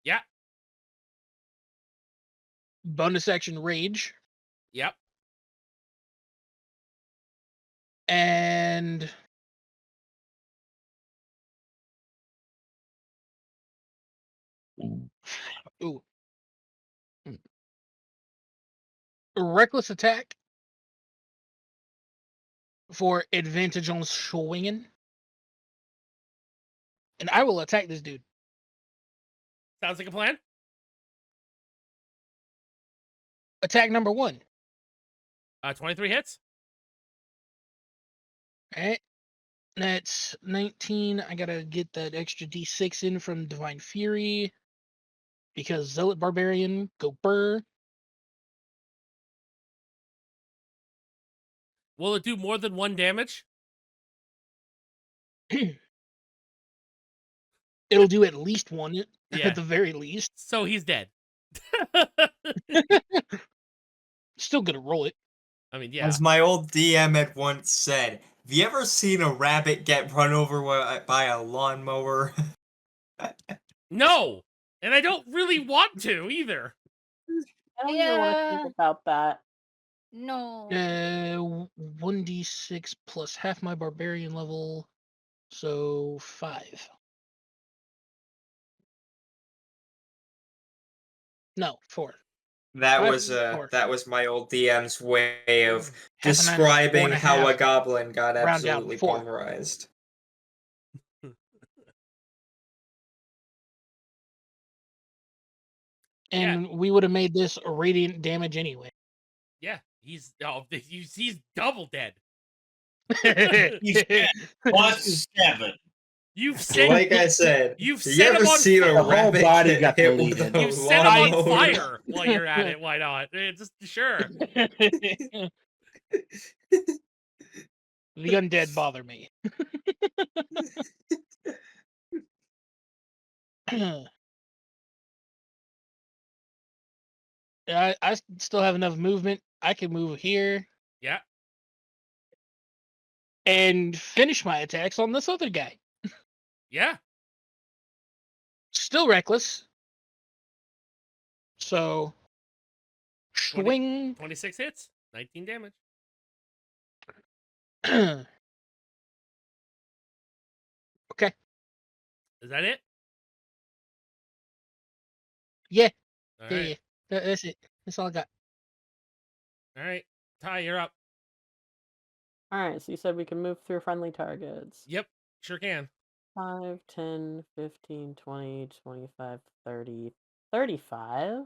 Speaker 1: Yeah.
Speaker 7: Bonus action rage.
Speaker 1: Yep.
Speaker 7: And ooh. Reckless attack for advantage on swinging. And I will attack this dude.
Speaker 1: Sounds like a plan.
Speaker 7: Attack number 1.
Speaker 1: 23 hits.
Speaker 7: Alright. That's 19. I gotta get that extra d6 in from Divine Fury. Because Zealot Barbarian, go burr.
Speaker 1: Will it do more than 1 damage?
Speaker 7: It'll do at least 1
Speaker 1: Yeah.
Speaker 7: at the very least.
Speaker 1: So he's dead.
Speaker 7: Still gonna roll it.
Speaker 1: I mean, yeah.
Speaker 2: As my old DM had once said, have you ever seen a rabbit get run over by a lawnmower?
Speaker 1: No! And I don't really want to either.
Speaker 4: I don't even want to
Speaker 3: Yeah.
Speaker 4: think about that.
Speaker 3: No.
Speaker 7: 1d6 plus half my barbarian level. So 5. No, 4.
Speaker 2: That
Speaker 7: Five
Speaker 2: was
Speaker 7: and four.
Speaker 2: that was my old DM's way of
Speaker 7: Half and nine,
Speaker 2: describing
Speaker 7: 4 and a
Speaker 2: how a
Speaker 7: half.
Speaker 2: goblin got
Speaker 7: Round down,
Speaker 2: absolutely
Speaker 7: 4.
Speaker 2: pulverized.
Speaker 7: And we would have made this radiant damage anyway.
Speaker 1: Yeah. He's double dead.
Speaker 5: He's dead. Plus 7.
Speaker 1: You've set
Speaker 2: Like I said,
Speaker 1: you've
Speaker 2: have you
Speaker 1: set
Speaker 2: ever
Speaker 1: him on
Speaker 2: seen a
Speaker 1: fire.
Speaker 6: The whole
Speaker 2: rabbit
Speaker 6: body
Speaker 2: get
Speaker 6: got
Speaker 2: hit
Speaker 6: deleted.
Speaker 2: with a
Speaker 1: You've set him on
Speaker 2: lawnmower?
Speaker 1: fire while you're at it. Why not? Just sure.
Speaker 7: The undead bother me. I still have enough movement. I can move here
Speaker 1: Yeah.
Speaker 7: and finish my attacks on this other guy.
Speaker 1: Yeah.
Speaker 7: Still reckless. So
Speaker 1: 20
Speaker 7: swing.
Speaker 1: 26 hits. 19 damage.
Speaker 7: Okay.
Speaker 1: Is that it?
Speaker 7: Yeah.
Speaker 1: All
Speaker 7: Yeah,
Speaker 1: right.
Speaker 7: yeah. That's it. That's all I got.
Speaker 1: All right. Ty, you're up.
Speaker 4: Alright, so you said we can move through friendly targets.
Speaker 1: Yep. Sure can.
Speaker 4: 5, 10, 15, 20, 25, 30, 35.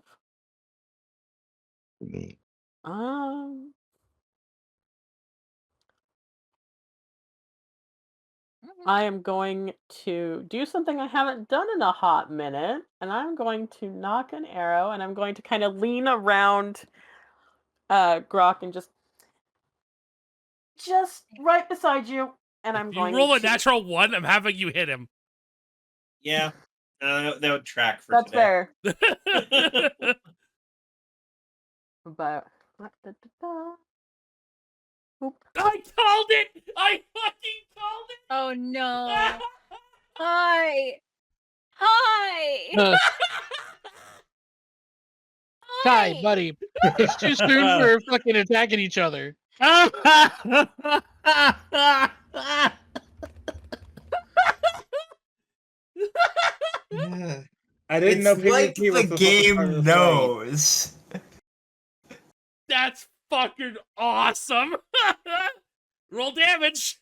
Speaker 4: Um, I am going to do something I haven't done in a hot minute, and I'm going to knock an arrow, and I'm going to kind of lean around Grok and just right beside you, and I'm
Speaker 1: If you
Speaker 4: going
Speaker 1: roll a
Speaker 4: to.
Speaker 1: natural 1, I'm having you hit him.
Speaker 5: Yeah, that would track for
Speaker 4: That's
Speaker 5: today.
Speaker 4: fair,
Speaker 1: I
Speaker 4: but Oop.
Speaker 1: called it! I fucking called it!
Speaker 3: Oh no. Hi. Hi.
Speaker 7: Ty,
Speaker 3: Hi.
Speaker 7: buddy. It's too soon for fucking attacking each other.
Speaker 2: Yeah.
Speaker 6: I didn't
Speaker 2: It's
Speaker 6: know
Speaker 2: like
Speaker 6: PvP was
Speaker 2: the
Speaker 6: supposed to start
Speaker 2: game
Speaker 6: this way.
Speaker 2: knows.
Speaker 1: That's fucking awesome! Roll damage!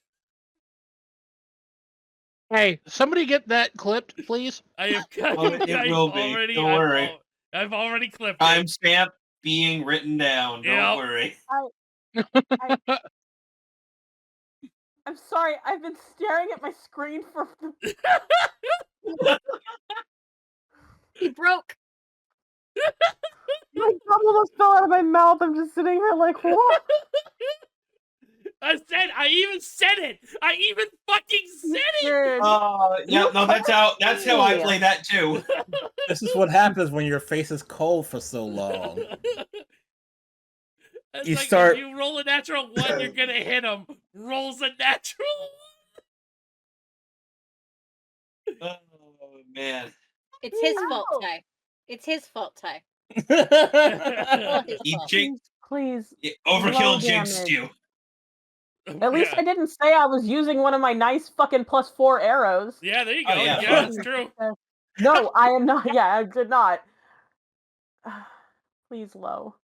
Speaker 7: Hey, somebody get that clipped, please.
Speaker 1: I have
Speaker 5: Oh, it will be. Don't worry.
Speaker 1: I've already clipped it.
Speaker 5: Timestamp being written down. Don't
Speaker 1: Yep.
Speaker 5: worry.
Speaker 4: I'm sorry, I've been staring at my screen for.
Speaker 3: He broke.
Speaker 4: mouth. I'm just sitting here like, what?
Speaker 1: I even said it. I even fucking said it.
Speaker 4: Dude,
Speaker 5: Yeah,
Speaker 4: You
Speaker 5: no, that's how I
Speaker 4: me.
Speaker 5: play that too.
Speaker 6: This is what happens when your face is cold for so long.
Speaker 1: It's
Speaker 6: You
Speaker 1: like
Speaker 6: start-
Speaker 1: if you roll a natural 1, you're gonna hit him. Rolls a natural
Speaker 5: Oh man.
Speaker 3: It's his fault,
Speaker 4: No.
Speaker 3: Ty. It's his fault, Ty.
Speaker 1: 1.
Speaker 3: All his
Speaker 5: He
Speaker 3: fault.
Speaker 5: jinxed.
Speaker 4: Please.
Speaker 5: Overkill
Speaker 4: Low
Speaker 5: jinxed
Speaker 4: damage.
Speaker 5: you.
Speaker 4: At least I didn't say I was using one of my nice fucking +4 arrows.
Speaker 1: Yeah, there you
Speaker 5: Oh,
Speaker 1: go.
Speaker 5: yeah,
Speaker 1: Yeah,
Speaker 5: fine.
Speaker 1: it's true.
Speaker 4: No, I am not. Yeah, I did not. Please, low.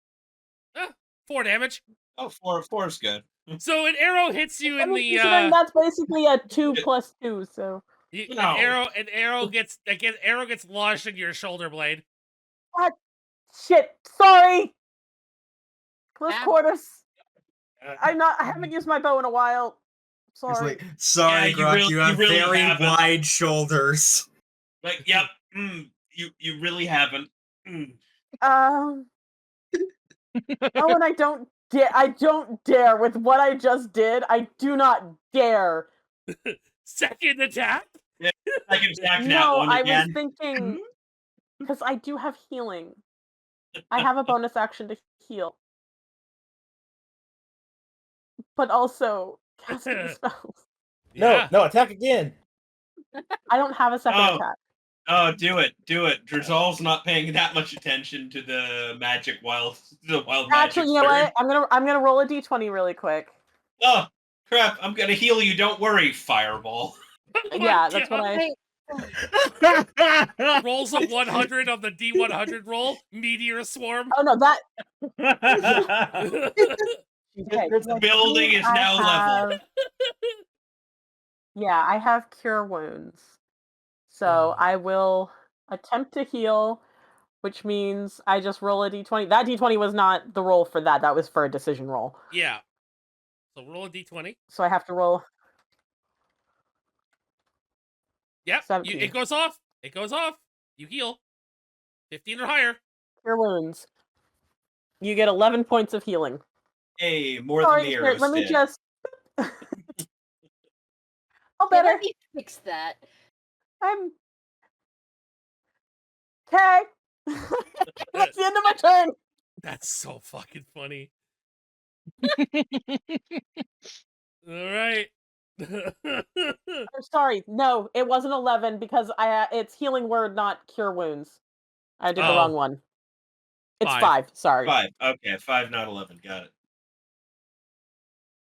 Speaker 1: 4 damage.
Speaker 5: Oh, four is good.
Speaker 1: So an arrow hits you
Speaker 4: I
Speaker 1: in
Speaker 4: mean,
Speaker 1: the
Speaker 4: considering that's basically a 2 + 2, so.
Speaker 5: No.
Speaker 1: an arrow gets lodged in your shoulder blade.
Speaker 4: Shit, sorry! Close
Speaker 3: Bad.
Speaker 4: quarters. I haven't used my bow in a while.
Speaker 2: It's
Speaker 4: Sorry.
Speaker 2: like, sorry,
Speaker 5: Yeah,
Speaker 2: Grok, you have
Speaker 5: really
Speaker 2: very
Speaker 5: haven't.
Speaker 2: wide shoulders.
Speaker 5: Like, yep. You really haven't.
Speaker 4: Oh, and I don't dare with what I just did. I do not dare.
Speaker 1: Second attack.
Speaker 5: I can attack that
Speaker 4: No,
Speaker 5: one
Speaker 4: I
Speaker 5: again.
Speaker 4: was thinking because I do have healing. I have a bonus action to heal. But also casting spells.
Speaker 1: Yeah.
Speaker 6: No, attack again.
Speaker 4: I don't have a second
Speaker 5: Oh.
Speaker 4: attack.
Speaker 5: Oh, do it. Drizal's not paying that much attention to the wild magic.
Speaker 4: Actually, you know
Speaker 5: spirit.
Speaker 4: what? I'm gonna roll a d20 really quick.
Speaker 5: Oh, crap. I'm gonna heal you. Don't worry, Fireball.
Speaker 1: Oh my
Speaker 4: Yeah, that's what
Speaker 1: God.
Speaker 3: Wait,
Speaker 1: Rolls a 100 on the D100 roll. Meteor swarm.
Speaker 4: Oh no, that
Speaker 5: The building is now level.
Speaker 4: Yeah, I have cure wounds. So I will attempt to heal, which means I just roll a d20. That d20 was not the roll for that. That was for a decision roll.
Speaker 1: Yeah. So roll a D20.
Speaker 4: So I have to roll.
Speaker 1: Yep.
Speaker 4: 17.
Speaker 1: It goes off. It goes off. You heal. 15 or higher.
Speaker 4: Cure wounds. You get 11 points of healing.
Speaker 5: Hey, more
Speaker 4: Sorry,
Speaker 5: than the
Speaker 4: Spirit,
Speaker 5: arrows
Speaker 4: let me
Speaker 5: did.
Speaker 4: just. Oh,
Speaker 3: yeah,
Speaker 4: better.
Speaker 3: let me fix that.
Speaker 4: I'm. Okay. That's the end of my turn.
Speaker 1: That's so fucking funny. All right.
Speaker 4: I'm sorry. No, it wasn't 11 because it's healing word, not cure wounds. I did the wrong one. It's 5. Sorry.
Speaker 5: 5. Okay, 5, not 11. Got it.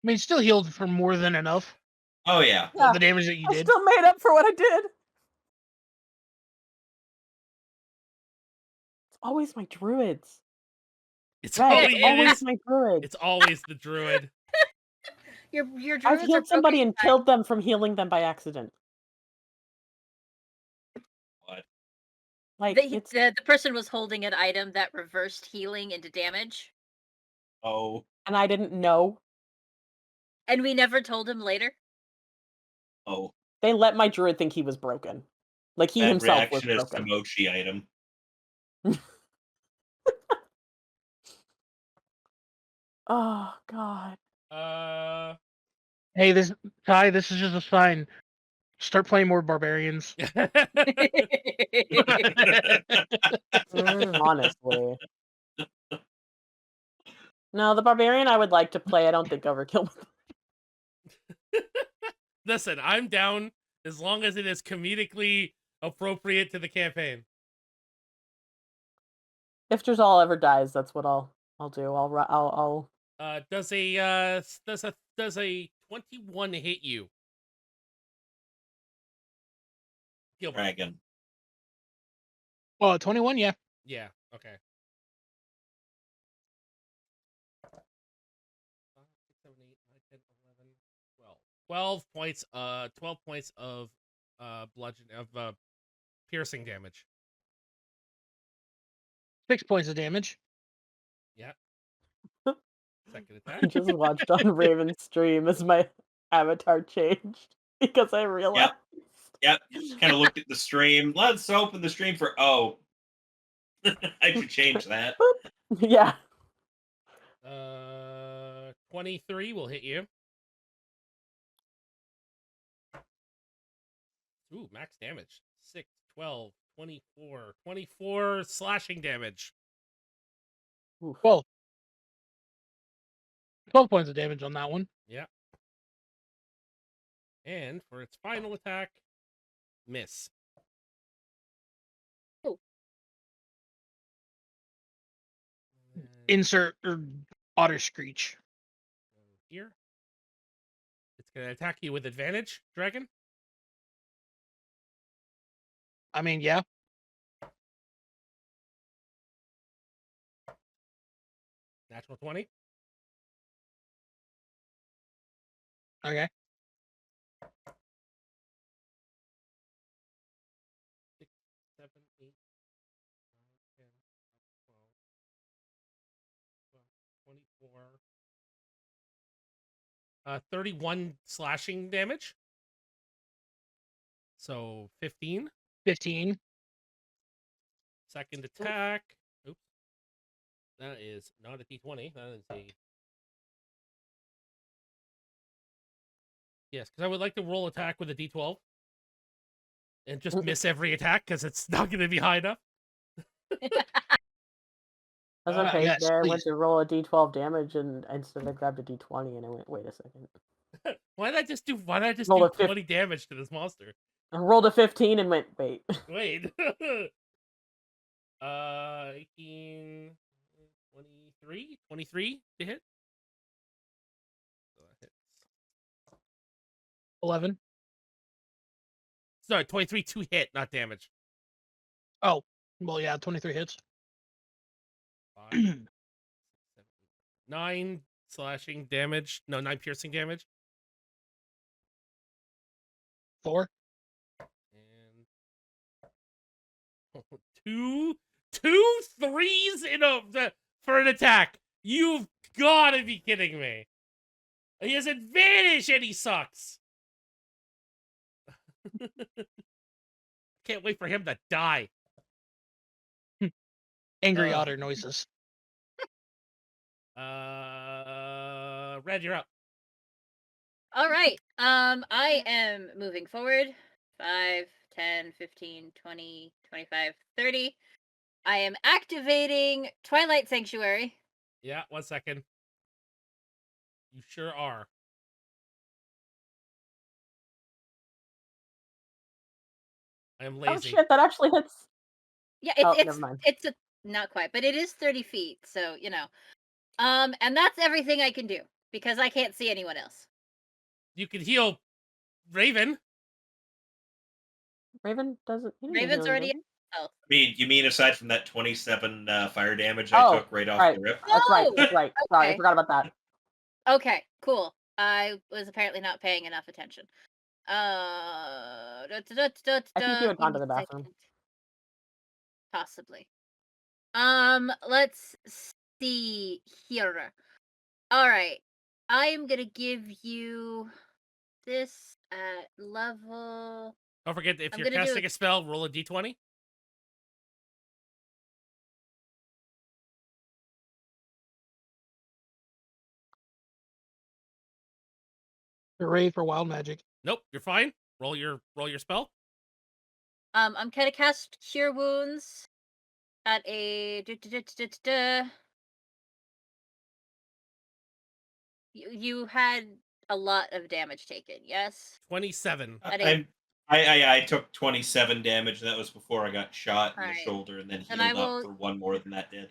Speaker 7: I mean, still healed for more than enough.
Speaker 5: Oh, yeah.
Speaker 7: The damage that you
Speaker 4: I
Speaker 7: did.
Speaker 4: still made up for what I did. It's always my druids.
Speaker 1: It's
Speaker 4: Right,
Speaker 1: always,
Speaker 4: it's always my druids.
Speaker 1: it's always the druid.
Speaker 3: Your druids
Speaker 4: I've
Speaker 3: are
Speaker 4: healed somebody
Speaker 3: broken,
Speaker 4: and
Speaker 3: Ty.
Speaker 4: killed them from healing them by accident.
Speaker 5: What?
Speaker 4: Like
Speaker 3: The person was holding an item that reversed healing into damage,
Speaker 5: Oh.
Speaker 4: and I didn't know.
Speaker 3: and we never told him later.
Speaker 5: Oh.
Speaker 4: They let my druid think he was broken. Like he
Speaker 5: Bad
Speaker 4: himself was
Speaker 5: reactionist
Speaker 4: broken.
Speaker 5: emoji item.
Speaker 4: Oh god.
Speaker 7: Hey, Ty, this is just a sign. Start playing more barbarians.
Speaker 4: Honestly. No, the barbarian I would like to play. I don't think Overkill.
Speaker 1: Listen, I'm down as long as it is comedically appropriate to the campaign.
Speaker 4: If Drizal ever dies, that's what I'll do. I'll
Speaker 1: Does a 21 hit you? Heal mark.
Speaker 5: Dragon.
Speaker 7: Well, 21, yeah.
Speaker 1: Yeah. Okay. 5, 6, 7, 8, 9, 10, 11, 12. 12 points of bludgeon of piercing damage.
Speaker 7: 6 points of damage.
Speaker 1: Yeah. Second
Speaker 4: I
Speaker 1: attack.
Speaker 4: just watched on Raven's stream as my avatar changed because I realized.
Speaker 5: Yep. Just kind of looked at the stream. Let's open the stream for I should change that.
Speaker 4: Yeah.
Speaker 1: 23 will hit you. Ooh, max damage. 6, 12, 24. 24 slashing damage.
Speaker 4: Oof.
Speaker 7: 12. 12 points of damage on that one.
Speaker 1: Yeah. And for its final attack, miss.
Speaker 3: Oh.
Speaker 1: And
Speaker 7: Insert otter screech.
Speaker 1: here. It's going to attack you with advantage, dragon.
Speaker 7: I mean, yeah.
Speaker 1: Natural 20.
Speaker 7: Okay.
Speaker 1: 6, 7, 8, 9, 10, 12, 24. 31 slashing damage. So 15.
Speaker 7: 15.
Speaker 1: Second attack. Oops. That is not a d20. That is a. Yes, because I would like to roll attack with a d12 and just miss every attack because it's not going to be high enough.
Speaker 4: That's okay.
Speaker 7: yes,
Speaker 4: there I
Speaker 7: please.
Speaker 4: went to roll a d12 damage, and instead I grabbed a d20, and I went, wait a second.
Speaker 1: Why did I just do
Speaker 4: Roll a
Speaker 1: 20 damage to this monster?
Speaker 4: I rolled a 15 and went, wait.
Speaker 1: Wait. 18, 23? 23 to hit? So that hits.
Speaker 7: 11.
Speaker 1: Sorry, 23 to hit, not damage.
Speaker 7: Oh, well, yeah, 23 hits.
Speaker 1: 5, 6, 7, 8, 9 slashing damage. No, 9 piercing damage.
Speaker 7: 4.
Speaker 1: And two 3s in for an attack. You've got to be kidding me. He has advantage and he sucks. Can't wait for him to die.
Speaker 7: Angry otter noises.
Speaker 1: Red, you're up.
Speaker 3: All right. I am moving forward. 5, 10, 15, 20, 25, 30. I am activating Twilight Sanctuary.
Speaker 1: Yeah, 1 second. You sure are. I am lazy.
Speaker 4: Oh shit, that actually hits.
Speaker 3: Yeah,
Speaker 4: Oh,
Speaker 3: it's
Speaker 4: never mind.
Speaker 3: it's a not quite, but it is 30 feet, so you know. And that's everything I can do because I can't see anyone else.
Speaker 1: You can heal Raven.
Speaker 4: Raven doesn't. He doesn't
Speaker 3: Raven's
Speaker 4: heal
Speaker 3: already
Speaker 4: anything.
Speaker 5: You mean aside from that 27 fire damage I took right off
Speaker 4: right.
Speaker 5: the rip?
Speaker 4: That's right.
Speaker 3: Oh,
Speaker 4: That's right. Sorry, I
Speaker 3: okay.
Speaker 4: forgot about that.
Speaker 3: Okay, cool. I was apparently not paying enough attention.
Speaker 4: I think you had gone to the bathroom.
Speaker 3: Possibly. Let's see here. All right. I am gonna give you this at level.
Speaker 1: Don't forget, if
Speaker 3: I'm
Speaker 1: you're
Speaker 3: gonna do
Speaker 1: casting a spell, roll a d20.
Speaker 7: Hooray for wild magic.
Speaker 1: Nope, you're fine. Roll your spell.
Speaker 3: I'm gonna cast Cure Wounds at a. You had a lot of damage taken, yes?
Speaker 1: 27.
Speaker 5: I took 27 damage, and that was before I got shot in the
Speaker 3: Alright.
Speaker 5: shoulder, and then
Speaker 3: And
Speaker 5: healed
Speaker 3: I
Speaker 5: up
Speaker 3: will-
Speaker 5: for one more than that did.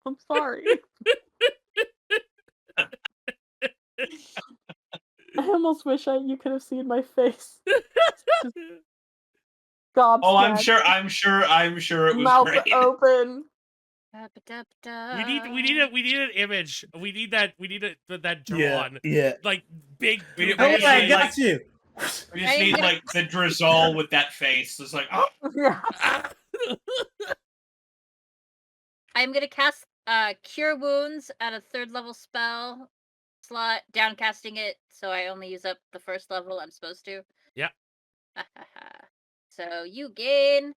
Speaker 4: I'm sorry. I almost wish you could have seen my face. Gobsmacked.
Speaker 5: Oh, I'm sure it was
Speaker 4: Mouth
Speaker 5: great.
Speaker 4: open.
Speaker 1: We need an image. We need that drawn.
Speaker 6: Yeah.
Speaker 1: Like big.
Speaker 5: We
Speaker 6: Don't
Speaker 5: just
Speaker 6: worry, I
Speaker 5: need,
Speaker 6: got
Speaker 5: like-
Speaker 6: you.
Speaker 5: We just need like the Drizzle with that face. It's like, oh,
Speaker 4: Yeah.
Speaker 3: I'm gonna cast Cure Wounds at a 3rd level spell slot, downcasting it, so I only use up the 1st level I'm supposed to.
Speaker 1: Yeah.
Speaker 3: So you gain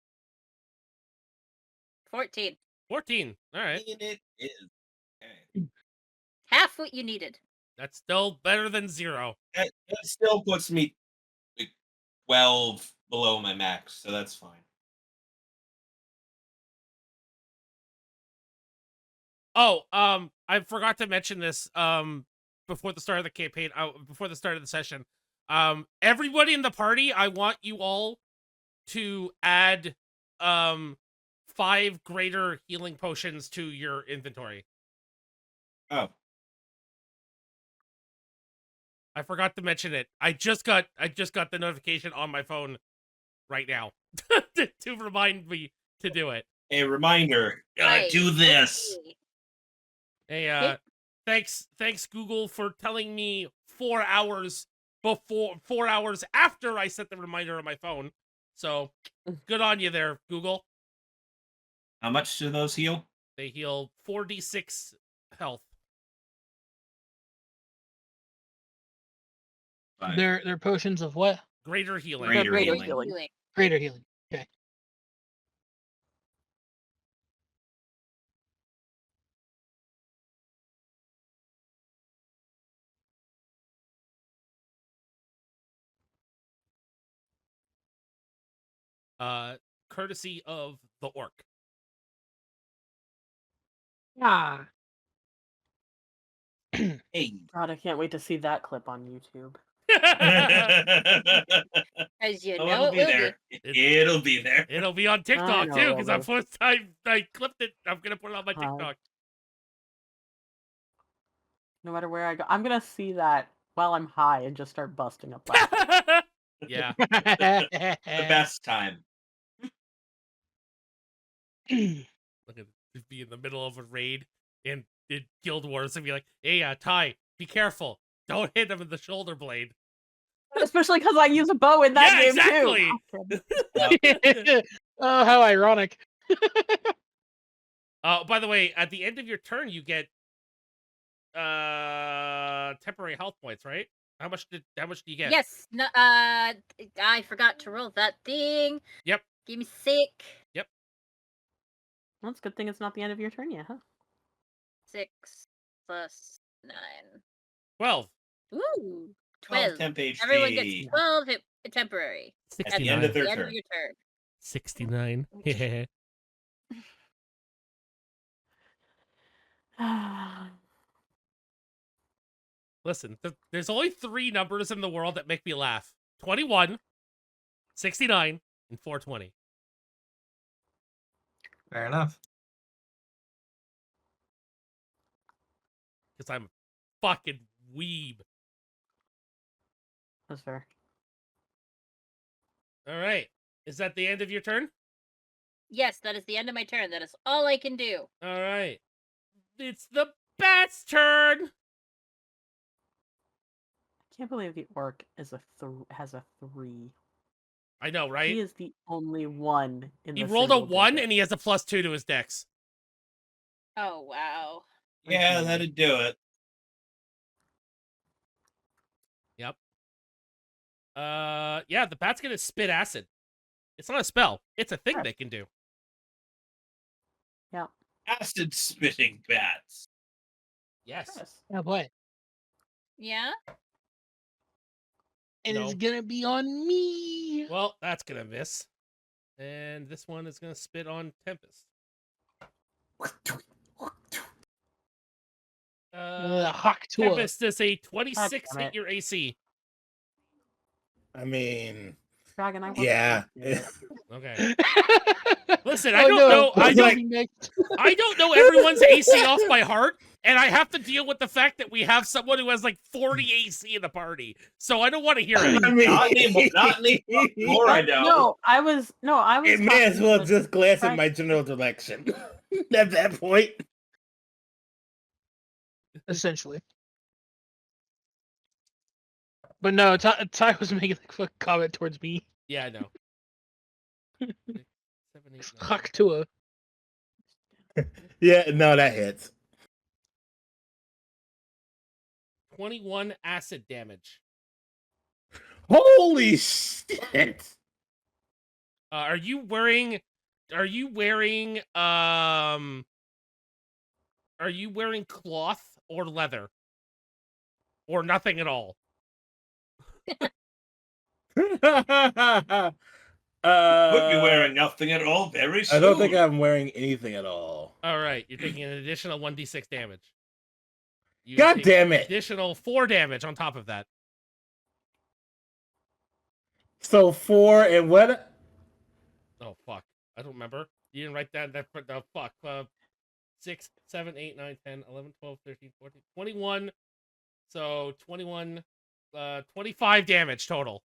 Speaker 3: 14.
Speaker 1: 14. All right.
Speaker 5: it is.
Speaker 3: half what you needed.
Speaker 1: That's still better than 0.
Speaker 5: It still puts me like 12 below my max, so that's fine.
Speaker 1: Oh, I forgot to mention this before the start of the campaign, before the start of the session. Everybody in the party, I want you all to add 5 greater healing potions to your inventory.
Speaker 5: Oh,
Speaker 1: I forgot to mention it. I just got the notification on my phone right now to remind me to do it.
Speaker 5: a reminder.
Speaker 3: Right,
Speaker 5: Do this.
Speaker 3: okay.
Speaker 1: Hey, thanks Google for telling me 4 hours after I set the reminder on my phone. So good on you there, Google.
Speaker 5: How much do those heal?
Speaker 1: They heal 4d6 health.
Speaker 5: Fine.
Speaker 7: They're potions of what?
Speaker 1: Greater healing.
Speaker 5: Greater
Speaker 4: Greater
Speaker 5: healing.
Speaker 4: healing.
Speaker 7: Greater healing. Okay.
Speaker 1: Courtesy of the orc.
Speaker 7: Ah.
Speaker 5: Hey.
Speaker 4: God, I can't wait to see that clip on YouTube.
Speaker 3: As you
Speaker 5: Oh,
Speaker 3: know,
Speaker 5: it'll
Speaker 3: it
Speaker 5: be
Speaker 3: will
Speaker 5: there. It'll be there.
Speaker 1: It'll be on TikTok
Speaker 4: know
Speaker 1: too,
Speaker 4: it
Speaker 1: because
Speaker 4: will
Speaker 1: I clipped it. I'm gonna put it on my
Speaker 4: Hi.
Speaker 1: TikTok.
Speaker 4: No matter where I go, I'm gonna see that while I'm high and just start busting up laughing.
Speaker 1: Yeah.
Speaker 5: The best time.
Speaker 1: Look at just be in the middle of a raid in Guild Wars and be like, "Hey, Ty, be careful! Don't hit him in the shoulder blade."
Speaker 4: Especially because I use a bow in that
Speaker 1: Yeah,
Speaker 4: game
Speaker 1: exactly.
Speaker 4: too.
Speaker 7: Oh, how ironic.
Speaker 1: By the way, at the end of your turn, you get temporary health points, right? How much do you get?
Speaker 3: Yes. No, I forgot to roll that thing.
Speaker 1: Yep.
Speaker 3: Give me sick.
Speaker 4: Well, it's a good thing it's not the end of your turn yet, huh?
Speaker 3: 6 plus 9.
Speaker 1: 12.
Speaker 3: Ooh,
Speaker 5: 12
Speaker 3: 12.
Speaker 5: temp HP.
Speaker 3: Everyone gets 12 hit temporary.
Speaker 5: At the end of their
Speaker 3: the end
Speaker 5: turn.
Speaker 3: of your turn.
Speaker 1: 69. Listen, there's only 3 numbers in the world that make me laugh. 21, 69, and 420.
Speaker 2: Fair enough.
Speaker 1: Because I'm a fucking weeb.
Speaker 4: That's fair.
Speaker 1: All right. Is that the end of your turn?
Speaker 3: Yes, that is the end of my turn. That is all I can do.
Speaker 1: All right. It's the bat's turn.
Speaker 4: I can't believe the orc is has a 3.
Speaker 1: I know, right?
Speaker 4: He is the only one in
Speaker 1: He
Speaker 4: the
Speaker 1: rolled a
Speaker 4: single
Speaker 1: 1
Speaker 4: digit.
Speaker 1: and he has a +2 to his dex.
Speaker 3: Oh, wow.
Speaker 5: Yeah, that'd do it.
Speaker 1: Yep. Yeah, the bat's gonna spit acid. It's not a spell. It's a thing
Speaker 4: Sure.
Speaker 1: they can do.
Speaker 4: Yeah.
Speaker 5: Acid spitting bats.
Speaker 1: Yes.
Speaker 4: Yes.
Speaker 7: Oh boy.
Speaker 3: Yeah?
Speaker 7: And
Speaker 1: No.
Speaker 7: it's gonna be on me.
Speaker 1: Well, that's gonna miss. And this one is gonna spit on Tempest.
Speaker 7: Hawk to
Speaker 1: Tempest is a 26
Speaker 4: God damn
Speaker 1: hit
Speaker 4: it.
Speaker 1: your AC.
Speaker 6: I mean,
Speaker 4: Dragon, I wasn't
Speaker 6: yeah.
Speaker 4: gonna do it.
Speaker 1: Okay. Listen,
Speaker 7: Oh,
Speaker 1: I don't
Speaker 7: no,
Speaker 1: know. I
Speaker 7: don't
Speaker 1: don't.
Speaker 7: be next.
Speaker 1: I don't know everyone's AC off by heart, and I have to deal with the fact that we have someone who has like 40 AC in the party. So I don't want to hear it.
Speaker 6: I mean,
Speaker 5: Not anymore. Not anymore. I know.
Speaker 4: No, I was
Speaker 6: it may as
Speaker 4: talking
Speaker 6: well
Speaker 4: to
Speaker 6: just glance in
Speaker 4: Frank.
Speaker 6: my general direction at that point.
Speaker 7: Essentially. But no, Ty was making like a comment towards me.
Speaker 1: Yeah, I know. 6, 7, 8, 9.
Speaker 7: Hawk to
Speaker 6: Yeah, no, that hits.
Speaker 1: 21 acid damage.
Speaker 6: Holy shit!
Speaker 1: Are you wearing cloth or leather. Or nothing at all.
Speaker 5: Could be wearing nothing at all very soon.
Speaker 6: I don't think I'm wearing anything at all.
Speaker 1: All right, you're taking an additional 1d6 damage. You
Speaker 6: God
Speaker 1: take
Speaker 6: damn it.
Speaker 1: Additional 4 damage on top of that.
Speaker 6: So 4 and what?
Speaker 1: Oh, fuck. I don't remember. You didn't write that. The fuck. 6, 7, 8, 9, 10, 11, 12, 13, 14, 21. So 21, 25 damage total.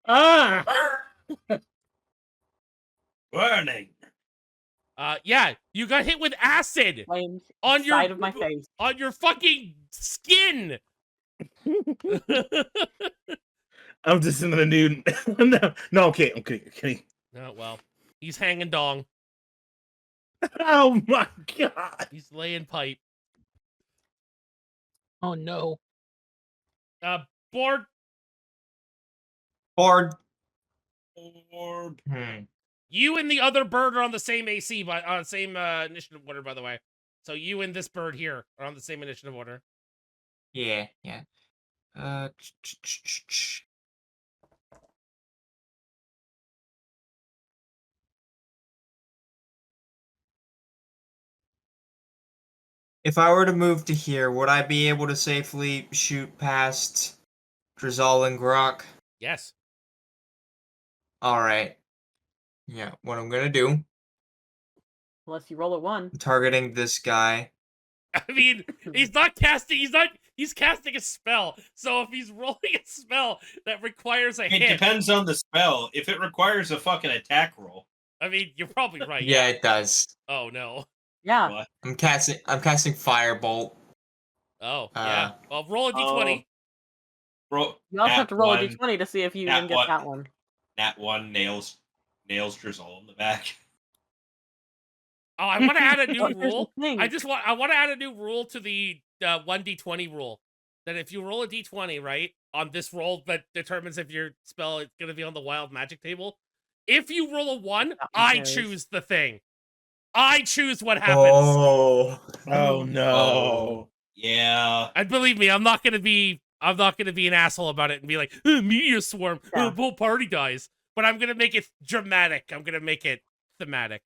Speaker 6: Ah!
Speaker 5: Burning.
Speaker 1: Yeah, you got hit with acid
Speaker 4: Flames
Speaker 1: on your
Speaker 4: side of my face.
Speaker 1: on your fucking skin.
Speaker 6: I'm just in the nude. No, I'm kidding. I'm kidding.
Speaker 1: Oh well, he's hanging dong.
Speaker 6: Oh my god.
Speaker 1: He's laying pipe.
Speaker 7: Oh no.
Speaker 1: Board.
Speaker 2: Bard.
Speaker 5: Orb.
Speaker 1: You and the other bird are on the same AC, but same initiative order, by the way. So you and this bird here are on the same initiative order.
Speaker 2: Yeah. If I were to move to here, would I be able to safely shoot past Drizal and Grok?
Speaker 1: Yes.
Speaker 2: Alright. Yeah, what I'm gonna do,
Speaker 4: Unless you roll a 1.
Speaker 2: I'm targeting this guy.
Speaker 1: I mean, he's not casting. He's casting a spell. So if he's rolling a spell that requires a
Speaker 5: It
Speaker 1: hit,
Speaker 5: depends on the spell. If it requires a fucking attack roll.
Speaker 1: I mean, you're probably right.
Speaker 2: Yeah, it does.
Speaker 1: Oh no.
Speaker 4: Yeah.
Speaker 5: What?
Speaker 2: I'm casting Firebolt.
Speaker 1: Oh yeah. Well, roll a d20.
Speaker 5: Roll.
Speaker 4: You also have to roll a
Speaker 5: Nat
Speaker 4: d20 to see if you
Speaker 5: Nat
Speaker 4: even get
Speaker 5: one.
Speaker 4: that one.
Speaker 5: Nat 1 nails Drizzle in the back.
Speaker 1: Oh, I want to add a new
Speaker 4: Well, here's the
Speaker 1: rule.
Speaker 4: thing.
Speaker 1: I want to add a new rule to the 1d20 rule. That if you roll a d20, right, on this roll that determines if your spell is going to be on the wild magic table, if you roll a 1,
Speaker 4: That one
Speaker 1: I
Speaker 4: carries.
Speaker 1: choose the thing. I choose what happens.
Speaker 6: Oh no.
Speaker 5: Yeah.
Speaker 1: And believe me, I'm not gonna be an asshole about it and be like, meteor swarm,
Speaker 4: Yeah.
Speaker 1: whole party dies. But I'm gonna make it dramatic. I'm gonna make it thematic.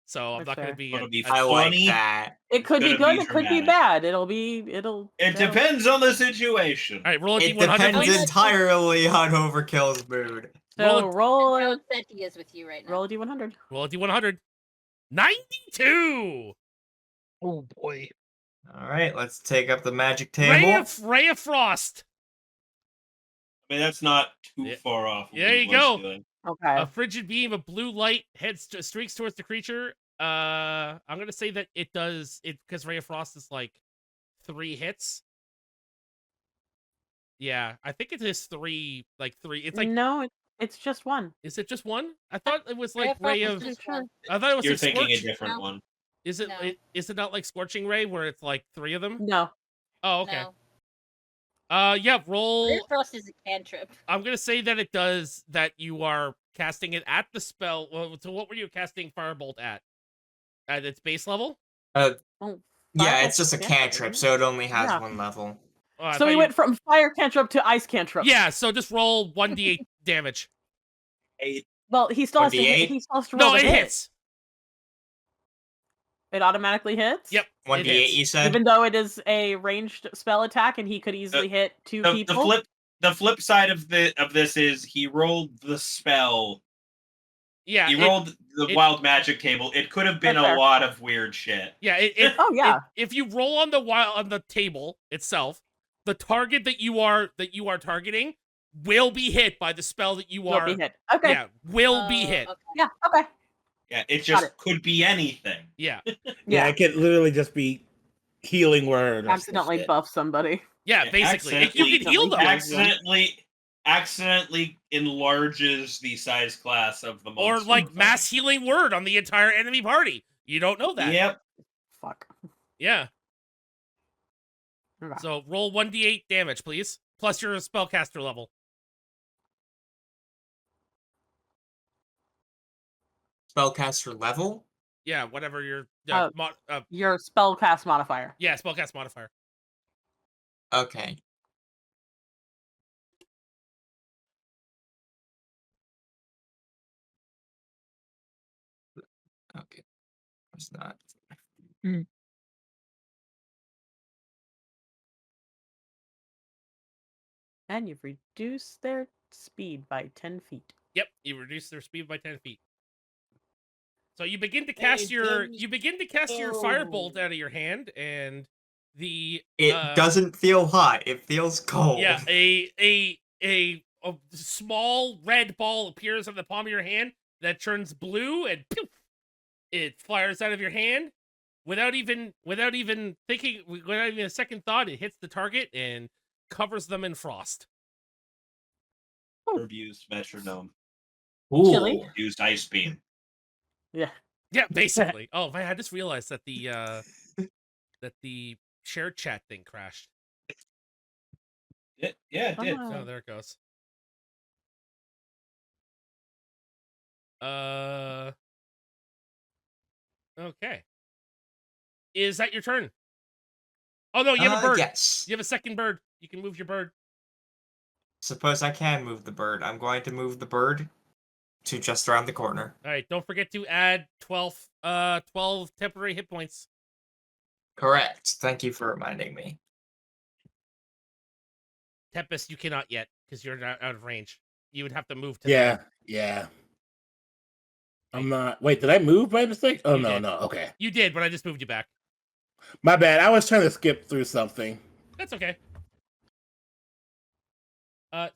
Speaker 1: So I'm
Speaker 4: For
Speaker 1: not gonna
Speaker 4: sure.
Speaker 1: be.
Speaker 5: Gonna be
Speaker 2: I like
Speaker 5: funny.
Speaker 2: that.
Speaker 4: It could be
Speaker 5: gonna
Speaker 4: good,
Speaker 5: be
Speaker 4: it could be
Speaker 5: dramatic.
Speaker 4: bad.
Speaker 5: It depends on the situation.
Speaker 1: All right, roll a
Speaker 2: It
Speaker 1: d100,
Speaker 2: depends
Speaker 1: please.
Speaker 2: entirely on Overkill's mood.
Speaker 4: So roll
Speaker 3: How
Speaker 4: a
Speaker 3: upset he is with you right now.
Speaker 4: roll a d100.
Speaker 1: Roll a d100. 92.
Speaker 7: Oh boy.
Speaker 2: Alright, let's take up the magic
Speaker 1: Ray
Speaker 2: table.
Speaker 1: Ray of Frost.
Speaker 5: I mean, that's not too
Speaker 1: Yeah.
Speaker 5: far off. What
Speaker 1: There
Speaker 5: he
Speaker 1: you
Speaker 5: was
Speaker 1: go.
Speaker 5: doing.
Speaker 4: Okay.
Speaker 1: A frigid beam of blue light streaks towards the creature. I'm gonna say that it does it because Ray of Frost is like 3 hits. Yeah, I think it is 3. It's like,
Speaker 4: no, it's just 1.
Speaker 1: is it just 1? I thought it was
Speaker 3: Ray
Speaker 1: like
Speaker 3: of Frost
Speaker 1: Ray
Speaker 3: is
Speaker 1: of.
Speaker 3: just one.
Speaker 1: I thought it was
Speaker 5: You're
Speaker 1: like
Speaker 5: thinking a
Speaker 1: Scorch.
Speaker 5: different
Speaker 3: No.
Speaker 5: one.
Speaker 1: Is it?
Speaker 3: No.
Speaker 1: Is it not like Scorching Ray where it's like 3 of them?
Speaker 4: No.
Speaker 1: Oh, okay.
Speaker 3: No.
Speaker 1: Yeah.
Speaker 3: Ray
Speaker 1: Roll.
Speaker 3: of Frost is a cantrip.
Speaker 1: I'm gonna say that it does that. You are casting it at the spell. Well, so what were you casting Firebolt at? At its base level?
Speaker 4: Oh,
Speaker 2: Yeah, it's
Speaker 4: Firebolt's
Speaker 2: just a
Speaker 4: cantrip,
Speaker 2: cantrip,
Speaker 4: isn't it?
Speaker 2: so it only has
Speaker 4: Yeah.
Speaker 2: 1 level.
Speaker 1: Oh, I
Speaker 4: So
Speaker 1: thought
Speaker 4: we
Speaker 1: you-
Speaker 4: went from fire cantrip to ice cantrip.
Speaker 1: Yeah. So just roll 1d8 damage.
Speaker 5: 8.
Speaker 4: Well, he still has to hit,
Speaker 2: 1d8?
Speaker 4: he still has to roll
Speaker 1: No,
Speaker 4: the
Speaker 1: it
Speaker 4: hit.
Speaker 1: hits.
Speaker 4: It automatically hits?
Speaker 1: Yep.
Speaker 2: 1d8,
Speaker 1: hits.
Speaker 2: you said?
Speaker 4: Even though it is a ranged spell attack and he could easily hit 2
Speaker 5: The
Speaker 4: people.
Speaker 5: flip side of this is he rolled the spell.
Speaker 1: Yeah.
Speaker 5: He rolled the wild magic table. It could have been
Speaker 4: That's
Speaker 5: a
Speaker 4: fair.
Speaker 5: lot of weird shit.
Speaker 1: Yeah.
Speaker 4: Oh, yeah.
Speaker 1: If you roll on the table itself, the target that you are targeting will be hit by the spell that you
Speaker 4: Will
Speaker 1: are.
Speaker 4: be hit. Okay.
Speaker 1: Yeah, will be hit.
Speaker 3: Okay.
Speaker 4: Yeah, okay.
Speaker 5: Yeah, it
Speaker 4: Got
Speaker 5: just
Speaker 4: it.
Speaker 5: could be anything.
Speaker 1: Yeah,
Speaker 6: Yeah, it could literally just be healing word. or some
Speaker 4: Accidentally
Speaker 6: shit.
Speaker 4: buff somebody.
Speaker 1: yeah. Basically, you can heal them.
Speaker 5: Accidentally enlarges the size class of the monster.
Speaker 1: Or like
Speaker 5: fighting.
Speaker 1: mass healing word on the entire enemy party. You don't know that.
Speaker 5: Yep.
Speaker 4: Fuck.
Speaker 1: Yeah.
Speaker 4: Okay.
Speaker 1: So roll 1d8 damage, please. Plus your spellcaster level.
Speaker 2: Spellcaster level?
Speaker 1: Yeah, whatever your
Speaker 4: Your spellcast modifier.
Speaker 1: yeah, spellcast modifier.
Speaker 2: Okay. Okay. It's not.
Speaker 4: And you've reduced their speed by 10 feet.
Speaker 1: Yep, you reduce their speed by 10 feet. So you begin to
Speaker 6: Hey,
Speaker 1: cast your
Speaker 6: James.
Speaker 1: firebolt out of your hand, and the
Speaker 2: It doesn't feel hot. It feels cold.
Speaker 1: yeah, a small red ball appears on the palm of your hand that turns blue, and poof, it fires out of your hand without even thinking, without even a second thought. It hits the target and covers them in frost.
Speaker 5: Herb used metronome.
Speaker 4: Chilly.
Speaker 2: Ooh.
Speaker 5: Used ice beam.
Speaker 4: Yeah.
Speaker 1: Yeah, basically. Oh man, I just realized that the shared chat thing crashed.
Speaker 5: Yeah, it did.
Speaker 4: Ah.
Speaker 1: Oh, there it goes. Okay. Is that your turn? Oh no, you have a bird.
Speaker 2: Yes.
Speaker 1: You have a second bird. You can move your bird.
Speaker 2: Suppose I can move the bird. I'm going to move the bird to just around the corner.
Speaker 1: All right, don't forget to add 12 temporary hit points.
Speaker 2: Correct. Thank you for reminding me.
Speaker 1: Tempest, you cannot yet because you're not out of range. You would have to move to
Speaker 6: Yeah,
Speaker 1: there.
Speaker 6: yeah. I'm not. Wait, did I move by mistake? Oh,
Speaker 1: You
Speaker 6: no,
Speaker 1: did.
Speaker 6: no. Okay.
Speaker 1: You did, but I just moved you back.
Speaker 6: My bad. I was trying to skip through something.
Speaker 1: That's okay.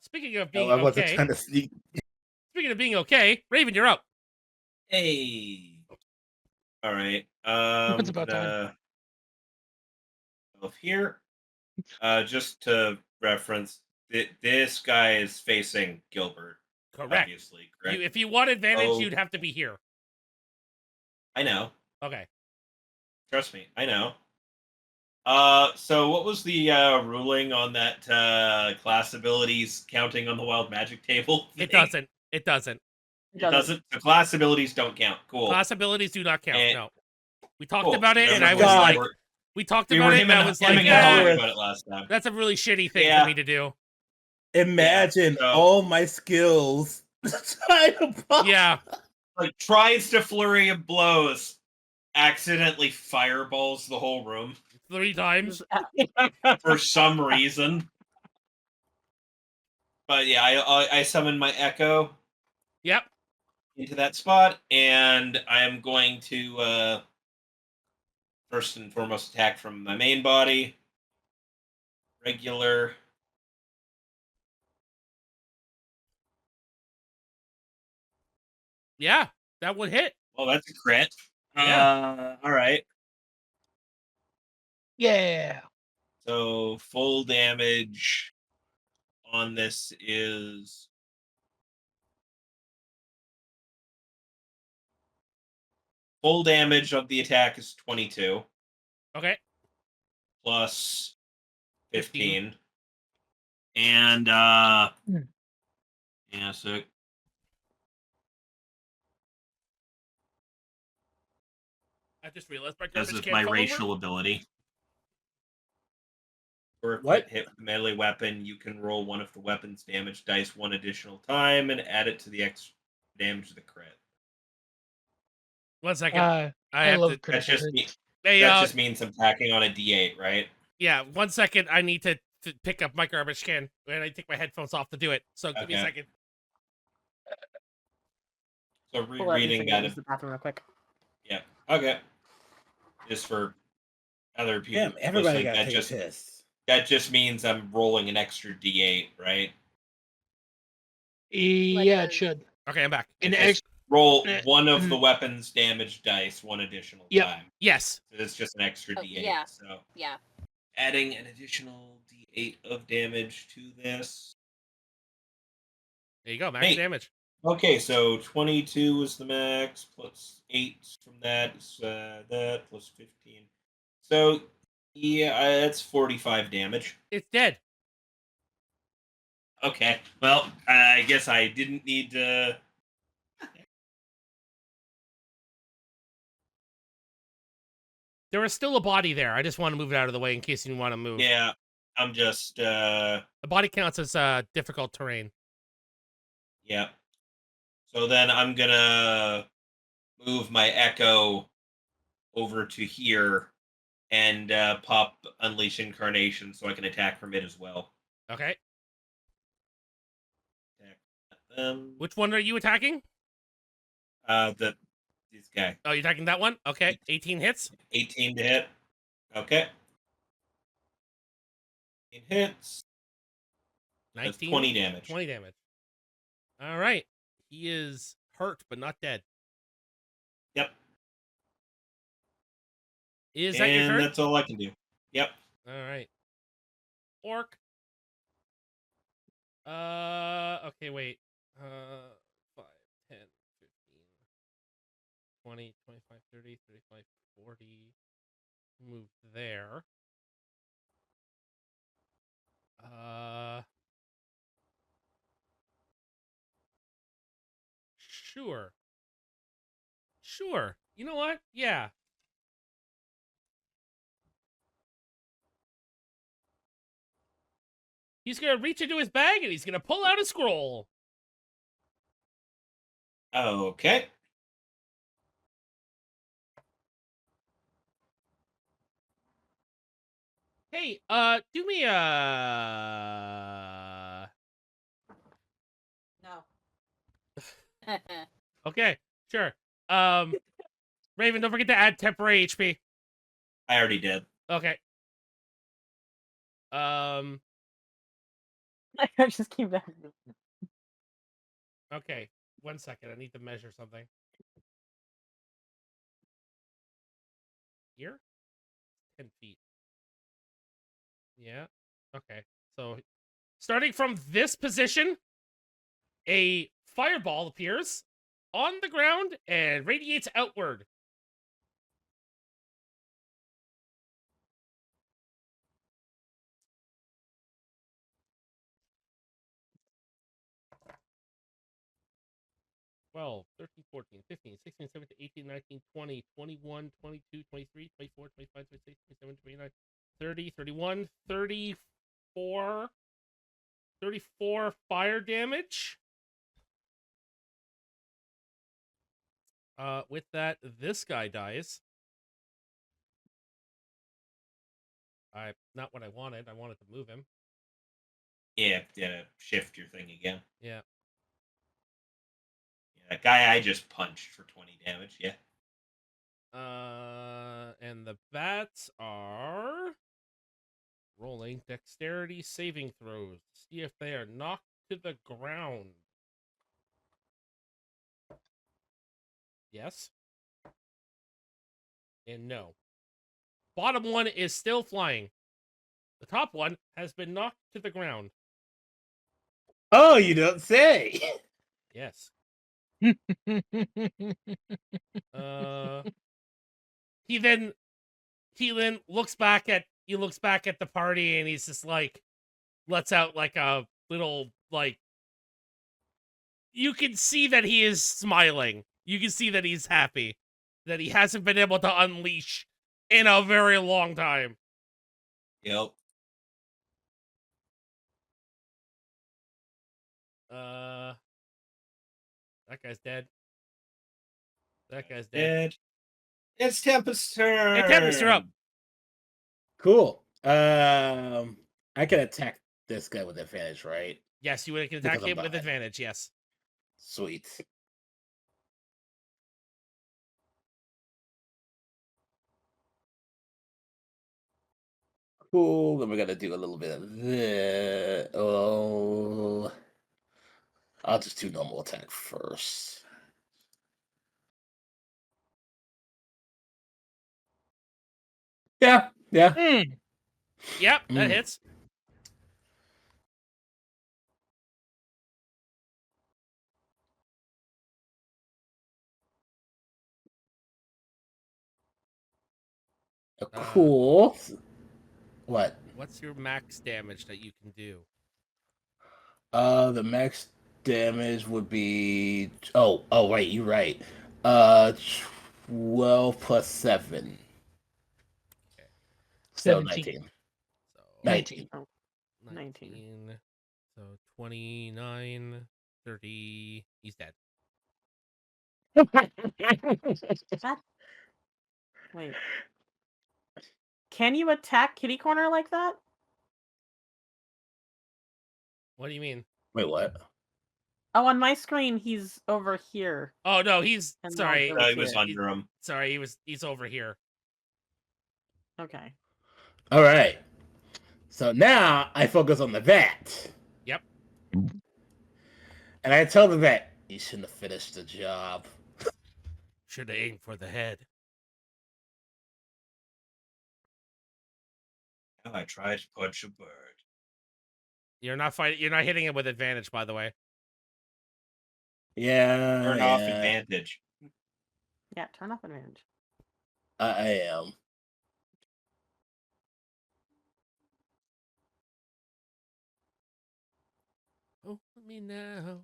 Speaker 1: Speaking of
Speaker 6: Oh,
Speaker 1: being
Speaker 6: I wasn't
Speaker 1: okay,
Speaker 6: trying to sneak.
Speaker 1: speaking of being okay, Raven, you're up.
Speaker 5: Hey. All right.
Speaker 7: It's about time.
Speaker 5: Of here. Just to reference, this guy is facing Gilbert.
Speaker 1: Correct.
Speaker 5: Obviously, correct.
Speaker 1: If you want advantage,
Speaker 5: Oh.
Speaker 1: you'd have to be here.
Speaker 5: I know.
Speaker 1: Okay.
Speaker 5: Trust me, I know. So what was the ruling on that class abilities counting on the wild magic table?
Speaker 1: It
Speaker 5: thing?
Speaker 1: doesn't. It doesn't.
Speaker 5: It doesn't. The class abilities don't count. Cool.
Speaker 1: Class abilities do not count.
Speaker 5: And-
Speaker 1: no. We talked
Speaker 5: Cool.
Speaker 1: about it, and I was
Speaker 5: Remember
Speaker 1: like,
Speaker 5: we
Speaker 1: we talked
Speaker 5: were
Speaker 1: about it,
Speaker 5: him
Speaker 1: and I
Speaker 5: and
Speaker 1: was
Speaker 5: him
Speaker 1: like,
Speaker 5: and hawing
Speaker 6: yeah.
Speaker 5: about it last time.
Speaker 1: that's a really shitty thing
Speaker 5: Yeah.
Speaker 1: for me to do.
Speaker 6: Imagine
Speaker 5: so-
Speaker 6: all my skills trying to block.
Speaker 1: Yeah.
Speaker 5: Like tries to flurry of blows, accidentally fireballs the whole room
Speaker 1: 3 times.
Speaker 5: for some reason. But yeah, I summon my echo
Speaker 1: Yep.
Speaker 5: into that spot, and I am going to first and foremost attack from my main body. Regular.
Speaker 1: Yeah. That would hit.
Speaker 5: Well, that's a crit.
Speaker 1: Yeah.
Speaker 5: All right.
Speaker 7: Yeah.
Speaker 5: So full damage on this is full damage of the attack is 22
Speaker 1: Okay.
Speaker 5: plus
Speaker 1: 15.
Speaker 5: 15. And yeah, so
Speaker 1: I just realized my
Speaker 5: because
Speaker 1: garbage
Speaker 5: of
Speaker 1: can
Speaker 5: my
Speaker 1: fell
Speaker 5: racial
Speaker 1: over.
Speaker 5: ability. For a
Speaker 6: What?
Speaker 5: crit hit with melee weapon, you can roll one of the weapon's damage dice one additional time and add it to the extra damage of the crit.
Speaker 1: 1 second.
Speaker 7: I
Speaker 1: have
Speaker 7: love
Speaker 1: to.
Speaker 7: critical
Speaker 5: That just
Speaker 7: hits.
Speaker 1: Hey,
Speaker 5: that just means I'm tacking on a D8, right?
Speaker 1: yeah. 1 second. I need to pick up my garbage can, and I take my headphones off to do it. So give me a
Speaker 5: Okay.
Speaker 1: second.
Speaker 5: So
Speaker 4: Pull out
Speaker 5: rereading
Speaker 4: and
Speaker 5: that.
Speaker 4: use the bathroom real quick.
Speaker 5: Yeah. Okay. Just for other people.
Speaker 6: Damn, everybody
Speaker 5: listening,
Speaker 6: got to
Speaker 5: that
Speaker 6: take
Speaker 5: just
Speaker 6: a piss.
Speaker 5: that just means I'm rolling an extra D8, right?
Speaker 7: Yeah, it
Speaker 3: does.
Speaker 7: should.
Speaker 1: Okay, I'm back.
Speaker 7: An
Speaker 5: Just
Speaker 7: ex-
Speaker 5: roll
Speaker 7: eh,
Speaker 5: one of
Speaker 7: mm.
Speaker 5: the weapon's damage dice one additional
Speaker 7: Yep.
Speaker 5: time.
Speaker 1: Yes.
Speaker 5: So it's just an extra
Speaker 3: Oh,
Speaker 5: D8.
Speaker 3: yeah.
Speaker 5: So
Speaker 3: Yeah.
Speaker 5: adding an additional D8 of damage to this.
Speaker 1: There you go. Max
Speaker 5: Hey.
Speaker 1: damage.
Speaker 5: Okay, so 22 is the max, plus 8 from that is that, plus 15. So, yeah, that's 45 damage.
Speaker 1: It's dead.
Speaker 5: Okay, well, I guess I didn't need to...
Speaker 1: There was still a body there. I just want to move it out of the way in case you want to move.
Speaker 5: Yeah, I'm just
Speaker 1: The body counts as difficult terrain.
Speaker 5: yeah. So then I'm gonna move my echo over to here and pop Unleash Incarnation so I can attack from it as well.
Speaker 1: Okay.
Speaker 5: Attack
Speaker 1: Which one are you attacking?
Speaker 5: this guy.
Speaker 1: Oh, you're attacking that one? Okay. 18 hits.
Speaker 5: 18 to hit. Okay. 18 hits. That's
Speaker 1: 19.
Speaker 5: 20 damage.
Speaker 1: 20 damage. All right. He is hurt, but not dead.
Speaker 5: Yep.
Speaker 1: Is that your
Speaker 5: And
Speaker 1: turn?
Speaker 5: that's all I can do. Yep.
Speaker 1: All right. Orc. Okay, wait. 5, 10, 15, 20, 25, 30, 35, 40. Move there. Sure. Sure. You know what? Yeah. He's gonna reach into his bag and he's gonna pull out a scroll.
Speaker 5: Okay.
Speaker 1: Hey, do me
Speaker 4: No.
Speaker 1: Okay, sure. Raven, don't forget to add temporary HP.
Speaker 5: I already did.
Speaker 1: Okay.
Speaker 4: I just came back.
Speaker 1: Okay. 1 second. I need to measure something. Here? 10 feet. Yeah. Okay. So, starting from this position, a fireball appears on the ground and radiates outward. Twelve, 13, 14, 15, 16, 17, 18, 19, 20, 21, 22, 23, 24, 25, 26, 27, 29, 30, 31, 34, 34 fire damage. With that, this guy dies. Not what I wanted. I wanted to move him.
Speaker 5: Yeah, shift your thing again.
Speaker 1: Yeah.
Speaker 5: Yeah, that guy I just punched for 20 damage. Yeah.
Speaker 1: And the bats are rolling dexterity saving throws to see if they are knocked to the ground. Yes. And no. Bottom one is still flying. The top one has been knocked to the ground.
Speaker 6: Oh, you don't say.
Speaker 1: Yes. He then looks back at the party and he's just like lets out like a little like you can see that he is smiling. You can see that he's happy that he hasn't been able to unleash in a very long time.
Speaker 5: Yep.
Speaker 1: That guy's dead. That guy's dead.
Speaker 5: Dead. It's Tempest's turn.
Speaker 1: Hey, Tempest, you're up.
Speaker 6: Cool. I can attack this guy with advantage, right?
Speaker 1: Yes, you can
Speaker 6: Because
Speaker 1: attack
Speaker 6: I'm
Speaker 1: him with
Speaker 6: behind.
Speaker 1: advantage. Yes.
Speaker 6: Sweet. Cool. Then we're gonna do a little bit of this. Oh, I'll just do normal attack first. Yeah.
Speaker 1: Yep, that
Speaker 6: Mm.
Speaker 1: hits.
Speaker 6: Cool. What?
Speaker 1: What's your max damage that you can do?
Speaker 6: The max damage would be. Oh, wait, you're right. 12 plus 7.
Speaker 1: Okay.
Speaker 6: So
Speaker 7: 17.
Speaker 6: 19.
Speaker 1: So
Speaker 7: 19.
Speaker 4: 19.
Speaker 1: So 29, 30. He's dead.
Speaker 4: Wait. Can you attack Kitty Corner like that?
Speaker 1: What do you mean?
Speaker 6: Wait, what?
Speaker 4: Oh, on my screen, he's over here.
Speaker 1: Oh no, he's
Speaker 4: And
Speaker 1: sorry.
Speaker 4: now
Speaker 5: He was
Speaker 4: here.
Speaker 5: under him.
Speaker 1: Sorry, he's over here.
Speaker 4: Okay.
Speaker 6: All right. So now I focus on the vet.
Speaker 1: Yep.
Speaker 6: And I tell the vet, you shouldn't have finished the job.
Speaker 1: Should have aimed for the head.
Speaker 5: I tried to punch a bird.
Speaker 1: You're not fighting. You're not hitting him with advantage, by the way.
Speaker 6: Yeah.
Speaker 5: Turn off advantage.
Speaker 4: Yeah, turn off advantage.
Speaker 6: I am.
Speaker 1: Oh, me now.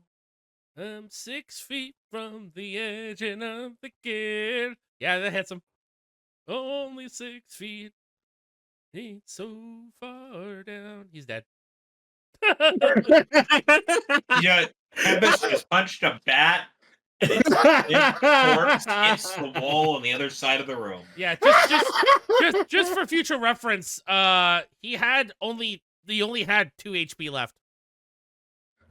Speaker 1: I'm 6 feet from the edge and I'm thinking. Yeah, that hits him. Only 6 feet. Ain't so far down. He's dead.
Speaker 5: Yeah, Tempest just punched a bat. Its corpse hits the wall on the other side of the room.
Speaker 1: Yeah, just for future reference, he only had 2 HP left.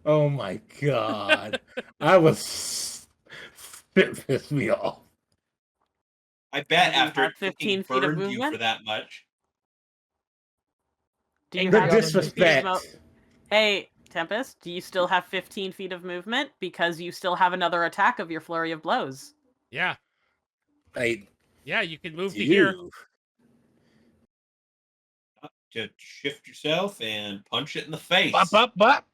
Speaker 6: Oh my god. I was. It pissed me off.
Speaker 5: I bet
Speaker 4: Do you
Speaker 5: after
Speaker 4: have
Speaker 5: it fucking
Speaker 4: 15 feet of
Speaker 5: burned you
Speaker 4: movement?
Speaker 5: for that much.
Speaker 4: Do you
Speaker 6: The
Speaker 4: have 15 feet of
Speaker 6: disrespect.
Speaker 4: Hey, Tempest, do you still have 15 feet of movement? Because you still have another attack of your flurry of blows.
Speaker 1: Yeah,
Speaker 6: I
Speaker 1: yeah, you can move to here.
Speaker 6: do.
Speaker 5: To shift yourself and punch it in the face.
Speaker 7: Bop, bop, bop.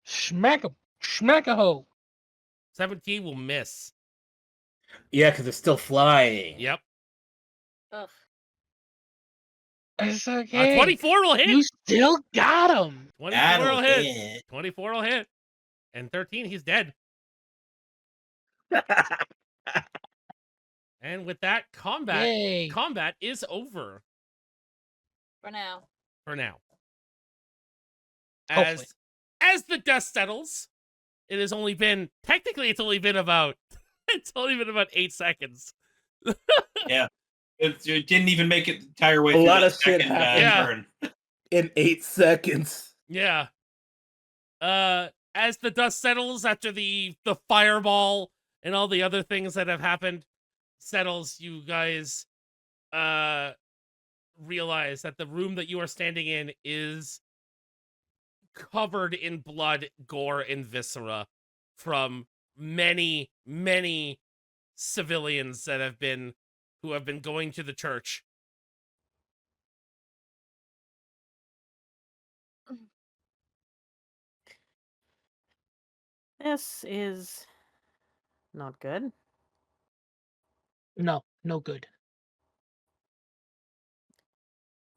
Speaker 7: Smack him. Smack a hoe.
Speaker 1: 17 will miss.
Speaker 6: Yeah, because it's still flying.
Speaker 1: Yep.
Speaker 3: Ugh.
Speaker 7: It's okay.
Speaker 1: 24 will hit.
Speaker 7: You still got him.
Speaker 1: 24
Speaker 5: That'll
Speaker 1: will hit.
Speaker 5: hit.
Speaker 1: 24 will hit. And 13, he's dead. And with that,
Speaker 7: Yay.
Speaker 1: combat is over
Speaker 3: For now.
Speaker 1: for now.
Speaker 7: Hopefully.
Speaker 1: As the dust settles, it's only been about 8 seconds.
Speaker 5: It didn't even make it the entire way
Speaker 6: A
Speaker 5: through
Speaker 6: lot
Speaker 5: the
Speaker 6: of shit
Speaker 5: second
Speaker 1: happened.
Speaker 5: turn.
Speaker 6: In 8 seconds.
Speaker 1: Yeah. As the dust settles after the fireball and all the other things that have happened settles, you guys realize that the room that you are standing in is covered in blood, gore, and viscera from many, many civilians who have been going to the church.
Speaker 4: This is not good.
Speaker 7: No, no good.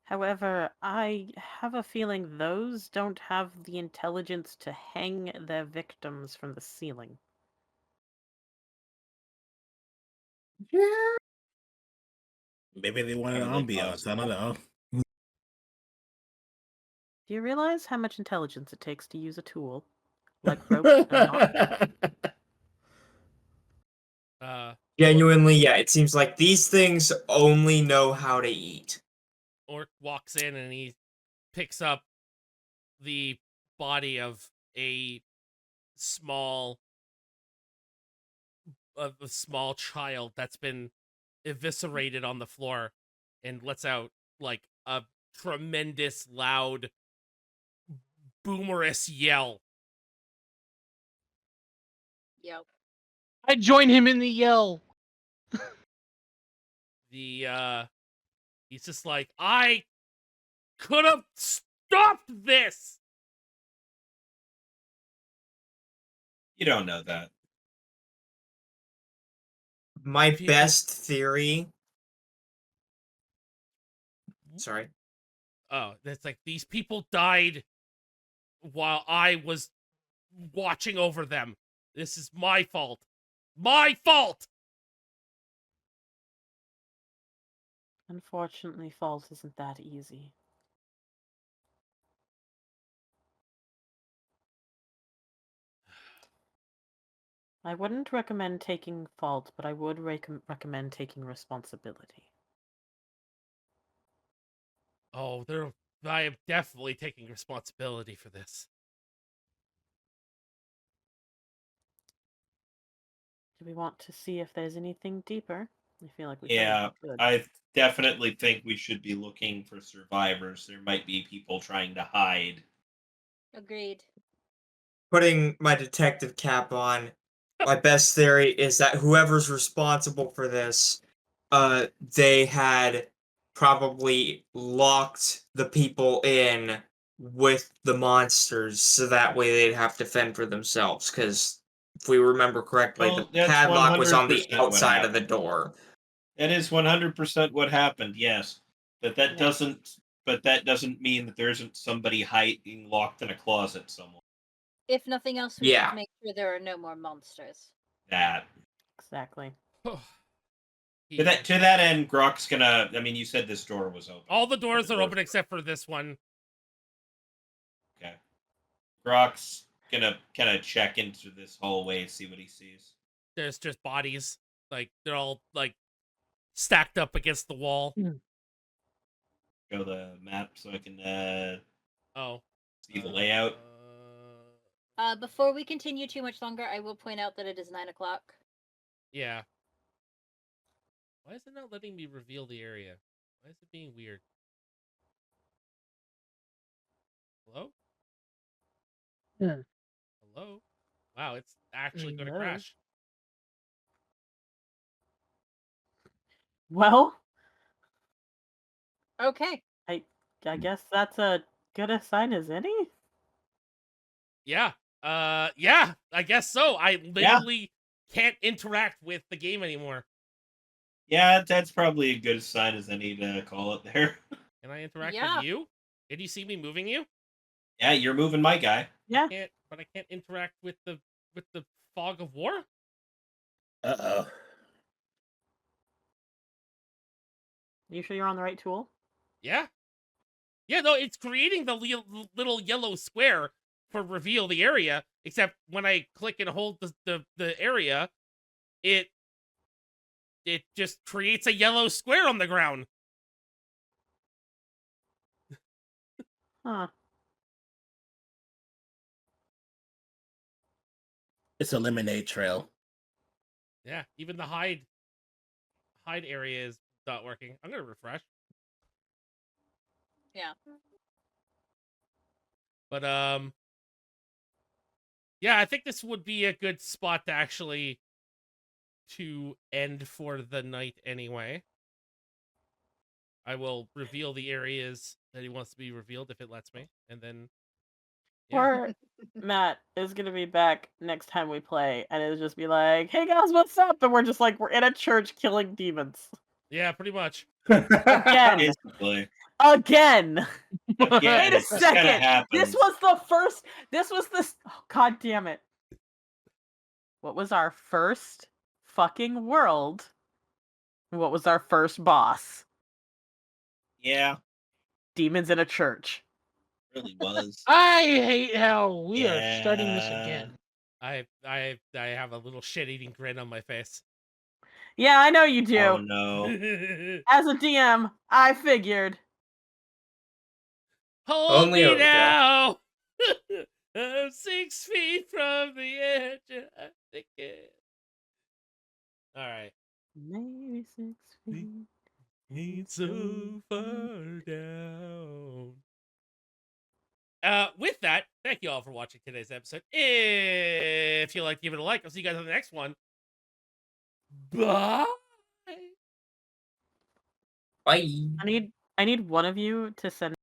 Speaker 4: However, I have a feeling those don't have the intelligence to hang their victims from the ceiling.
Speaker 6: Maybe they wanted
Speaker 5: Entirely
Speaker 6: ambiance. I don't know.
Speaker 4: Do you realize how much intelligence it takes to use a tool? Like rope and knot?
Speaker 2: Genuinely, yeah, it seems like these things only know how to eat.
Speaker 1: Orc walks in and he picks up the body of a small child that's been eviscerated on the floor and lets out like a tremendous loud boomerous yell.
Speaker 3: Yep.
Speaker 7: I join him in the yell.
Speaker 1: He's just like, I could have stopped this.
Speaker 5: You don't know that.
Speaker 2: My
Speaker 1: People-
Speaker 2: best theory. Sorry.
Speaker 1: Oh, that's like these people died while I was watching over them. This is my fault. My fault.
Speaker 4: Unfortunately, fault isn't that easy. I wouldn't recommend taking fault, but I would recommend taking responsibility.
Speaker 1: Oh, I am definitely taking responsibility for this.
Speaker 4: Do we want to see if there's anything deeper? I feel like we
Speaker 5: Yeah,
Speaker 4: probably should.
Speaker 5: I definitely think we should be looking for survivors. There might be people trying to hide.
Speaker 3: Agreed.
Speaker 2: Putting my detective cap on, my best theory is that whoever's responsible for this, they had probably locked the people in with the monsters so that way they'd have to fend for themselves. Because if we remember correctly, the
Speaker 5: Well, that's
Speaker 2: padlock was on the
Speaker 5: 100% what
Speaker 2: outside of the
Speaker 5: happened.
Speaker 2: door.
Speaker 5: That is 100% what happened. Yes, but that
Speaker 4: Yeah.
Speaker 5: doesn't. But that doesn't mean that there isn't somebody hiding, locked in a closet somewhere.
Speaker 3: If nothing else, we
Speaker 2: Yeah.
Speaker 3: should make sure there are no more monsters.
Speaker 5: That.
Speaker 4: Exactly.
Speaker 5: To that end, Grok's gonna. I mean, you said this door was open.
Speaker 1: All the doors are open except for this one.
Speaker 5: Okay. Grok's gonna kind of check into this hallway, see what he sees.
Speaker 1: There's just bodies. Like, they're all, like, stacked up against the wall.
Speaker 5: Show the map so I can
Speaker 1: Oh.
Speaker 5: see the layout.
Speaker 3: Before we continue too much longer, I will point out that it is 9 o'clock.
Speaker 1: Yeah. Why is it not letting me reveal the area? Why is it being weird? Hello?
Speaker 7: Hmm.
Speaker 1: Hello? Wow, it's actually going to
Speaker 7: Hello?
Speaker 1: crash.
Speaker 4: Well,
Speaker 3: Okay.
Speaker 4: I guess that's a good a sign as any.
Speaker 1: Yeah. Yeah, I guess so. I literally can't interact with the game anymore.
Speaker 5: Yeah, that's probably a good sign as any to call it there.
Speaker 1: Can I interact
Speaker 3: Yeah.
Speaker 1: with you? Did you see me moving you?
Speaker 5: Yeah, you're moving my guy.
Speaker 4: Yeah.
Speaker 1: But I can't interact with the fog of war?
Speaker 6: Uh-oh.
Speaker 4: You sure you're on the right tool?
Speaker 1: Yeah. Yeah, no, it's creating the little yellow square for reveal the area, except when I click and hold the area, it just creates a yellow square on the ground.
Speaker 4: Huh.
Speaker 6: It's eliminate trail.
Speaker 1: Yeah, even the hide area is not working. I'm gonna refresh.
Speaker 3: Yeah.
Speaker 1: But yeah, I think this would be a good spot to actually to end for the night anyway. I will reveal the areas that he wants to be revealed if it lets me, and then yeah.
Speaker 4: Or Matt is gonna be back next time we play, and it'll just be like, "Hey guys, what's up?" And we're just like, we're in a church killing demons
Speaker 1: Yeah, pretty much.
Speaker 4: again.
Speaker 5: Basically.
Speaker 4: Again.
Speaker 5: Again,
Speaker 4: Wait a
Speaker 5: it just kinda
Speaker 4: second.
Speaker 5: happens.
Speaker 4: This was the first. This was the. Oh, God damn it. What was our first fucking world? What was our first boss?
Speaker 5: Yeah,
Speaker 4: Demons in a church.
Speaker 5: really was.
Speaker 7: I hate how we are starting this
Speaker 5: Yeah.
Speaker 7: again.
Speaker 1: I have a little shit-eating grin on my face.
Speaker 4: Yeah, I know you do.
Speaker 5: Oh no.
Speaker 4: As a DM, I figured.
Speaker 1: Hold
Speaker 2: Only
Speaker 1: me
Speaker 2: Ota.
Speaker 1: now. I'm 6 feet from the edge. I think it. All right.
Speaker 4: Maybe 6 feet.
Speaker 1: Ain't so far down. With that, thank you all for watching today's episode. If you like, give it a like. I'll see you guys on the next one. Bye.
Speaker 2: Bye.
Speaker 4: I need one of you to send